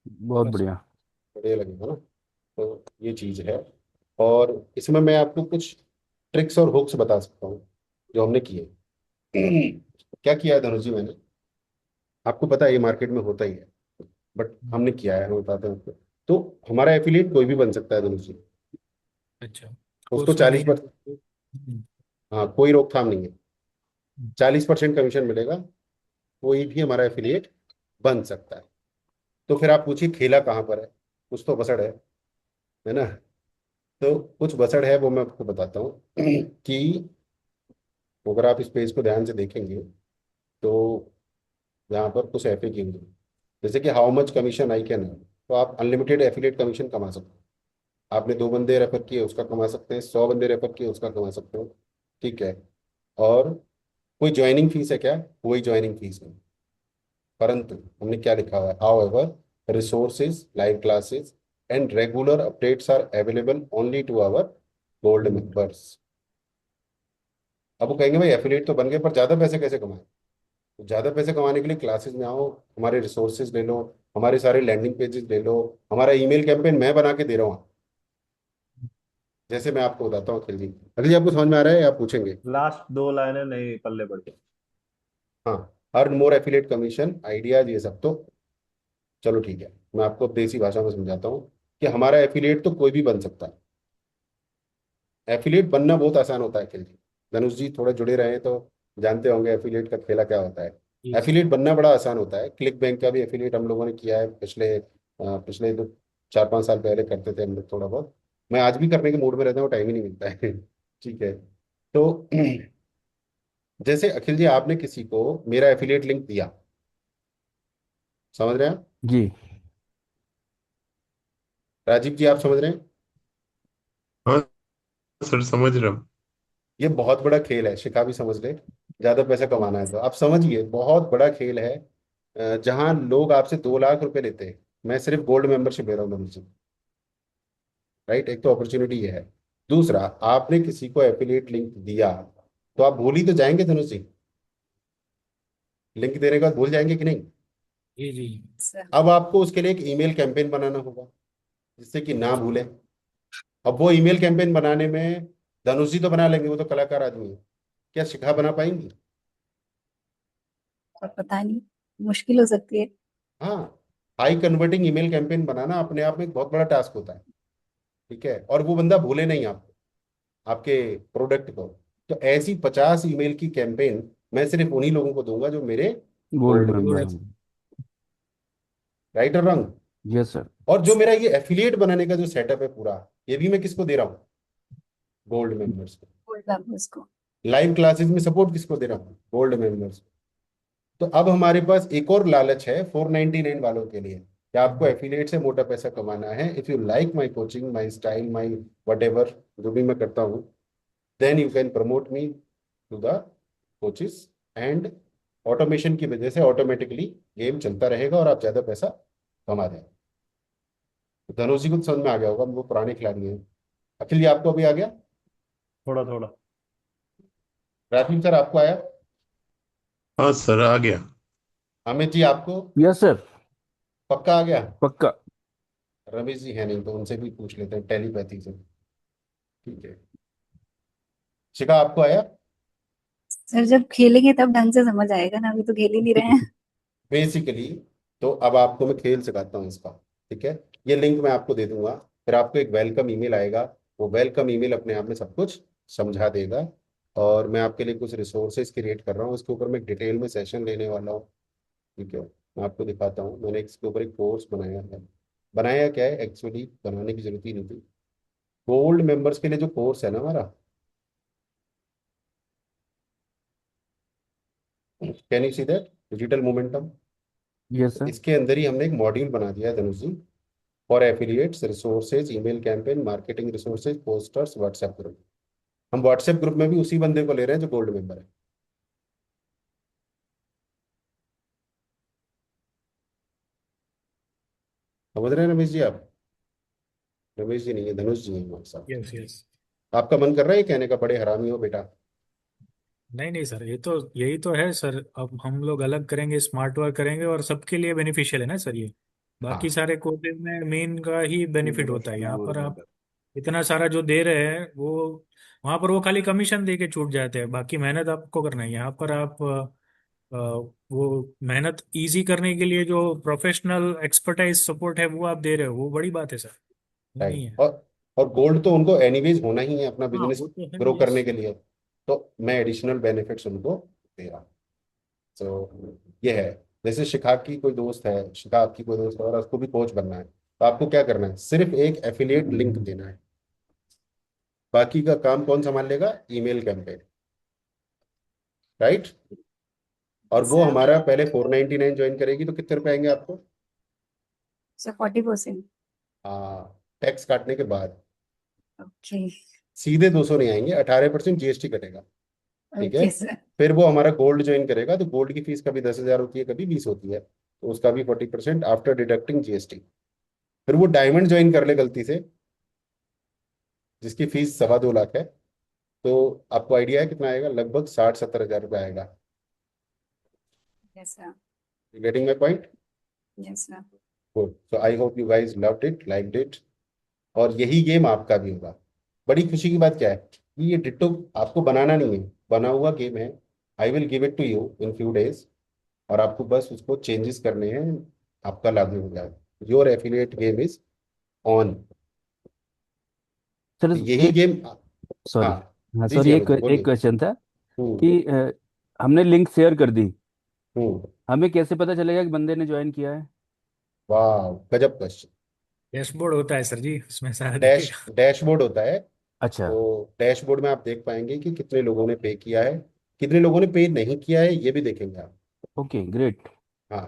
बहुत बढ़िया। बढ़िया लगेगा ना? तो ये चीज़ है। और इसमें मैं आपको कुछ ट्रिक्स और हुक्स बता सकता हूँ जो हमने किए। क्या किया है धनुष जी मैंने? आपको पता है ये मार्केट में होता ही है। बट हमने किया है, हम बताते हैं आपको। तो हमारा एफिलिएट कोई भी बन सकता है धनुष जी। अच्छा, उसको उसमें 40%, हम्म, हाँ कोई रोकथाम नहीं है, 40% कमीशन मिलेगा, कोई भी हमारा एफिलिएट बन सकता है। तो फिर आप पूछिए खेला कहाँ पर है, कुछ तो बसड़ है ना। तो कुछ बसड़ है वो मैं आपको बताता हूँ कि अगर आप इस पेज को ध्यान से देखेंगे तो यहाँ पर कुछ एफएक्यू है, जैसे कि how much commission I can earn. तो आप अनलिमिटेड एफिलिएट कमीशन कमा सकते हैं। आपने 2 बंदे रेफर किए उसका कमा सकते हैं, 100 बंदे रेफर किए उसका कमा सकते हो, ठीक है। और कोई ज्वाइनिंग फीस है क्या? कोई ज्वाइनिंग फीस नहीं। परंतु हमने क्या लिखा हुआ है, however resources, live classes and regular updates are available only to our gold members. अब वो कहेंगे भाई एफिलिएट तो बन गए पर ज्यादा पैसे कैसे कमाए? तो ज्यादा पैसे कमाने के लिए क्लासेस में आओ, हमारे रिसोर्सेज ले लो, हमारे सारे लैंडिंग पेजेस ले लो, हमारा ईमेल कैंपेन मैं बना के दे रहा हूँ। जैसे मैं आपको बताता हूँ अखिल जी, अखिल जी आपको समझ में आ रहा है या आप पूछेंगे? लास्ट 2 लाइनें नहीं पल्ले पड़ गई। हाँ, earn more affiliate commission ideas ये सब तो चलो ठीक है, मैं आपको देसी भाषा में समझाता हूँ कि हमारा एफिलिएट तो कोई भी बन सकता है। एफिलिएट बनना बहुत आसान होता है अखिल जी, धनुष जी थोड़े जुड़े रहे तो जानते होंगे एफिलिएट का खेला क्या होता है। जी सर। एफिलिएट बनना बड़ा आसान होता है, क्लिक बैंक का भी एफिलिएट हम लोगों ने किया है पिछले 4-5 साल पहले करते थे हम लोग थोड़ा बहुत। मैं आज भी करने के मूड में रहता हूँ, टाइम ही नहीं मिलता है ठीक है। तो जैसे अखिल जी आपने किसी को मेरा एफिलिएट लिंक दिया, समझ रहे हैं आप? जी। राजीव जी आप समझ रहे हैं? हाँ सर, समझ रहा हूँ। ये बहुत बड़ा खेल है, शिखा भी समझ ले। ज्यादा पैसा कमाना है तो आप समझिए, बहुत बड़ा खेल है। जहां लोग आपसे 2 लाख रुपए लेते हैं, मैं सिर्फ गोल्ड मेंबरशिप दे रहा हूँ धनुष जी। राइट, एक तो अपॉर्चुनिटी ये है। दूसरा, आपने किसी को एफिलिएट लिंक दिया तो आप भूल ही तो जाएंगे धनुष जी, लिंक देने के बाद भूल जाएंगे कि नहीं? जी जी। अब आपको उसके लिए एक ईमेल कैंपेन बनाना होगा जिससे कि ना भूले। अब वो ईमेल कैंपेन बनाने में धनुष जी तो बना लेंगे, वो तो कलाकार आदमी है, क्या शिखा बना पाएंगी? और पता नहीं, मुश्किल हो सकती है। हाँ, हाई कन्वर्टिंग ईमेल कैंपेन बनाना अपने आप में एक बहुत बड़ा टास्क होता है, ठीक है। और वो बंदा भूले नहीं आपको, आपके प्रोडक्ट को। तो ऐसी 50 ईमेल की कैंपेन मैं सिर्फ उन्हीं लोगों को दूंगा जो मेरे गोल्ड गोल्ड मेंबर मेंबर्स, हैं। राइट और रंग। Yes sir. और जो मेरा ये एफिलिएट बनाने का जो सेटअप है पूरा, ये भी मैं किसको दे रहा हूँ? गोल्ड मेंबर्स को। गोल्ड मेंबर्स को। लाइव क्लासेस में सपोर्ट किसको दे रहा हूँ? Gold members. तो अब हमारे पास एक और लालच है 499 वालों के लिए कि आपको एफिलिएट से मोटा पैसा कमाना है। If you like my coaching, my style, my whatever, जो भी मैं करता हूँ, then you can promote me to the coaches and automation की वजह से ऑटोमेटिकली गेम चलता रहेगा और आप ज्यादा पैसा कमा देंगे। तो धनुष जी को तो समझ में आ गया होगा, वो पुराने खिलाड़ी हैं। अखिल जी आपको अभी आ गया? थोड़ा थोड़ा। राजीव सर आपको आया? हाँ सर, आ गया। अमित जी आपको यस सर। पक्का आ गया? पक्का। रमेश जी है नहीं तो उनसे भी पूछ लेते हैं टेलीपैथी से, ठीक है। शिखा आपको आया? सर जब खेलेंगे तब ढंग से समझ आएगा ना, अभी तो खेल ही नहीं रहे हैं। बेसिकली तो अब आपको मैं खेल सिखाता हूँ इसका, ठीक है। ये लिंक मैं आपको दे दूंगा, फिर आपको एक वेलकम ईमेल आएगा। वो वेलकम ईमेल अपने आप में सब कुछ समझा देगा। और मैं आपके लिए कुछ रिसोर्सेज क्रिएट कर रहा हूँ, इसके ऊपर मैं डिटेल में सेशन लेने वाला हूँ, ठीक है। मैं आपको दिखाता हूँ, मैंने इसके ऊपर एक कोर्स बनाया है। बनाया क्या है, एक्चुअली बनाने की जरूरत ही नहीं थी। गोल्ड मेंबर्स के लिए जो कोर्स है ना हमारा, can you see that digital momentum, yes sir. इसके अंदर ही हमने एक मॉड्यूल बना दिया है Dhanush ji, for affiliates, resources, email campaign, marketing resources, posters, WhatsApp group. हम व्हाट्सएप ग्रुप में भी उसी बंदे को ले रहे हैं जो गोल्ड मेंबर है। समझ रहे हैं रमेश जी आप? रमेश जी नहीं है, धनुष जी है हमारे साथ। Yes yes. आपका मन कर रहा है ये कहने का, बड़े हरामी हो बेटा? नहीं नहीं सर, ये तो यही तो है सर। अब हम लोग अलग करेंगे, स्मार्ट वर्क करेंगे और सबके लिए बेनिफिशियल है ना सर ये। बाकी हाँ, सारे कोर्सेज में मेन का ही बेनिफिट होता है, यहाँ पर आप इतना सारा जो दे रहे हैं वो वहाँ पर वो खाली कमीशन दे के छूट जाते हैं, बाकी मेहनत आपको करना है। यहाँ पर आप वो मेहनत इजी करने के लिए जो प्रोफेशनल एक्सपर्टाइज सपोर्ट है वो आप दे रहे हो, वो बड़ी बात है सर। वो नहीं राइट। है। और गोल्ड तो उनको एनीवेज होना ही है अपना हाँ बिजनेस वो तो है, ग्रो यस। करने के लिए। तो मैं एडिशनल बेनिफिट्स उनको दे रहा हूँ। तो ये है। जैसे शिखा की कोई दोस्त है, शिखा आपकी कोई दोस्त है और उसको भी कोच बनना है, तो आपको क्या करना है, सिर्फ एक एफिलिएट लिंक देना है। बाकी का काम कौन संभाल लेगा, ईमेल कैंपेन। राइट। और वो सर हमारा पहले 499 ज्वाइन करेगी तो कितने रुपए आएंगे आपको। सर 40%। हाँ, टैक्स काटने के बाद ओके। सीधे 200 नहीं आएंगे, 18% जीएसटी कटेगा। ठीक है। Okay sir. फिर वो हमारा गोल्ड ज्वाइन करेगा तो गोल्ड की फीस कभी 10,000 होती है, कभी 20 होती है, तो उसका भी 40% आफ्टर डिडक्टिंग जीएसटी। फिर वो डायमंड ज्वाइन कर ले गलती से, जिसकी फीस 2.25 लाख है, तो आपको आइडिया है कितना आएगा, लगभग 60-70 हज़ार रुपये आएगा। Yes sir. Getting my point. Yes sir. Good. So I hope you guys loved it, liked it. और यही गेम आपका भी होगा। बड़ी खुशी की बात क्या है कि ये डिट्टो आपको बनाना नहीं है, बना हुआ गेम है। I will give it to you in few days, और आपको बस उसको चेंजेस करने हैं, आपका लागू हो जाएगा। Your affiliate game is on. Sir यही एक, गेम। सॉरी, हाँ। हाँ जी सर, जी एक अनुज एक बोलिए। क्वेश्चन था हम्म। कि हमने लिंक शेयर कर दी, हम्म। हमें कैसे पता चलेगा कि बंदे ने ज्वाइन किया है? वाह, गजब क्वेश्चन। डैशबोर्ड होता है सर जी, उसमें सारा डैश दिखेगा। डैशबोर्ड होता है। अच्छा। तो डैशबोर्ड में आप देख पाएंगे कि कितने लोगों ने पे किया है, कितने लोगों ने पे नहीं किया है, ये भी देखेंगे आप। Okay, great. हाँ।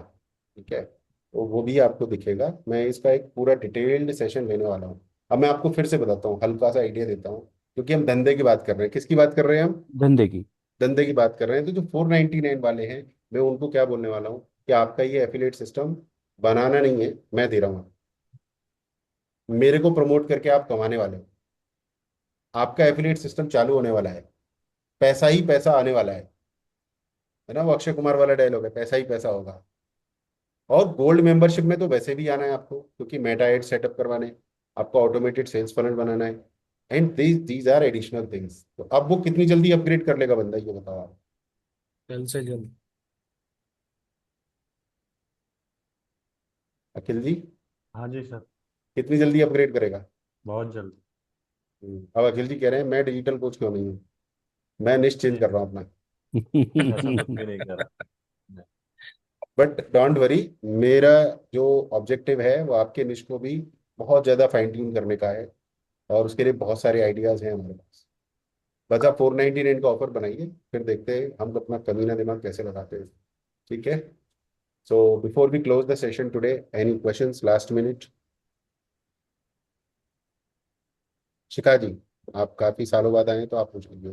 ठीक है, तो वो भी आपको दिखेगा। मैं इसका एक पूरा डिटेल्ड सेशन लेने वाला हूँ। अब मैं आपको फिर से बताता हूँ, हल्का सा आइडिया देता हूँ, क्योंकि हम धंधे की बात कर रहे हैं। किसकी बात कर रहे हैं हम, धंधे की। धंधे की बात कर रहे हैं। तो जो 499 वाले हैं, मैं उनको क्या बोलने वाला हूँ कि आपका ये एफिलिएट सिस्टम बनाना नहीं है, मैं दे रहा हूँ। मेरे को प्रमोट करके आप कमाने वाले हो। आपका एफिलिएट सिस्टम चालू होने वाला है, पैसा ही पैसा आने वाला है ना। वो अक्षय कुमार वाला डायलॉग है, पैसा ही पैसा होगा। और गोल्ड मेंबरशिप में तो वैसे भी आना है आपको, क्योंकि मेटा एड सेटअप करवाने, आपको ऑटोमेटेड सेल्स फनल बनाना है, and these are additional things. तो अब वो कितनी जल्दी अपग्रेड कर लेगा बंदा, ये बताओ आप। जल्द से जल्द। अखिल जी, हाँ जी सर। कितनी जल्दी अपग्रेड करेगा। बहुत जल्द। अब अखिल जी कह रहे हैं मैं डिजिटल कोच क्यों नहीं हूँ, मैं निश चेंज नहीं कर रहा हूँ अपना। ऐसा कुछ भी नहीं करा। नहीं। बट डोंट वरी, मेरा जो ऑब्जेक्टिव है वो आपके निश को भी बहुत ज़्यादा फाइन ट्यून करने का है, और उसके लिए बहुत सारे आइडियाज़ हैं हमारे पास। बस आप 499 का ऑफर बनाइए, फिर देखते हैं हम अपना कमीना दिमाग कैसे लगाते हैं। ठीक है। So before we close the session today, any questions last minute. Shikha ji, आप काफी सालों बाद आए हैं, तो आप पूछ लीजिए।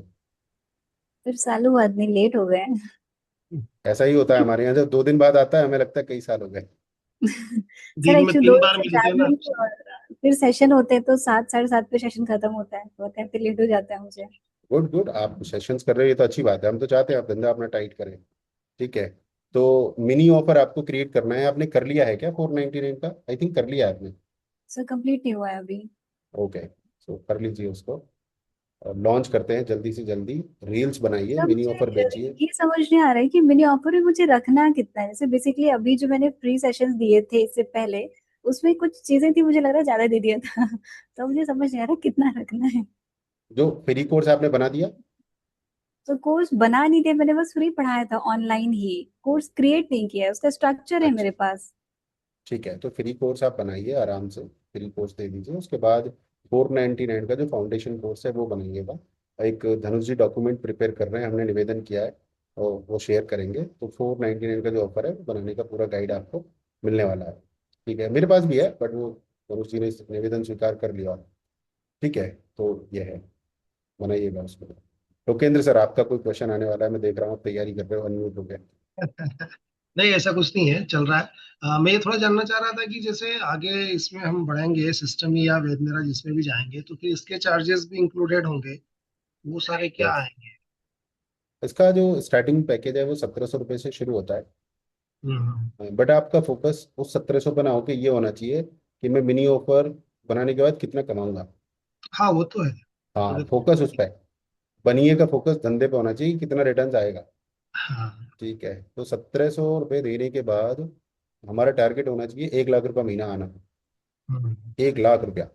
फिर सालों बाद नहीं, लेट हो गए। ऐसा ही होता है हमारे यहाँ, जब 2 दिन बाद आता है हमें लगता है कई साल हो गए। सर दिन में एक्चुअली 3 दो बार से मिलते चार हैं ना। दिन और फिर सेशन होते हैं तो 7 7:30 पे सेशन खत्म होता है, तो कहते लेट हो जाता है मुझे। गुड गुड, आप सेशंस कर रहे हो, ये तो अच्छी बात है। हम तो चाहते हैं आप धंधा अपना टाइट करें। ठीक है। तो मिनी ऑफर आपको क्रिएट करना है, आपने कर लिया है क्या 499 का, आई थिंक कर लिया है आपने। सर कंप्लीट नहीं हुआ है अभी। ओके, सो कर लीजिए उसको, लॉन्च करते हैं जल्दी से जल्दी। रील्स बनाइए, सर मिनी मुझे ऑफर बेचिए। ये समझ नहीं आ रहा है कि मिनी ऑफर में मुझे रखना कितना है। जैसे बेसिकली अभी जो मैंने फ्री सेशंस दिए थे इससे पहले, उसमें कुछ चीजें थी, मुझे लग रहा है ज्यादा दे दिया था। तो मुझे समझ नहीं आ रहा कितना रखना है। जो फ्री कोर्स आपने बना दिया। तो कोर्स बना नहीं दिया मैंने, बस फ्री पढ़ाया था ऑनलाइन ही। कोर्स क्रिएट नहीं किया है, उसका स्ट्रक्चर है अच्छा, मेरे पास। ठीक है, तो फ्री कोर्स आप बनाइए आराम से, फ्री कोर्स दे दीजिए। उसके बाद 499 का जो फाउंडेशन कोर्स है वो बनाइएगा। एक धनुष जी डॉक्यूमेंट प्रिपेयर कर रहे हैं, हमने निवेदन किया है, और वो शेयर करेंगे। तो 499 का जो ऑफर है वो बनाने का पूरा गाइड आपको मिलने वाला है। ठीक है, मेरे पास भी है, बट वो धनुष जी ने निवेदन स्वीकार कर लिया। ठीक है, तो ये है, बनाइएगा उसको। लोकेंद्र सर, आपका कोई क्वेश्चन आने वाला है, मैं देख रहा हूँ आप तैयारी कर रहे हो, अनम्यूट हो गए। नहीं, ऐसा कुछ नहीं है, चल रहा है। मैं ये थोड़ा जानना चाह रहा था कि जैसे आगे इसमें हम बढ़ेंगे सिस्टम या वेद मेरा जिसमें भी जाएंगे, तो फिर इसके चार्जेस भी इंक्लूडेड होंगे, वो सारे क्या यस, आएंगे? इसका जो स्टार्टिंग पैकेज है वो 1700 रुपये से शुरू होता है। हम्म। बट आपका फोकस उस 1700 पर ना होकर ये होना चाहिए कि मैं मिनी ऑफर बनाने के बाद कितना कमाऊंगा। हाँ वो तो है। हाँ, अगर फोकस उस पर, बनिए का फोकस धंधे पे होना चाहिए कि कितना रिटर्न आएगा। हाँ। ठीक है, तो 1700 रुपये देने के बाद हमारा टारगेट होना चाहिए 1 लाख रुपया महीना आना। हम्म, 1 लाख रुपया।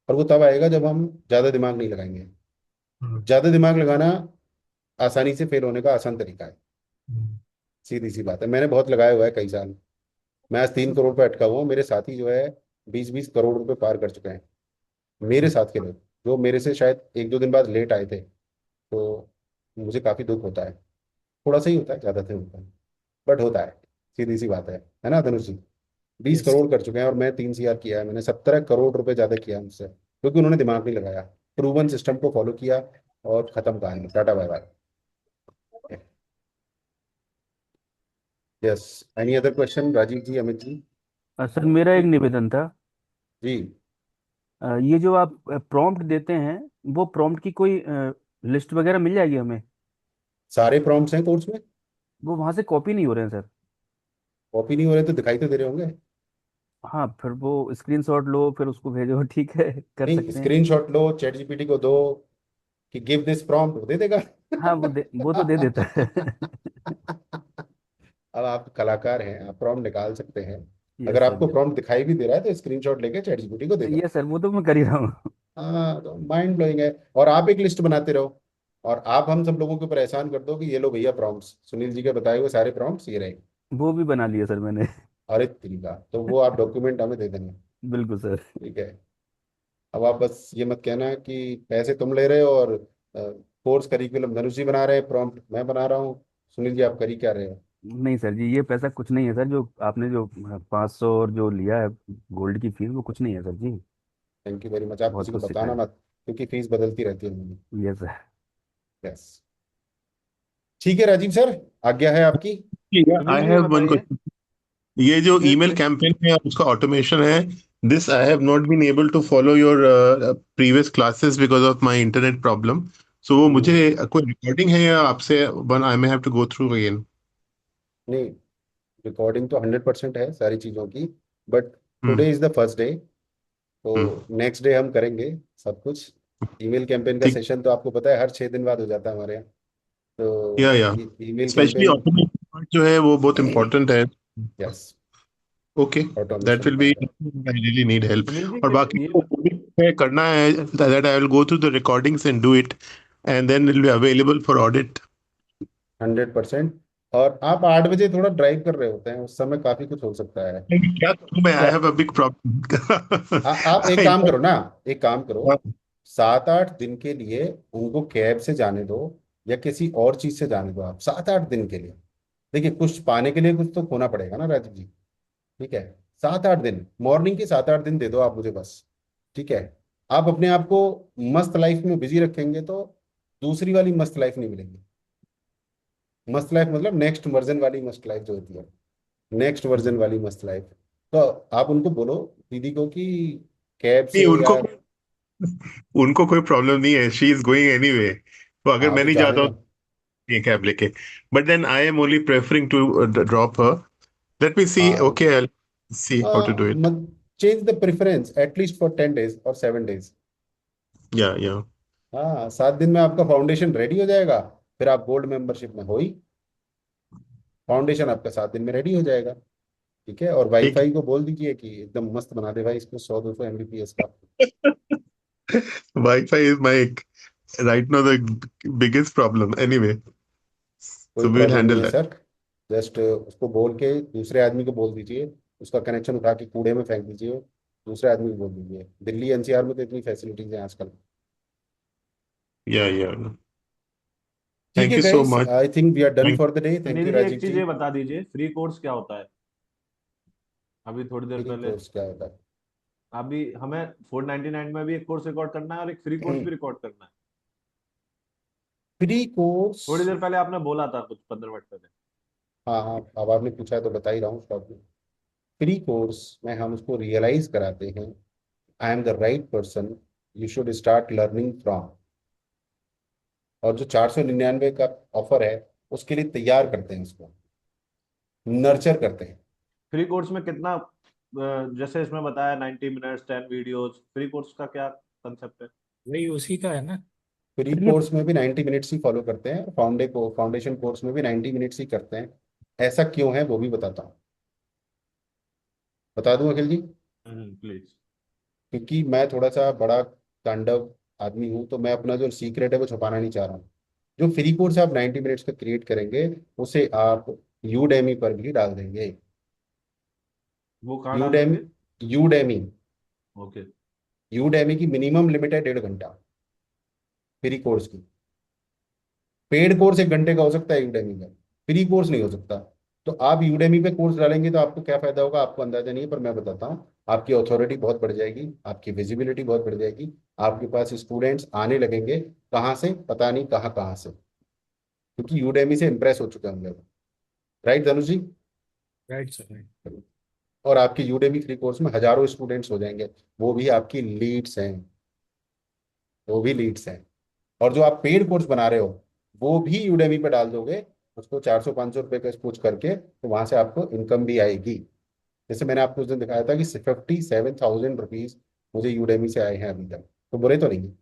और वो तब आएगा जब हम ज़्यादा दिमाग नहीं लगाएंगे। हम्म, ज़्यादा दिमाग लगाना आसानी से फेल होने का आसान तरीका है। हम्म, सीधी सी बात है, मैंने बहुत लगाया हुआ है कई साल। मैं आज 3 करोड़ पे अटका हुआ हूँ, मेरे साथी जो है 20-20 करोड़ रुपए पार कर चुके हैं। मेरे साथ के लोग जो मेरे से शायद 1-2 दिन बाद लेट आए थे, तो मुझे काफ़ी दुख होता है। थोड़ा सा ही होता है, ज़्यादा नहीं होता है, बट होता है। सीधी सी बात है ना धनुष जी? बीस यस। करोड़ कर चुके हैं और मैं 3 CR किया है। मैंने 17 करोड़ रुपए ज्यादा किया है मुझसे, क्योंकि उन्होंने दिमाग नहीं लगाया, प्रूवन सिस्टम को फॉलो किया और खत्म कहानी, tata bye bye. Yes. Any other question Rajiv ji, Amit ji? Sir मेरा एक निवेदन था। जी। ये जो आप प्रॉम्प्ट देते हैं, वो प्रॉम्प्ट की कोई लिस्ट वगैरह मिल जाएगी हमें? सारे प्रॉम्प्ट्स हैं कोर्स में। वो वहां से कॉपी नहीं हो रहे हैं सर। कॉपी नहीं हो रहे तो दिखाई तो दे रहे होंगे। हाँ, फिर वो स्क्रीनशॉट लो फिर उसको भेजो। ठीक है, कर नहीं, सकते हैं। स्क्रीनशॉट लो, चैट जीपीटी को दो कि गिव दिस प्रॉम्प्ट, वो दे देगा। हाँ, वो तो दे देता है। अब आप कलाकार हैं, आप प्रॉम्प्ट निकाल सकते हैं। अगर यस सर। आपको प्रॉम्प्ट दिखाई भी दे रहा है तो स्क्रीनशॉट लेके चैट जीपीटी को दे दो। यस सर, वो तो मैं कर ही रहा हूँ। हाँ, तो माइंड ब्लोइंग है। और आप एक लिस्ट बनाते रहो, और आप हम सब लोगों के ऊपर एहसान कर दो कि ये लो भैया प्रॉम्प्ट्स, सुनील जी के बताए हुए सारे प्रॉम्प्ट्स ये रहे। वो भी बना लिया सर मैंने। अरे तरीका, तो वो आप डॉक्यूमेंट हमें दे देंगे। बिल्कुल सर। ठीक है। अब आप बस ये मत कहना कि पैसे तुम ले रहे हो और कोर्स करिकुलम धनुष जी बना रहे हैं, प्रॉम्प्ट मैं बना रहा हूँ। सुनील जी आप कर ही क्या रहे हो? नहीं सर जी, ये पैसा कुछ नहीं है सर। जो आपने जो 500 और जो लिया है गोल्ड की फीस, वो कुछ नहीं है सर जी। Thank you very much. आप बहुत किसी को कुछ बताना सिखाया। मत, क्योंकि फीस बदलती रहती है। Yes sir. यस। ठीक है राजीव सर, आज्ञा है आपकी। आई सुनील जी हैव वन बताइए। क्वेश्चन। ये जो जैसे ईमेल कैंपेन है और उसका ऑटोमेशन है, this I have not been able to follow your previous classes because of my internet problem. So वो मुझे कोई रिकॉर्डिंग है या आपसे one I may have to go through again? नहीं, रिकॉर्डिंग तो 100% है सारी चीज़ों की, but hmm. Today is the first day, hmm. तो नेक्स्ट डे हम करेंगे सब कुछ। ईमेल कैंपेन का ठीक। सेशन तो आपको पता है हर 6 दिन बाद हो जाता है हमारे यहाँ। या तो email specially campaign. Automation part जो है वो बहुत इंपॉर्टेंट है। Yes. Okay, that automation will be, part है। I really need help. Sunil ji और बाकी ये जो coding है करना है, that I will go through the recordings and do it, and then will be available for audit. 100%। और आप 8 बजे थोड़ा ड्राइव कर रहे होते हैं, उस समय काफ़ी कुछ हो सकता है। क्या करूं मैं, आई क्या? हैव अ बिग आप एक काम प्रॉब्लम। करो ना, एक काम करो, 7-8 दिन के लिए उनको कैब से जाने दो या किसी और चीज से जाने दो। आप 7-8 दिन के लिए, देखिए कुछ पाने के लिए कुछ तो खोना पड़ेगा ना राजीव जी। ठीक है, 7-8 दिन, मॉर्निंग के 7-8 दिन दे दो आप मुझे बस। ठीक है। आप अपने आप को मस्त लाइफ में बिजी रखेंगे तो दूसरी वाली मस्त लाइफ नहीं मिलेगी। मस्त लाइफ मतलब नेक्स्ट वर्जन वाली मस्त लाइफ जो होती है, नेक्स्ट वर्जन वाली मस्त लाइफ। तो आप उनको बोलो, दीदी को, कि कैब नहीं, से उनको या। उनको कोई प्रॉब्लम नहीं है, शी इज गोइंग एनीवे। तो अगर हाँ मैं तो नहीं जाने जाता दो। हूँ ये कैब लेके, but then I am only preferring to drop her. Let me see, हाँ, okay, I see how to do it. Change the preference at least for 10 days और 7 days। या हाँ, 7 दिन में आपका फाउंडेशन रेडी हो जाएगा, फिर आप गोल्ड मेंबरशिप में हो ही। फाउंडेशन आपका 7 दिन में रेडी हो जाएगा। ठीक है, और ठीक वाईफाई को बोल दीजिए कि एकदम मस्त बना दे भाई इसको, 100-200 Mbps का। है। Wifi is my right now the biggest problem anyway, कोई सो वी विल प्रॉब्लम नहीं हैंडल है दैट। सर। जस्ट उसको बोल के दूसरे आदमी को बोल दीजिए, उसका कनेक्शन उठा के कूड़े में फेंक दीजिए, दूसरे आदमी को बोल दीजिए। दिल्ली एनसीआर में तो इतनी फैसिलिटीज हैं आजकल। या ठीक थैंक है you so guys, much. I think we are done for the day. Thank Sunil you ji एक राजीव चीज जी। ये बता दीजिए, फ्री कोर्स क्या होता है? अभी थोड़ी देर फ्री पहले कोर्स क्या होता अभी हमें 499 में भी एक कोर्स रिकॉर्ड करना है और एक फ्री है? कोर्स भी रिकॉर्ड करना है। Free course. थोड़ी देर पहले आपने बोला था, कुछ 15 मिनट पहले। हाँ हाँ, अब आपने पूछा है तो बता ही रहा हूँ शॉर्ट में। फ्री कोर्स में हम उसको रियलाइज कराते हैं, I am the right person you should start learning from. और जो 499 का ऑफर है उसके लिए तैयार करते हैं, उसको नर्चर करते हैं। फ्री कोर्स में कितना जैसे इसमें बताया 90 मिनट्स 10 वीडियोस, फ्री कोर्स का क्या कंसेप्ट है? वही उसी का है ना। फ्री सर ये कोर्स में भी 90 मिनट्स ही फॉलो करते हैं, फाउंडेशन कोर्स में भी 90 मिनट्स ही करते हैं। ऐसा क्यों है वो भी बताता हूँ, बता दूं अखिल जी। प्लीज। क्योंकि मैं थोड़ा सा बड़ा तांडव आदमी हूँ, तो मैं अपना जो सीक्रेट है वो छुपाना नहीं चाह रहा हूँ। जो फ्री कोर्स आप 90 मिनट्स का क्रिएट करेंगे, उसे आप यूडेमी पर भी डाल देंगे। वो कहाँ डाल यूडेमी, देंगे? Udemy, okay. यूडेमी की मिनिमम लिमिट है 1.5 घंटा फ्री कोर्स की। पेड कोर्स 1 घंटे का हो सकता है यूडेमी का, फ्री कोर्स नहीं हो सकता। तो आप यूडेमी पे कोर्स डालेंगे तो आपको क्या फायदा होगा, आपको अंदाजा नहीं है, पर मैं बताता हूँ। आपकी अथॉरिटी बहुत बढ़ जाएगी, आपकी विजिबिलिटी बहुत बढ़ जाएगी, आपके पास स्टूडेंट्स आने लगेंगे। कहाँ से पता नहीं, कहाँ कहाँ से, क्योंकि यूडेमी से इंप्रेस हो चुके होंगे। Right Dhanush ji. Right sir, right. और आपकी यूडेमी फ्री कोर्स में हजारों स्टूडेंट्स हो जाएंगे, वो भी आपकी लीड्स हैं, वो भी लीड्स हैं। और जो आप पेड कोर्स बना रहे हो, वो भी यूडेमी पे डाल दोगे, उसको 400-500 रुपए का कुछ करके, तो वहां से आपको इनकम भी आएगी। जैसे मैंने आपको उस दिन दिखाया था कि 57,000 रुपीज मुझे यूडेमी से आए हैं अभी तक, तो बुरे तो नहीं है।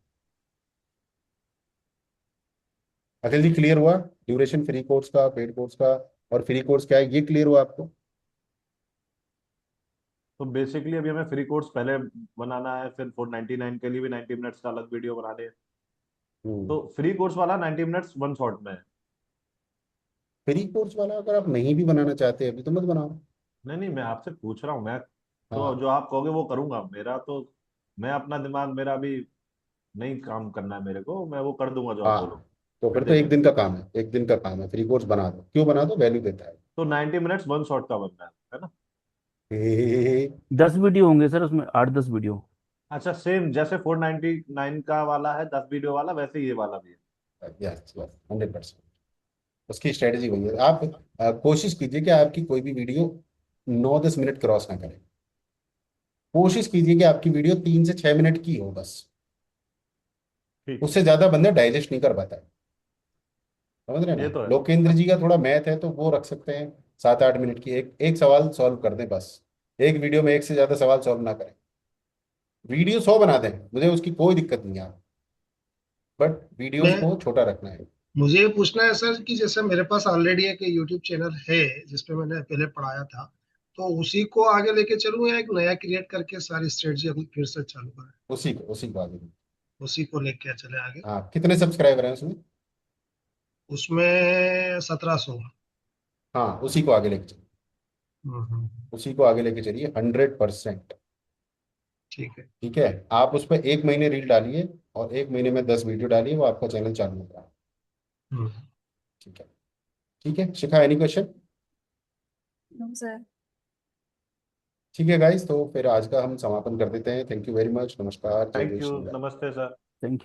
अखिल जी क्लियर हुआ ड्यूरेशन फ्री कोर्स का, पेड कोर्स का, और फ्री कोर्स क्या है, ये क्लियर हुआ आपको? तो बेसिकली अभी हमें फ्री कोर्स पहले बनाना है, फिर 499 के लिए भी 90 मिनट्स का अलग वीडियो बनाने हैं। तो फ्री कोर्स वाला 90 मिनट्स वन शॉट में है। फ्री कोर्स वाला अगर आप नहीं भी बनाना चाहते अभी तो मत बनाओ। नहीं नहीं, मैं आपसे पूछ रहा हूँ। मैं तो हाँ जो आप कहोगे वो करूंगा। मेरा तो, मैं अपना दिमाग, मेरा भी नहीं काम करना है मेरे को, मैं वो कर दूंगा जो आप हाँ, बोलोगे। तो फिर मैं तो दे एक दिन दूंगा। का काम है, एक दिन का काम है, फ्री कोर्स बना दो। क्यों बना दो, वैल्यू देता है। तो 90 मिनट्स वन शॉट का बनना है ना? हे, 10 वीडियो होंगे सर उसमें, 8-10 वीडियो। अच्छा, सेम जैसे 499 का वाला है 10 वीडियो वाला, वैसे ये वाला भी है। Yes yes 100%। उसकी स्ट्रेटेजी वही है। आप कोशिश कीजिए कि आपकी कोई भी वीडियो 9-10 मिनट क्रॉस ना करे। कोशिश कीजिए कि आपकी वीडियो 3 से 6 मिनट की हो बस। ठीक है। उससे ज्यादा बंदा डाइजेस्ट नहीं कर पाता है, समझ रहे हैं ये ना। तो है। लोकेंद्र जी का थोड़ा मैथ है तो वो रख सकते हैं 7-8 मिनट की, एक एक सवाल सॉल्व कर दें बस। एक वीडियो में एक से ज्यादा सवाल सॉल्व ना करें। वीडियो 100 बना दें, मुझे उसकी कोई दिक्कत नहीं है, बट वीडियोस मैं को छोटा रखना है। मुझे ये पूछना है सर कि जैसे मेरे पास ऑलरेडी एक यूट्यूब चैनल है जिसपे मैंने पहले पढ़ाया था, तो उसी को आगे लेके चलूं या एक नया क्रिएट करके सारी स्ट्रेटजी अभी फिर से चालू करें? उसी को आगे। उसी को लेके चले आगे। हाँ, कितने सब्सक्राइबर हैं उसमें? उसमें 1700। हाँ, उसी को आगे लेके चलिए, हम्म। उसी को आगे लेके चलिए 100%। ठीक है। ठीक है, आप उस पर 1 महीने रील डालिए और 1 महीने में 10 वीडियो डालिए, वो आपका चैनल चालू होगा। हम्म। ठीक है। ठीक है Shikha, any question? No sir. ठीक है गाइस, तो फिर आज का हम समापन कर देते हैं। थैंक यू वेरी मच, नमस्कार, जय थैंक जय यू, श्री राम। नमस्ते सर।